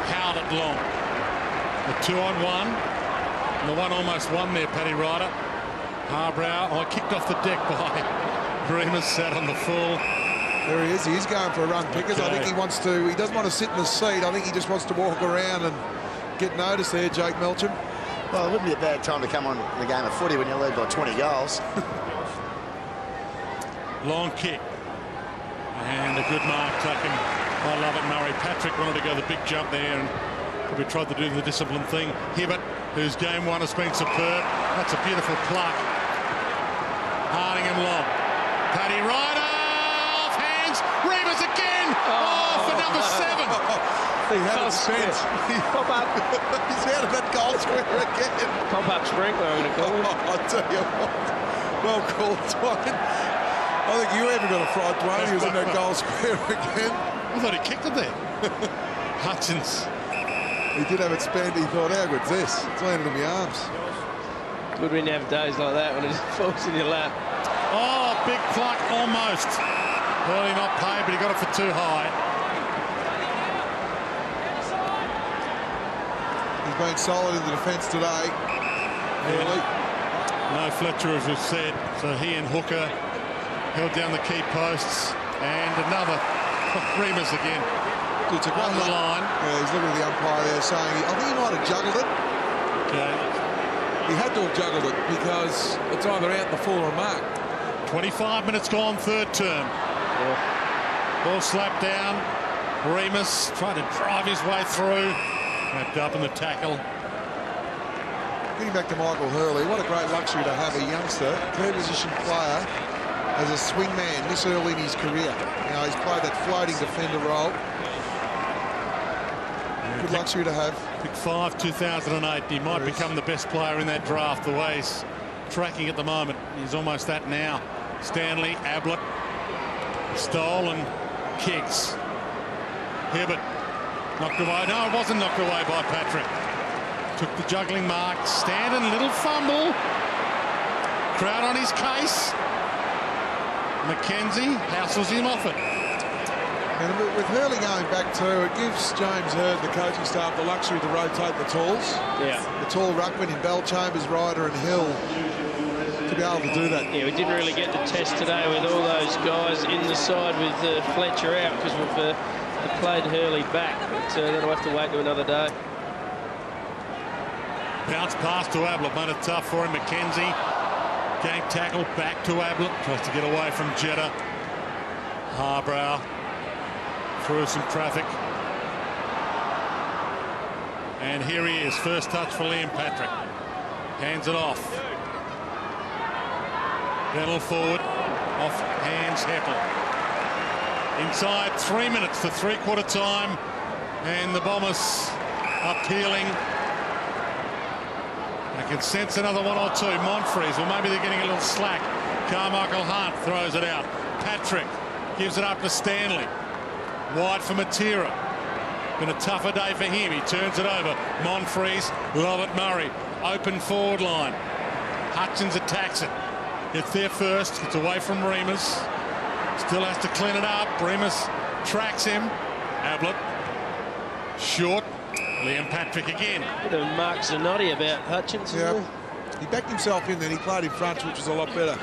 Howlett long. The 2-on-1. And the one almost won there, Paddy Ryder. Harbrow, kicked off the deck by Remus, sat on the full. There he is. He's going for a run, Pickers. Okay. I think he wants to. He doesn't want to sit in the seat. I think he just wants to walk around and get noticed there, Jake Melksham. Well, it wouldn't be a bad time to come on in the game of footy when you're led by 20 goals. Long kick. And a good mark taken by Lovett Murray. Patrick wanted to go the big jump there and probably tried to do the disciplined thing. Hibbert, whose game one has been superb. That's a beautiful pluck. Hardingham long. Paddy Ryder off hands. Remus again. For number 7. He had it spent. Pop up. He's out of that goal square again. Pop up sprinkler, I'm going to call him. I'll tell you what. Well called, Dwayne. I think you ever got a fright, Dwayne. He was in that goal square again. I thought he kicked it there. Hutchins. He did have it spent. He thought, how good's this? It's landed in my arms. Good when you have days like that when it just falls in your lap. Oh, big pluck, almost. Early not paid, but he got it for too high. He's been solid in the defence today. Early. No Fletcher, as we've said. So he and Hooker held down the key posts, and another Remus again. It's On the line. Yeah, he's looking at the umpire there saying, I think he might have juggled it. Okay. He had to have juggled it because it's either out the full or mark. 25 minutes gone, third term. Ball slapped down. Remus trying to drive his way through. Wrapped up in the tackle. Getting back to Michael Hurley, what a great luxury to have a youngster, third position player, as a swing man this early in his career. You know, he's played that floating defender role. Good luxury to have. Pick 5, 2008. He might become the best player in that draft. The way he's tracking at the moment, he's almost that now. Stanley, Ablett, stole and kicks. Hibbert knocked away. No, it wasn't knocked away by Patrick. Took the juggling mark. Stanton, little fumble. Crowd on his case. McKenzie hassles him off it. And with Hurley going back too, it gives James Hird, the coaching staff, the luxury to rotate the talls. Yeah. The tall ruckman in Bell, Chambers, Ryder and Hill to be able to do that. Yeah, we didn't really get the test today with all those guys in the side with Fletcher out because we've played Hurley back. But that'll have to wait to another day. Bounce pass to Ablett, made it tough for him. McKenzie, gang tackle back to Ablett, tries to get away from Jetta. Harbrow through some traffic. And here he is, first touch for Liam Patrick. Hands it off. Bennell forward, off hands Heppel. Inside 3 minutes to three-quarter time, and the Bombers are peeling. I can sense another one or two. Monfries, well, maybe they're getting a little slack. Carmichael Hunt throws it out. Patrick gives it up to Stanley. Wide for Matera. Been a tougher day for him. He turns it over. Monfries, Lovett Murray. Open forward line. Hutchins attacks it. Gets there first. Gets away from Remus. Still has to clean it up. Remus tracks him. Ablett. Short. Liam Patrick again. Bit of Mark Zanotti about Hutchins. Yeah. He backed himself in, then he played in front, which was a lot better.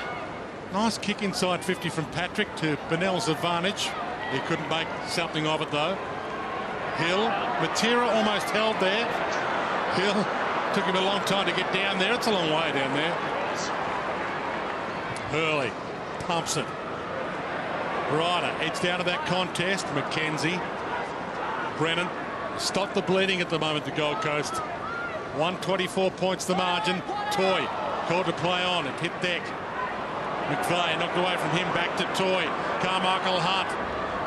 Nice kick inside 50 from Patrick to Bennell's advantage. He couldn't make something of it though. Hill, Matera almost held there. Hill took him a long time to get down there. It's a long way down there. Hurley pumps it. Ryder heads down to that contest. McKenzie, Brennan. Stop the bleeding at the moment, the Gold Coast. 124 points the margin. Toy called to play on. It hit deck. McVeigh knocked away from him, back to Toy. Carmichael Hunt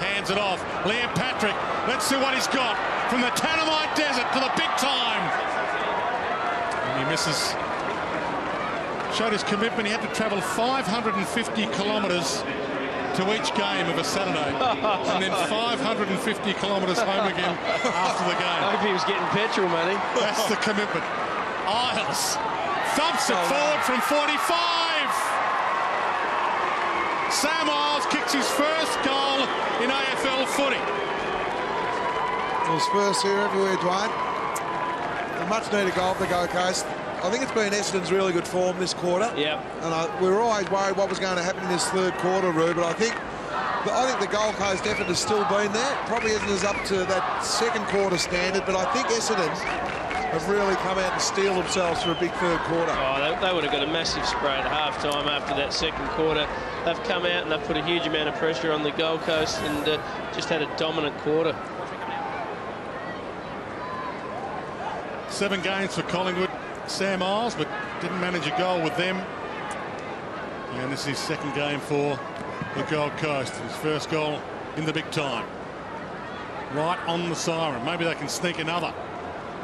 hands it off. Liam Patrick, let's see what he's got. From the Tanamite Desert to the big time. And he misses. Showed his commitment. He had to travel 550 kilometres to each game of a Saturday, and then 550 kilometres home again after the game. I hope he was getting petrol money. That's the commitment. Isles thumps it forward from 45. Sam Isles kicks his first goal in AFL footy. It was first here everywhere, Dwayne. A much needed goal for the Gold Coast. I think it's been Essendon's really good form this quarter. Yeah. And we were always worried what was going to happen in this third quarter, Roo, but I think the Gold Coast effort has still been there. Probably isn't as up to that second quarter standard, but I think Essendon have really come out and steeled themselves for a big third quarter. Oh, they would have got a massive spray at half-time after that second quarter. They've come out and they've put a huge amount of pressure on the Gold Coast and just had a dominant quarter. 7 games for Collingwood. Sam Isles, but didn't manage a goal with them. And this is his second game for the Gold Coast. His first goal in the big time. Right on the siren. Maybe they can sneak another.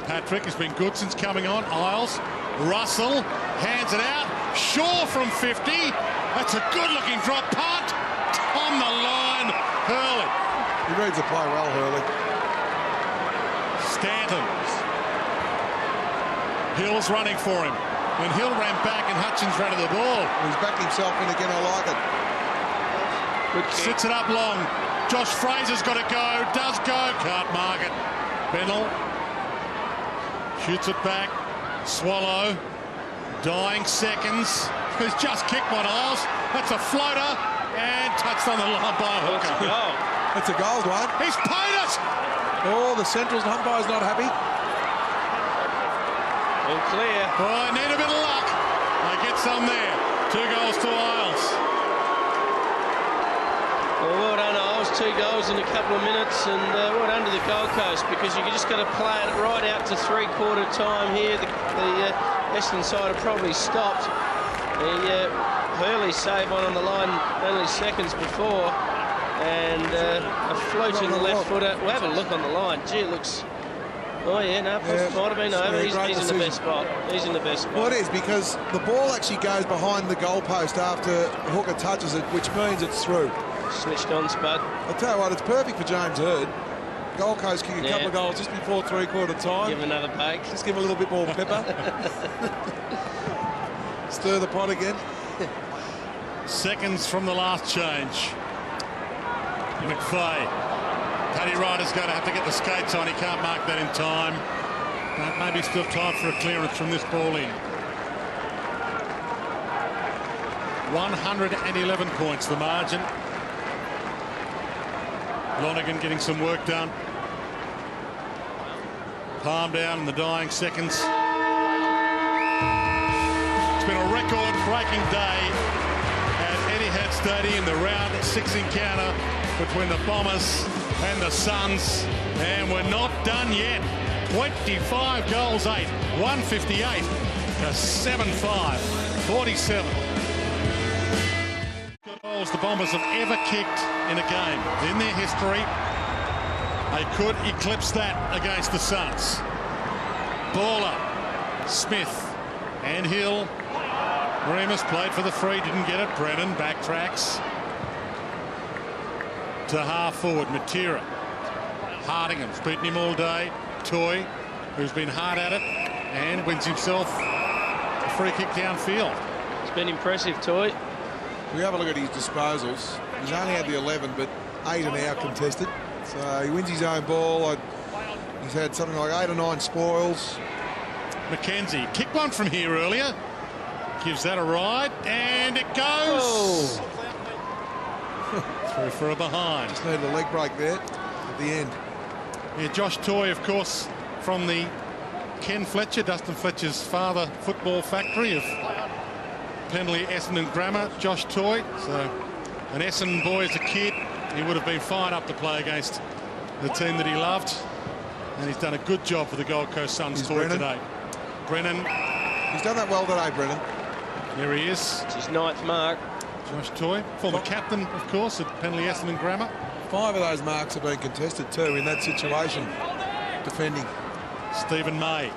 Patrick has been good since coming on. Isles, Russell, hands it out. Shaw from 50. That's a good-looking drop punt. On the line, Hurley. He reads the play well, Hurley. Stanton. Hill's running for him. When Hill ran back and Hutchins ran to the ball. He's backed himself in again. I like it. Good kick. Sits it up long. Josh Fraser's got to go. Does go. Can't mark it. Bennell shoots it back. Swallow. Dying seconds. He's just kicked one, Isles. That's a floater. And touched on the line by a hooker. Goal. It's a goal, one. He's paid it! Oh, the Central's umpire's not happy. All clear. Oh, I need a bit of luck. They get some there. 2 goals to Isles. Well done, Isles. 2 goals in a couple of minutes, and well done to the Gold Coast, because you just got to play it right out to 3/4 time here. The Essendon side have probably stopped. The Hurley save on the line only seconds before, and a floating left footer. We'll have a look on the line. Gee, it looks. Oh yeah, no, might have been over. He's in the best spot. He's in the best spot. Well, it is, because the ball actually goes behind the goalpost after Hooker touches it, which means it's through. Switched on, Spud. I'll tell you what, it's perfect for James Hird. Gold Coast kick a couple of goals just before 3/4 time. Give him another bake. Just give him a little bit more pepper. Stir the pot again. Seconds from the last change. McVeigh. Paddy Ryder's going to have to get the skates on. He can't mark that in time. But maybe still time for a clearance from this ball in. 111 points the margin. Lonergan getting some work done. Palm down in the dying seconds. It's been a record-breaking day at Etihad Stadium, the round 6 encounter between the Bombers and the Suns, and we're not done yet. 25 goals, 8, 158 to 7-5, 47. Goals the Bombers have ever kicked in a game in their history. They could eclipse that against the Suns. Ball up, Smith and Hill. Remus played for the free, didn't get it. Brennan backtracks to half forward. Matera. Hardingham's beaten him all day. Toy, who's been hard at it, and wins himself a free kick downfield. It's been impressive, Toy. We have a look at his disposals. He's only had the 11, but 8 are now contested. So he wins his own ball. He's had something like 8 or 9 spoils. McKenzie kicked one from here earlier. Gives that a ride, and it goes. Through for a behind. Just needed a leg break there at the end. Yeah, Josh Toy, of course, from the Ken Fletcher, Dustin Fletcher's father football factory of Penley Essendon Grammar. Josh Toy, so an Essendon boy as a kid. He would have been fired up to play against the team that he loved, and he's done a good job for the Gold Coast Suns today. Brennan. He's done that well today, Brennan. There he is. It's his 9th mark. Josh Toy, former captain, of course, at Penley Essendon Grammar. 5 of those marks have been contested too in that situation, defending. Stephen May.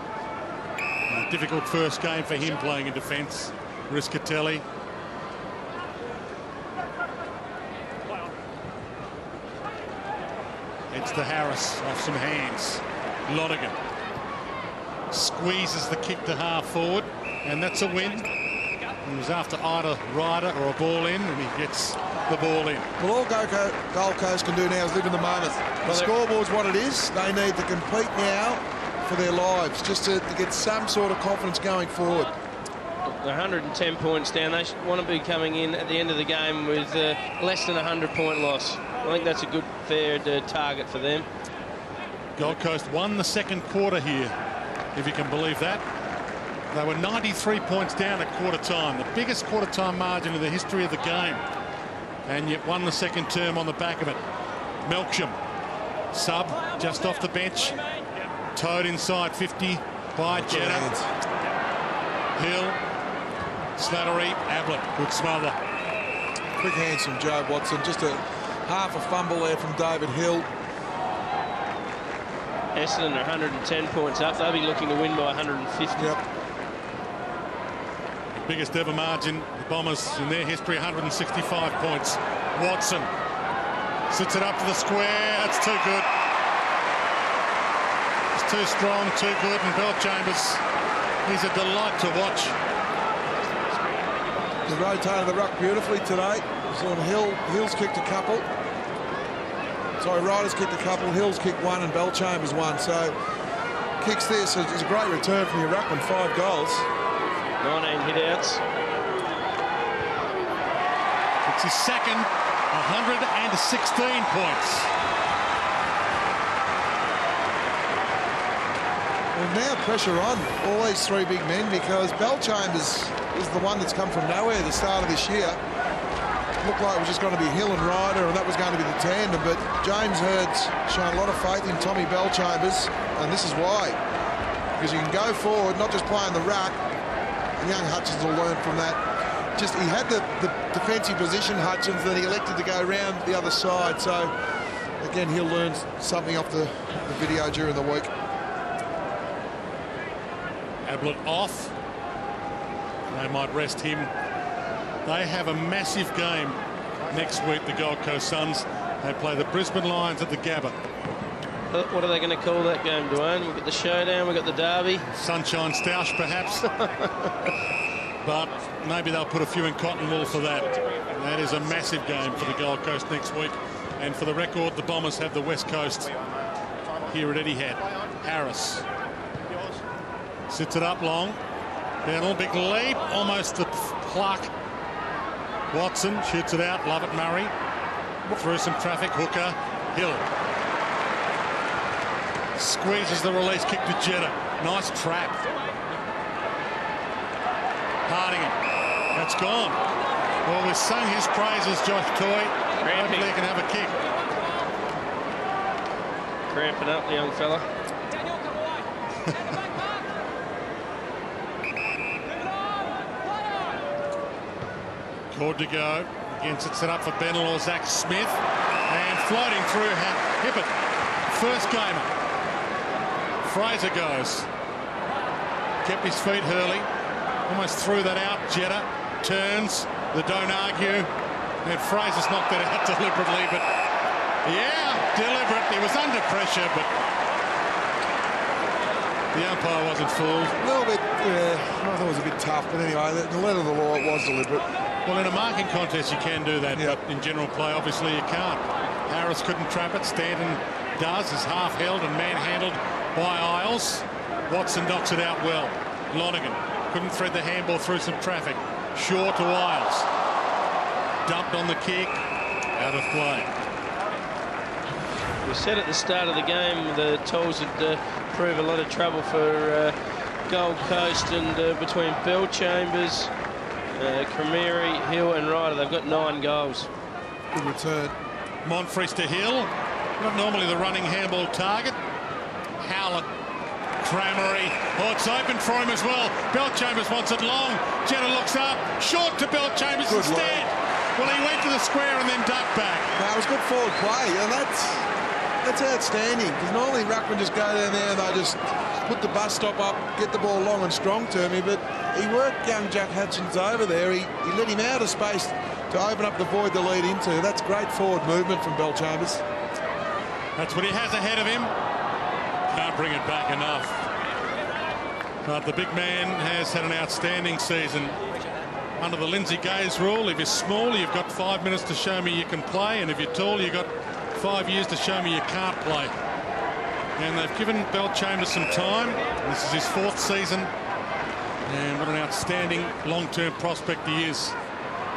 A difficult first game for him playing in defence. Riscatelli. It's to Harris off some hands. Lonergan squeezes the kick to half forward, and that's a win. He was after either Ryder or a ball in, and he gets the ball in. Well, all Gold Coast can do now is live in the moment. The scoreboard's what it is. They need to compete now for their lives, just to get some sort of confidence going forward. They're 110 points down. They want to be coming in at the end of the game with less than a 100-point loss. I think that's a good, fair target for them. Gold Coast won the second quarter here, if you can believe that. They were 93 points down at quarter time, the biggest quarter time margin in the history of the game, and yet won the second term on the back of it. Melksham, sub, just off the bench, towed inside 50 by Jenner. Hill, Slattery, Ablett, good smother. Quick hands from Joe Watson, just a half a fumble there from David Hill. Essendon are 110 points up. They'll be looking to win by 150. Yep. Biggest ever margin, the Bombers in their history, 165 points. Watson sits it up to the square. That's too good. It's too strong, too good, and Belchambers, he's a delight to watch. He rotated the ruck beautifully today. So Hill's kicked a couple. Sorry, Ryder's kicked a couple, Hill's kicked one, and Belchambers one. So kicks there, so it's a great return from your ruckman, 5 goals. 19 hit-outs. It's his second, 116 points. Well, now pressure on all these three big men, because Belchambers is the one that's come from nowhere at the start of this year. Looked like it was just going to be Hill and Ryder, and that was going to be the tandem, but James Hurd's shown a lot of faith in Tommy Belchambers, and this is why. Because you can go forward, not just play in the ruck, and young Hutchins will learn from that. Just he had the defensive position, Hutchins, that he elected to go around the other side. So again, he'll learn something off the video during the week. Ablett off. They might rest him. They have a massive game next week, the Gold Coast Suns. They play the Brisbane Lions at the Gabba. What are they going to call that game, Dwayne? We've got the showdown, we've got the derby. Sunshine Stoush, perhaps. But maybe they'll put a few in cotton wool for that. That is a massive game for the Gold Coast next week. And for the record, the Bombers have the West Coast here at Etihad. Harris sits it up long. Down a big leap, almost a pluck. Watson shoots it out. Lovett Murray through some traffic. Hooker. Hill squeezes the release kick to Jetta. Nice trap. Hardingham. That's gone. Well, we've sung his praises, Josh Toy. Hopefully he can have a kick. Cramping up, the young fella. Cord to go. Again, sits it up for Bennell or Zach Smith. And floating through Hippett. First gamer. Fraser goes. Kept his feet, Hurley. Almost threw that out. Jetta turns. The don't argue. And Fraser's knocked that out deliberately. But yeah, deliberate. He was under pressure, but the umpire wasn't fooled. A little bit, I thought it was a bit tough, but anyway, the letter of the law, it was deliberate. Well, in a marking contest you can do that, yep. But in general play obviously you can't. Harris couldn't trap it. Stanton does. Is half held and manhandled by Isles. Watson knocks it out well. Lonergan couldn't thread the handball through some traffic. Shaw to Isles. Dumped on the kick. Out of play. We said at the start of the game the tolls would prove a lot of trouble for Gold Coast, and between Belchambers, Cremeri, Hill and Ryder, they've got 9 goals. Good return. Monfries to Hill. Not normally the running handball target. Howlett. Cremeri. Oh, it's open for him as well. Belchambers wants it long. Jetta looks up. Short to Belchambers good instead. line. Well, he went to the square and then ducked back. No, it was good forward play, and that's outstanding, because normally ruckmen just go down there and they just put the bus stop up, get the ball long and strong to me, but he worked young Jack Hutchins over there. He let him out of space to open up the void to lead into. That's great forward movement from Belchambers. That's what he has ahead of him. Can't bring it back enough. But the big man has had an outstanding season. Under the Lindsay Gaze rule, if you're small, you've got 5 minutes to show me you can play, and if you're tall, you've got 5 years to show me you can't play. And they've given Belchambers some time. This is his 4th season. And what an outstanding long-term prospect he is.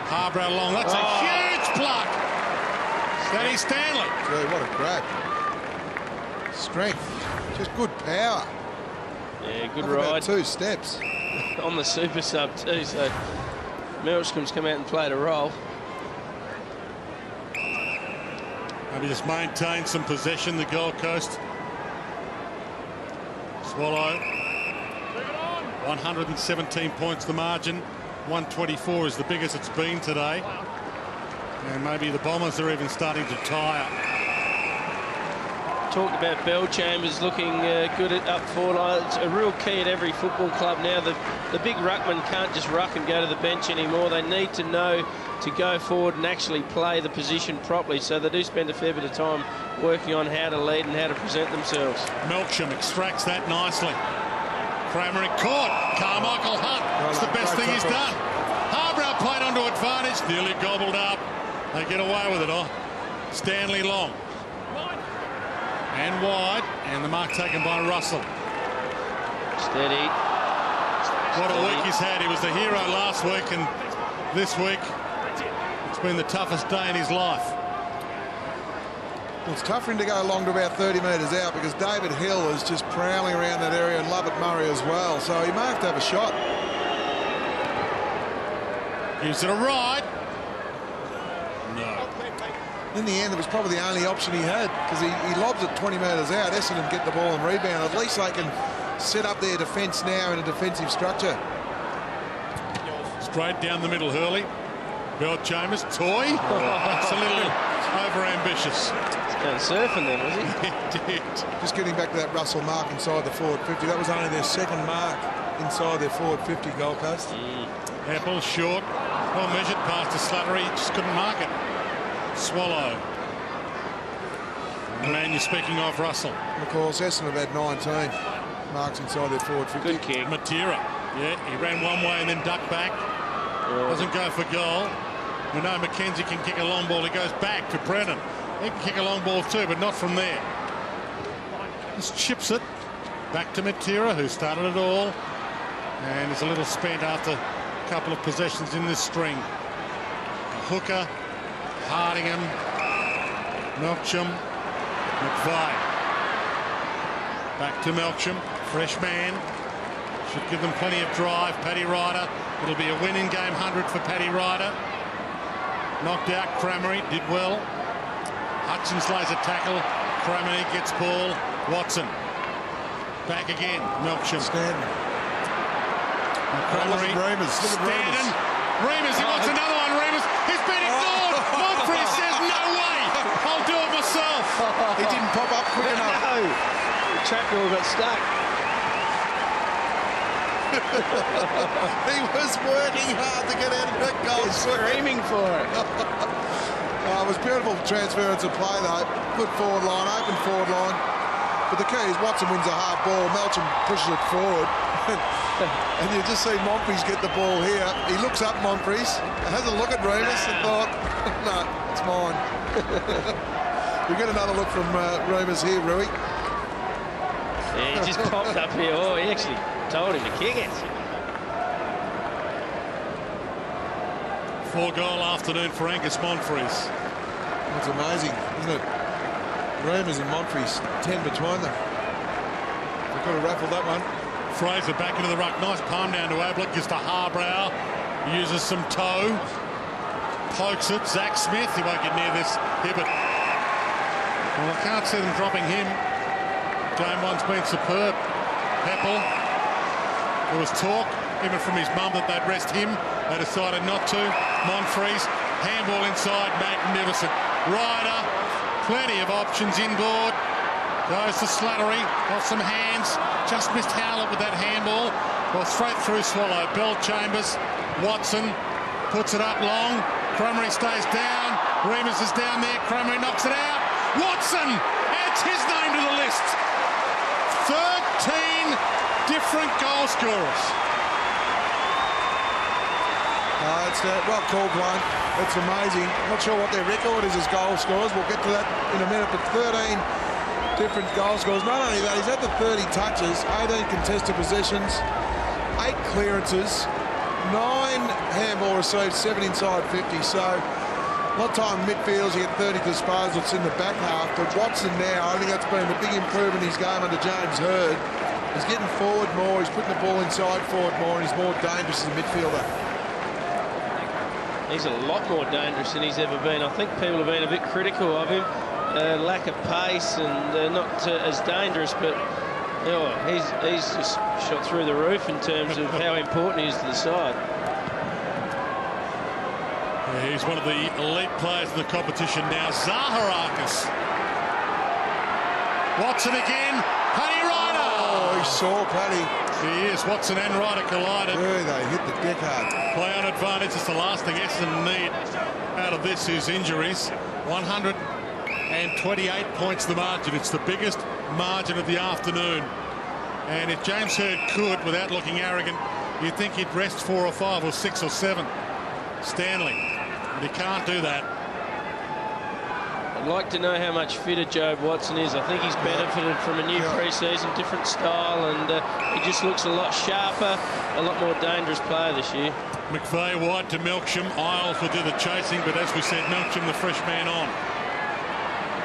Harbrow long. That's a huge pluck. Stanley Stanley. Gee, what a grab. Strength. Just good power. Yeah, good Off ride. about 2 steps. On the super sub too, so Milscombe's come out and played a role. Maybe just maintain some possession, the Gold Coast. Swallow. 117 points the margin. 124 is the biggest it's been today. And maybe the Bombers are even starting to tire. Talked about Belchambers looking good at up forward. It's a real key at every football club now. The big ruckman can't just ruck and go to the bench anymore. They need to know to go forward and actually play the position properly. So they do spend a fair bit of time working on how to lead and how to present themselves. Melksham extracts that nicely. Kramer caught. Carmichael Hunt. It's the best thing he's done. Harbrow played onto advantage. Nearly gobbled up. They get away with it. Oh, Stanley long. And wide. And the mark taken by Russell. Steady. What a week he's had. He was the hero last week, and this week it's been the toughest day in his life. It's tough for him to go along to about 30 metres out because David Hill is just prowling around that area, and Lovett Murray as well. So he may have to have a shot. Gives it a ride. No. In the end, it was probably the only option he had because he lobs it 20 metres out. Essendon get the ball and rebound. At least they can set up their defence now in a defensive structure. Straight down the middle, Hurley. Bell Chambers, toy. That's a little over-ambitious. He's going surfing then, was he? He did. Just getting back to that Russell mark inside the forward 50. That was only their second mark inside their forward 50, Gold Coast. Apple short. Well measured past to Slattery. Just couldn't mark it. Swallow. The man you're speaking of, Russell. And of course, Essendon have had 19 marks inside their forward 50. Good kick. Matera. Yeah, he ran one way and then ducked back. Doesn't go for goal. We know McKenzie can kick a long ball. He goes back to Brennan. He can kick a long ball too, but not from there. Just chips it back to Matera, who started it all, and is a little spent after a couple of possessions in this string. Hooker, Hardingham, Melksham, McVeigh. Back to Melksham, fresh man. Should give them plenty of drive. Paddy Ryder. It'll be a winning game 100 for Paddy Ryder. Knocked out Cramery, did well. Hutchins lays a tackle. Cramery gets ball. Watson. Back again. Melksham. Stanton. Cramery. Stanton. Remus, he wants another one. Remus, he's been ignored. Montfrey says, no way. I'll do it myself. He didn't pop up quick enough. No. The track ball got stuck. He was working hard to get out of that goal. Screaming for it. It was beautiful transference of play though. Good forward line, open forward line. But the key is Watson wins a hard ball. Melcham pushes it forward. And you just see Monfries get the ball here. He looks up Monfries, has a look at Remus and thought, no, it's mine. We get another look from Remus here, Rui. Yeah, he just popped up here. Oh, he actually told him to kick it. 4-goal afternoon for Angus Monfries. That's amazing, isn't it? Remus and Monfries, 10 between them. They've got to raffle that one. Fraser back into the ruck. Nice palm down to Ablett. Gets to Harbrow. Uses some toe. Pokes it. Zach Smith. He won't get near this. Hibbert. Well, I can't see them dropping him. Game one's been superb. Heppel. There was talk, even from his mum, that they'd rest him. They decided not to. Monfries. Handball inside. Magnificent. Ryder. Plenty of options inboard. Goes to Slattery. Got some hands. Just missed Howlett with that handball. Well, straight through Swallow. Bell Chambers. Watson puts it up long. Cramery stays down. Remus is down there. Cramery knocks it out. Watson adds his name to the list. 13 different goal scorers. It's well called, Wayne. It's amazing. Not sure what their record is as goal scorers. We'll get to that in a minute. But 13 different goal scorers. Not only that, he's had the 30 touches, 18 contested possessions, 8 clearances, 9 handball received, 7 inside 50. So a lot of time midfields, you get 30 disposals in the back half. But Watson now, I think that's been a big improvement in his game under James Hird. He's getting forward more, he's putting the ball inside forward more, and he's more dangerous as a midfielder. He's a lot more dangerous than he's ever been. I think people have been a bit critical of him. Lack of pace and not as dangerous, but he's just shot through the roof in terms of how important he is to the side. Yeah, he's one of the elite players in the competition now. Zaharakis. Watson again. Paddy Ryder. Oh, he saw Paddy. He is. Watson and Ryder collided. Yeah, they hit the deck hard. Play on advantage is the last thing Essendon need out of this is injuries. 128 points the margin. It's the biggest margin of the afternoon. And if James Hird could, without looking arrogant, you'd think he'd rest 4 or 5 or 6 or 7. Stanley. But he can't do that. I'd like to know how much fitter Jobe Watson is. I think he's benefited from a new pre-season, different style, and he just looks a lot sharper, a lot more dangerous player this year. McVeigh wide to Melksham. Isles will do the chasing, but as we said, Melksham the fresh man on.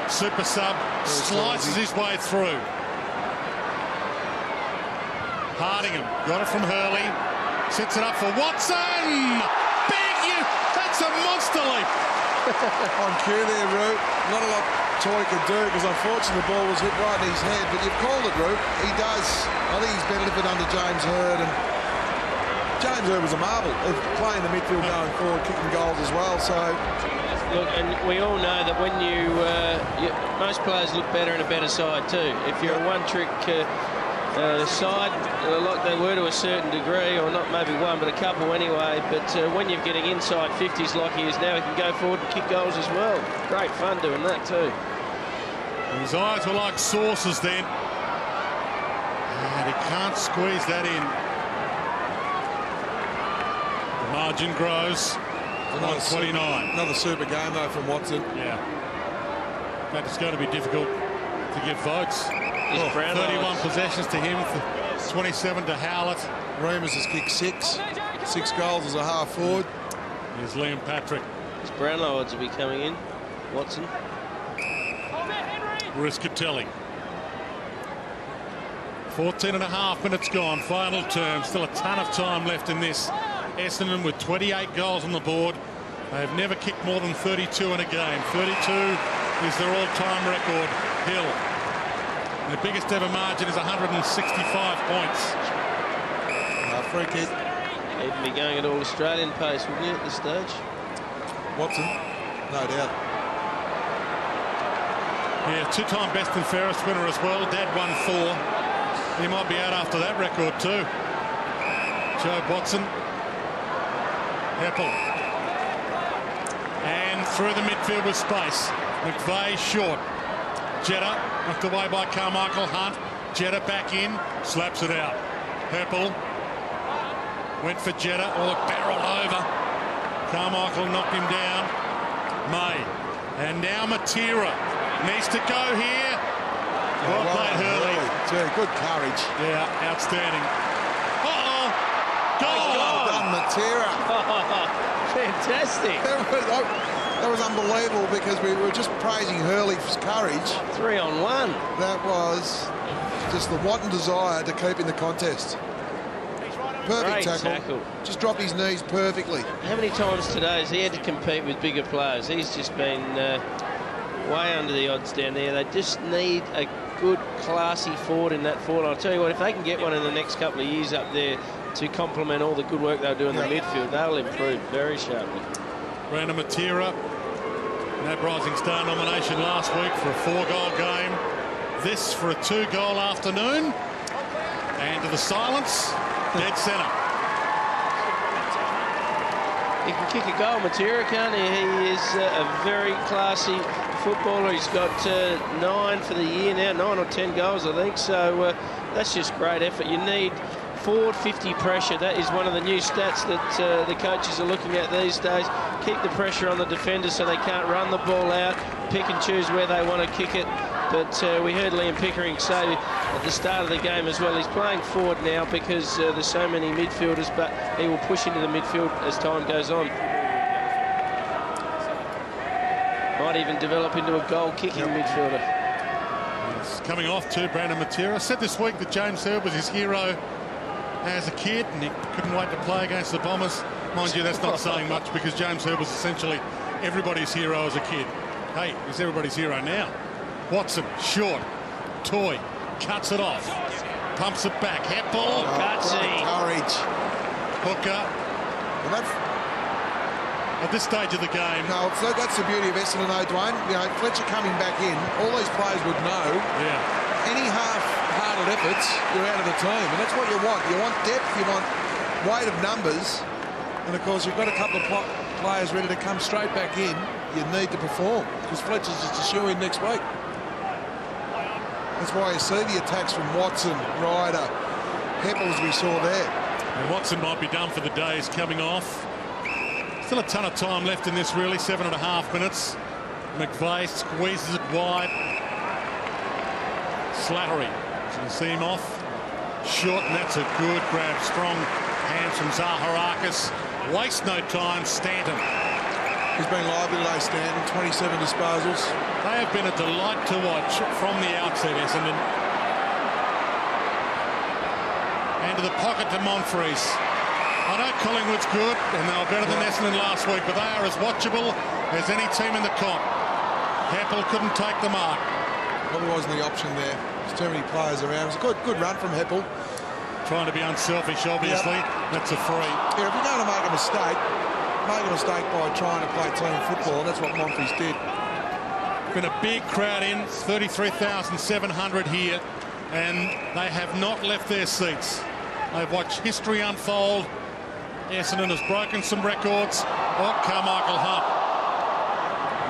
Super sub slices his way through. Hardingham got it from Hurley. Sets it up for Watson. Big you. That's a monster leap. On cue there, Root. Not a lot Toy could do because unfortunately the ball was hit right in his head. But you've called it, Root. He does. I think he's benefited under James Hird. And James Hird was a marvel of playing the midfield going forward, kicking goals as well. So. Look, and we all know that when most players look better in a better side too. If you're a one-trick side, like they were to a certain degree, or not maybe one, but a couple anyway. But when you're getting inside 50s like he is now, he can go forward and kick goals as well. Great fun doing that too. His eyes were like saucers then. And he can't squeeze that in. The margin grows. 129. Another super game, though, from Watson. Yeah. In fact, it's going to be difficult to give votes. 31 possessions to him, 27 to Howlett. Remus has kicked 6 goals as a half forward. Here's Liam Patrick. His Brownlow odds will be coming in. Watson. Riskatelli. 14.5 minutes gone. Final term. Still a ton of time left in this. Essendon with 28 goals on the board. They have never kicked more than 32 in a game. 32 is their all-time record. Hill. And the biggest ever margin is 165 points. Free kick. He'd be going at all Australian pace, wouldn't he, at this stage? Watson, no doubt. Yeah, two-time best and fairest winner as well. Dad won 4. He might be out after that record too. Jobe Watson. Heppel. And through the midfield with space. McVeigh short. Jetta knocked away by Carmichael Hunt. Jetta back in. Slaps it out. Heppel. Went for Jetta. Oh, barrel over. Carmichael knocked him down. May. And now Matera. Needs to go here. Well played, Hurley. Good courage. Yeah, outstanding. Uh-oh. Goal! Well done, Matera. Fantastic. That was unbelievable because we were just praising Hurley for his courage. 3-on-1. That was just the wanton desire to keep in the contest. Perfect tackle. Just dropped his knees perfectly. How many times today has he had to compete with bigger players? He's just been way under the odds down there. They just need a good, classy forward in that forward. I'll tell you what, if they can get one in the next couple of years up there to complement all the good work they'll do in the midfield, they'll improve very sharply. Brandon Matera, NAB Rising Star nomination last week for a 4-goal game. This for a 2-goal afternoon. And to the silence, dead centre. He can kick a goal, Matera, can't he? He is a very classy footballer. He's got 9 for the year now, 9 or 10 goals, I think. So that's just great effort. You need forward 50 pressure. That is one of the new stats that the coaches are looking at these days. Keep the pressure on the defenders so they can't run the ball out, pick and choose where they want to kick it. But we heard Liam Pickering say at the start of the game as well, he's playing forward now because there's so many midfielders, but he will push into the midfield as time goes on. Might even develop into a goal-kicking midfielder. He's coming off too, Brandon Matera. Said this week that James Hird was his hero as a kid and he couldn't wait to play against the Bombers. Mind you, that's not saying much because James Hird was essentially everybody's hero as a kid. Hey, he's everybody's hero now. Watson, short. Toy cuts it off. Pumps it back. Heppel. Courage. Hooker. At this stage of the game. No, so that's the beauty of Essendon, Dwayne. You know, Fletcher coming back in, all these players would know. Yeah. Any half-hearted efforts, you're out of the team. And that's what you want. You want depth, you want weight of numbers. And, of course, you've got a couple of players ready to come straight back in. You need to perform because Fletcher's just a shoe-in next week. That's why you see the attacks from Watson, Ryder, Heppel, as we saw there. And Watson might be done for the day. He's coming off. Still a ton of time left in this, really. 7.5 minutes. McVeigh squeezes it wide. Slattery, you can see him off. Short, and that's a good grab. Strong hands from Zaharakis. Waste no time, Stanton. He's been lively today, Stanton. 27 disposals. They have been a delight to watch from the outset, Essendon. And to the pocket to Monfries. I know Collingwood's good, and they were better than Essendon last week, but they are as watchable as any team in the comp. Heppel couldn't take the mark. Probably wasn't the option there. There's too many players around. It was a good run from Heppel. Trying to be unselfish, obviously. That's a free. Yeah, if you're going to make a mistake by trying to play team football, and that's what Monfries did. Been a big crowd in, 33,700 here, and they have not left their seats. They've watched history unfold. Essendon has broken some records. Oh, Carmichael Hunt.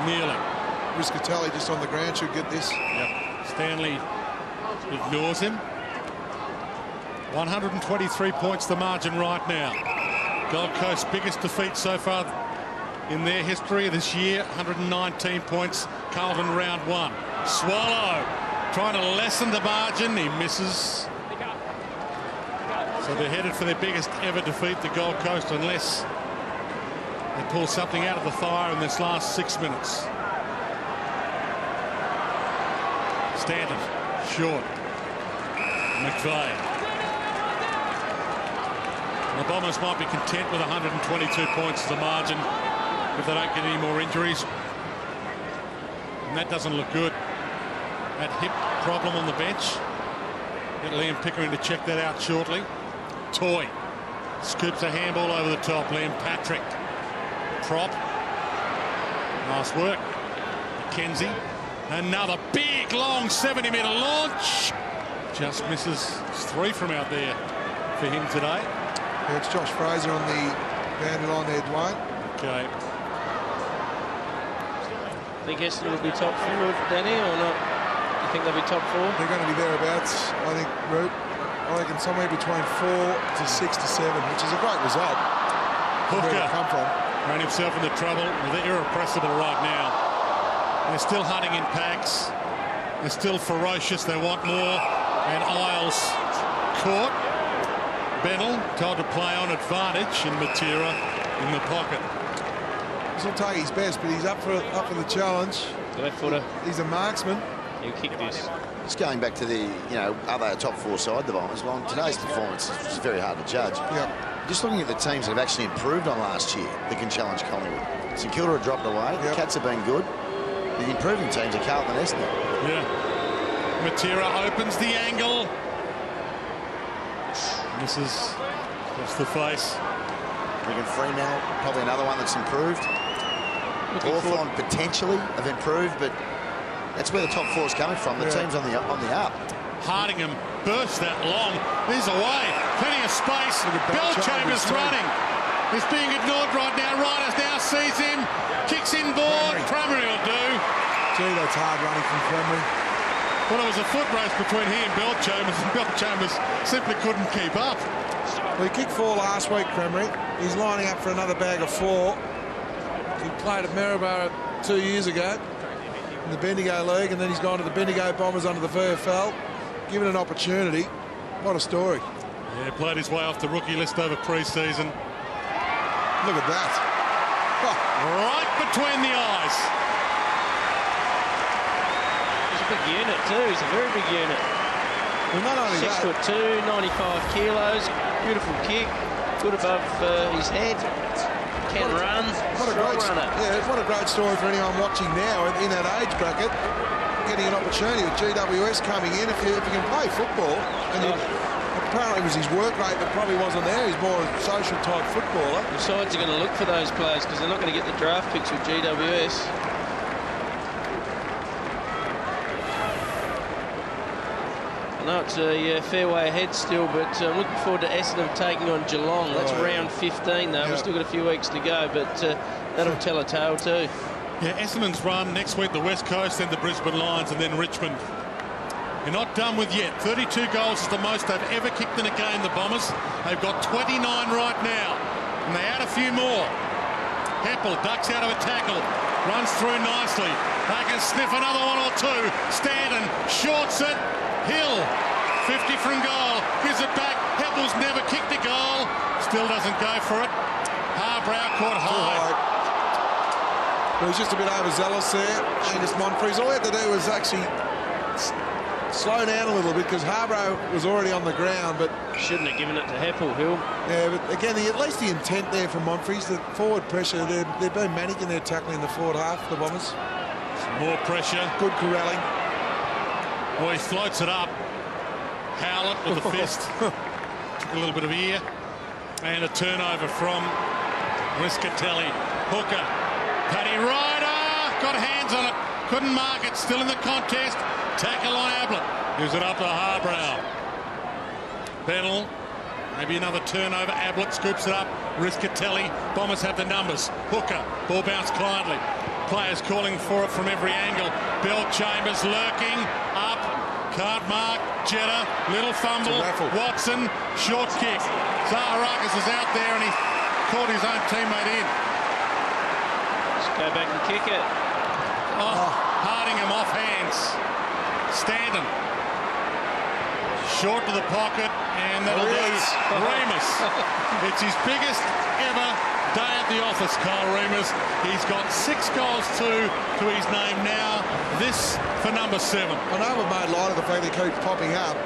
Nearly. Riscatelli just on the ground should get this. Yep. Stanley ignores him. 123 points the margin right now. Gold Coast's biggest defeat so far in their history this year, 119 points. Carlton round one. Swallow trying to lessen the margin. He misses. So they're headed for their biggest ever defeat, the Gold Coast, unless they pull something out of the fire in this last 6 minutes. Stanton, short. McVeigh. The Bombers might be content with 122 points as a margin if they don't get any more injuries. And that doesn't look good. That hip problem on the bench. Get Liam Pickering to check that out shortly. Toy scoops a handball over the top. Liam Patrick. Prop. Nice work. McKenzie. Another big, long 70-metre launch. Just misses. It's 3 from out there for him today. Yeah, it's Josh Fraser on the boundary line there, Dwayne. Okay. Think Essendon will be top 4, Danny, or not? You think they'll be top 4? They're going to be thereabouts, I think, Root. I reckon somewhere between 4 to 6 to 7, which is a great result. Where they come from. Ran himself into trouble. They're irrepressible right now. They're still hunting in packs. They're still ferocious. They want more. And Isles caught. Bennell told to play on advantage, and Matera in the pocket. He'll take his best, but he's up for the challenge. Left footer. He's a marksman. He'll kick this. Just going back to the, are they a top 4 side, the Bombers? Well, today's performance is very hard to judge. Yep. Just looking at the teams that have actually improved on last year that can challenge Collingwood. St Kilda have dropped away. Yep. The Cats have been good. The improving teams are Carlton and Essendon. Yeah. Matera opens the angle. Misses across the face. Wigan Fremantle, probably another one that's improved. Hawthorn potentially have improved, but that's where the top 4 is coming from. The team's on the up. Hardingham bursts that long. He's away. Plenty of space. Belchambers running. He's being ignored right now. Riders now sees him. Kicks inboard. Crameri will do. Gee, that's hard running from Crameri. Well, it was a foot race between he and Belchambers simply couldn't keep up. Well, he kicked 4 last week, Crameri. He's lining up for another bag of 4. He played at Maryborough 2 years ago in the Bendigo League, and then he's gone to the Bendigo Bombers under the VFL. Given an opportunity. What a story. Yeah, played his way off the rookie list over pre-season. Look at that. Oh. Right between the eyes. He's a big unit too. He's a very big unit. Well, not only 6'2", 95 kilos. Beautiful kick. Good above his head. Can run. What a great runner. Yeah, what a great story for anyone watching now in that age bracket. Getting an opportunity with GWS coming in. If you can play football, and apparently it was his work rate that probably wasn't there. He's more a social type footballer. The sides are going to look for those players because they're not going to get the draft picks with GWS. I know it's a fair way ahead still, but I'm looking forward to Essendon taking on Geelong. That's round 15 though. We've still got a few weeks to go, but that'll tell a tale too. Yeah, Essendon's run next week the West Coast, then the Brisbane Lions, and then Richmond. You're not done with yet. 32 goals is the most they've ever kicked in a game, the Bombers. They've got 29 right now, and they add a few more. Heppel ducks out of a tackle. runs through nicely. They can sniff another one or two. Stanton shorts it. Hill, 50 from goal, gives it back. Heppel's never kicked a goal. Still doesn't go for it. Harbrow caught high. He was just a bit overzealous there. Angus Monfries. All he had to do was actually slow down a little bit because Harbrow was already on the ground, but shouldn't have given it to Heppel, Hill. Yeah, but again, at least the intent there from Monfries, the forward pressure, they've been managing their tackling in the forward half, the Bombers. Some more pressure. Good corralling. Well, he floats it up. Howlett with the fist. Took a little bit of ear. And a turnover from Riscatelli. Hooker. Paddy Ryder got hands on it. Couldn't mark it. Still in the contest. Tackle on Ablett. Gives it up to Harbrow. Bennell. Maybe another turnover. Ablett scoops it up. Riscatelli. Bombers have the numbers. Hooker. Ball bounced kindly. Players calling for it from every angle. Bell Chambers lurking. Up. Can't mark. Jetta. Little fumble. Watson. Short kick. Zaharakis is out there and he caught his own teammate in. Just go back and kick it. Hardingham off hands. Stanton. Short to the pocket, and that'll do Remus. It's his biggest ever day at the office, Kyle Remus. He's got 6 goals to his name now. This for number 7. I know we've made light of the fact that he keeps popping up,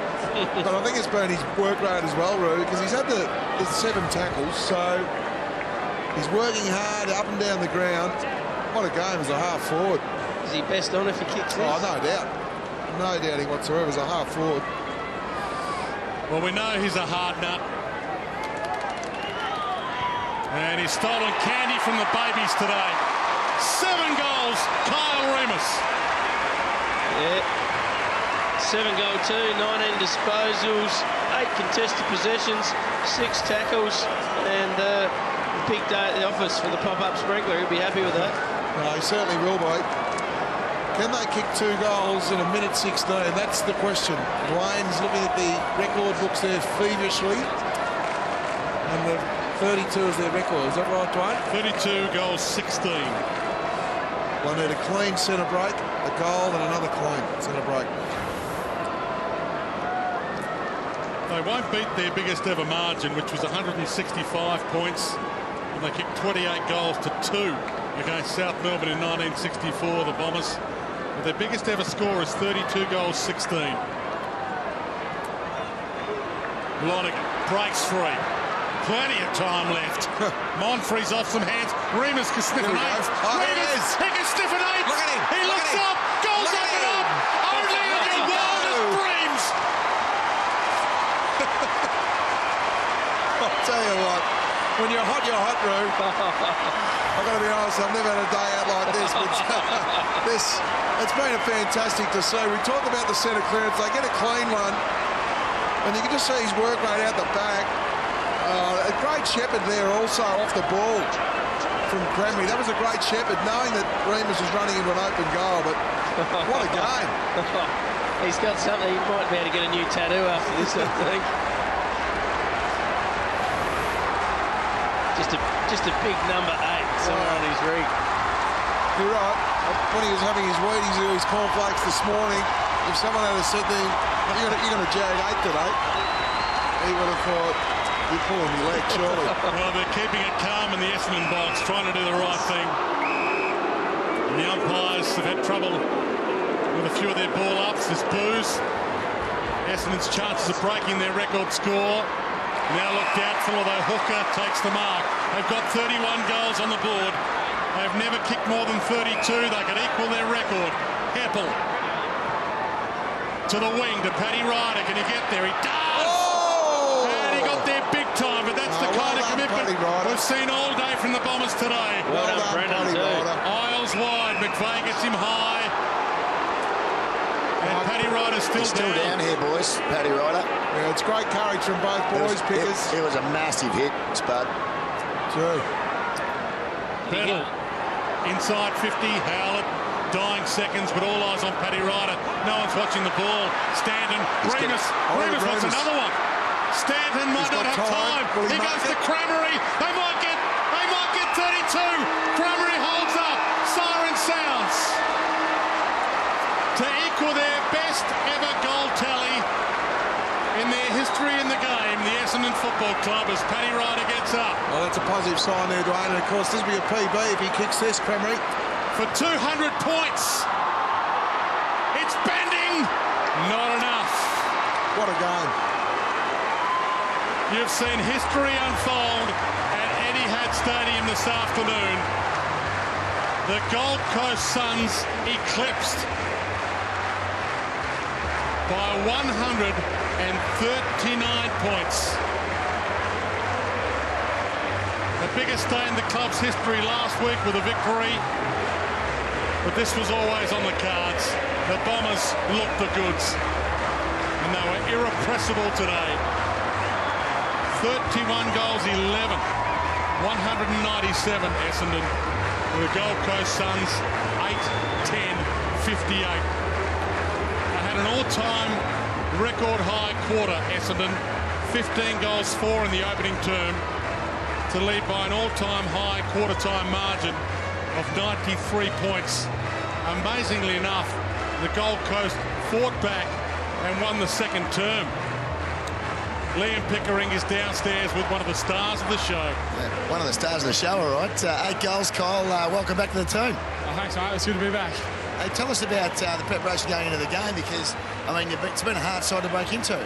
but I think it's been his work rate as well, Roo, because he's had the 7 tackles, so he's working hard up and down the ground. What a game as a half forward. Is he best on if he kicks this? Oh, no doubt. No doubting whatsoever as a half forward. Well, we know he's a hard nut. And he's stolen candy from the babies today. 7 goals, Kyle Remus. Yeah. 7 goal 2, 19 disposals, 8 contested possessions, 6 tackles, and a big day at the office for the pop-up sprinkler. He'll be happy with that. No, he certainly will be. Can they kick 2 goals in a minute 16? That's the question. Dwayne's looking at the record books there feverishly. And the 32 is their record. Is that right, Dwayne? 32 goals, 16. Well, need a clean centre break, a goal and another clean centre break. They won't beat their biggest ever margin, which was 165 points. And they kicked 28 goals to 2 against South Melbourne in 1964, the Bombers. But their biggest ever score is 32 goals, 16. Lonergan breaks free. Plenty of time left. Monfries off some hands. Remus can sniff an 8. Remus, he can sniff an 8. Look at him. He looks up. Goes up and up. Only in your wildest dreams. I'll tell you what, when you're hot, Roo. I've got to be honest, I've never had a day out like this. But it's been fantastic to see. We talked about the centre clearance. They get a clean one, and you can just see his work rate out the back. A great shepherd there also off the ball from Cranberry. That was a great shepherd, knowing that Remus was running into an open goal. But what a game. He's got something. He might be able to get a new tattoo after this, I think. Just a big number 8 somewhere on his rig. You're right. When he was having his Wheaties or his cornflakes this morning, if someone had said to him, you're going to jag 8 today, he would have thought, you're pulling your leg, surely. Well, they're keeping it calm in the Essendon box, trying to do the right thing. And the umpires have had trouble with a few of their ball-ups. There's boos. Essendon's chances of breaking their record score now look doubtful, although Hooker takes the mark. They've got 31 goals on the board. They've never kicked more than 32. They could equal their record. Heppel to the wing to Paddy Ryder. Can he get there? He does! Oh! And he got there big time, but that's the kind of commitment we've seen all day from the Bombers today. Well done, Brendan, too. Aisles wide. McVeigh gets him high. And Paddy Ryder's still down here, boys. Paddy Ryder. Yeah, it's great courage from both boys, Pickers. It was a massive hit, Spud. True. Bennell inside 50. Howlett dying seconds, but all eyes on Paddy Ryder. No one's watching the ball. Stanton. Remus wants another one. Stanton might not have time. He goes to Cranberry. They might get 32. Cranberry holds up. Siren history in the game, the Essendon Football Club, as Paddy Ryder gets up. Well, that's a positive sign there, Dwayne. And, of course, this will be a PB if he kicks this, Cremery. For 200 points. It's bending. Not enough. What a game. You've seen history unfold at Etihad Stadium this afternoon. The Gold Coast Suns eclipsed by 139 points. The biggest day in the club's history last week with a victory, but this was always on the cards. The Bombers looked the goods, and they were irrepressible today. 31 goals, 11, 197 Essendon. The Gold Coast Suns 8-10-58. They had an all-time record high quarter, Essendon, 15 goals 4 in the opening term, to lead by an all-time high quarter-time margin of 93 points. Amazingly enough, the Gold Coast fought back and won the second term. Liam Pickering is downstairs with one of the stars of the show. Yeah, one of the stars of the show, all right. 8 goals, Kyle. Welcome back to the team. Oh, thanks, mate. It's good to be back. Hey, tell us about the preparation going into the game, because, I mean, it's been a hard side to break into.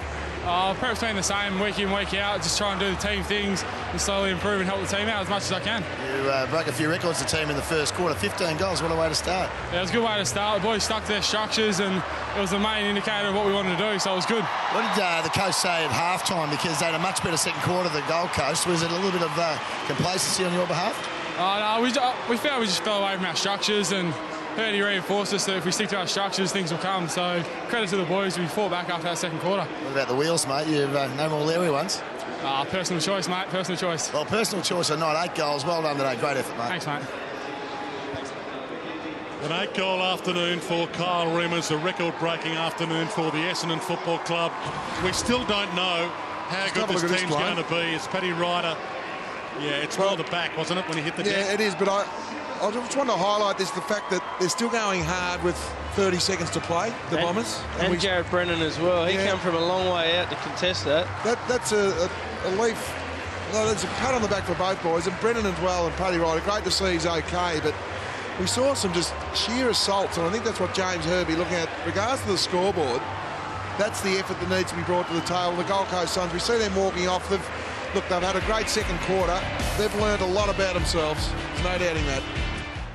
Prep's been the same week in, week out. Just try and do the team things and slowly improve and help the team out as much as I can. You broke a few records, the team, in the first quarter. 15 goals, what a way to start. Yeah, it was a good way to start. The boys stuck to their structures and it was the main indicator of what we wanted to do, so it was good. What did the coast say at halftime? Because they had a much better second quarter than Gold Coast. Was it a little bit of complacency on your behalf? No, we felt we just fell away from our structures, and Purdy reinforced us that if we stick to our structures, things will come. So credit to the boys, we fought back after that second quarter. What about the wheels, mate? You've no more Larry ones? Personal choice, mate, personal choice. Well, personal choice or not, 8 goals. Well done today. Great effort, mate. Thanks, mate. An 8-goal afternoon for Kyle Reimers, a record-breaking afternoon for the Essendon Football Club. We still don't know how good this team's going to be. It's Paddy Ryder. Yeah, it's well the back, wasn't it, when he hit the deck? Yeah, it is, but I just want to highlight this, the fact that they're still going hard with 30 seconds to play, the Bombers. And Jared Brennan as well. He came from a long way out to contest that. That's a leaf. No, there's a pat on the back for both boys, and Brennan as well, and Paddy Ryder. Great to see he's okay, but we saw some just sheer assaults, and I think that's what James Herbie looking at. Regards to the scoreboard, that's the effort that needs to be brought to the table. The Gold Coast Suns, we see them walking off. They've had a great second quarter. They've learned a lot about themselves. There's no doubting that.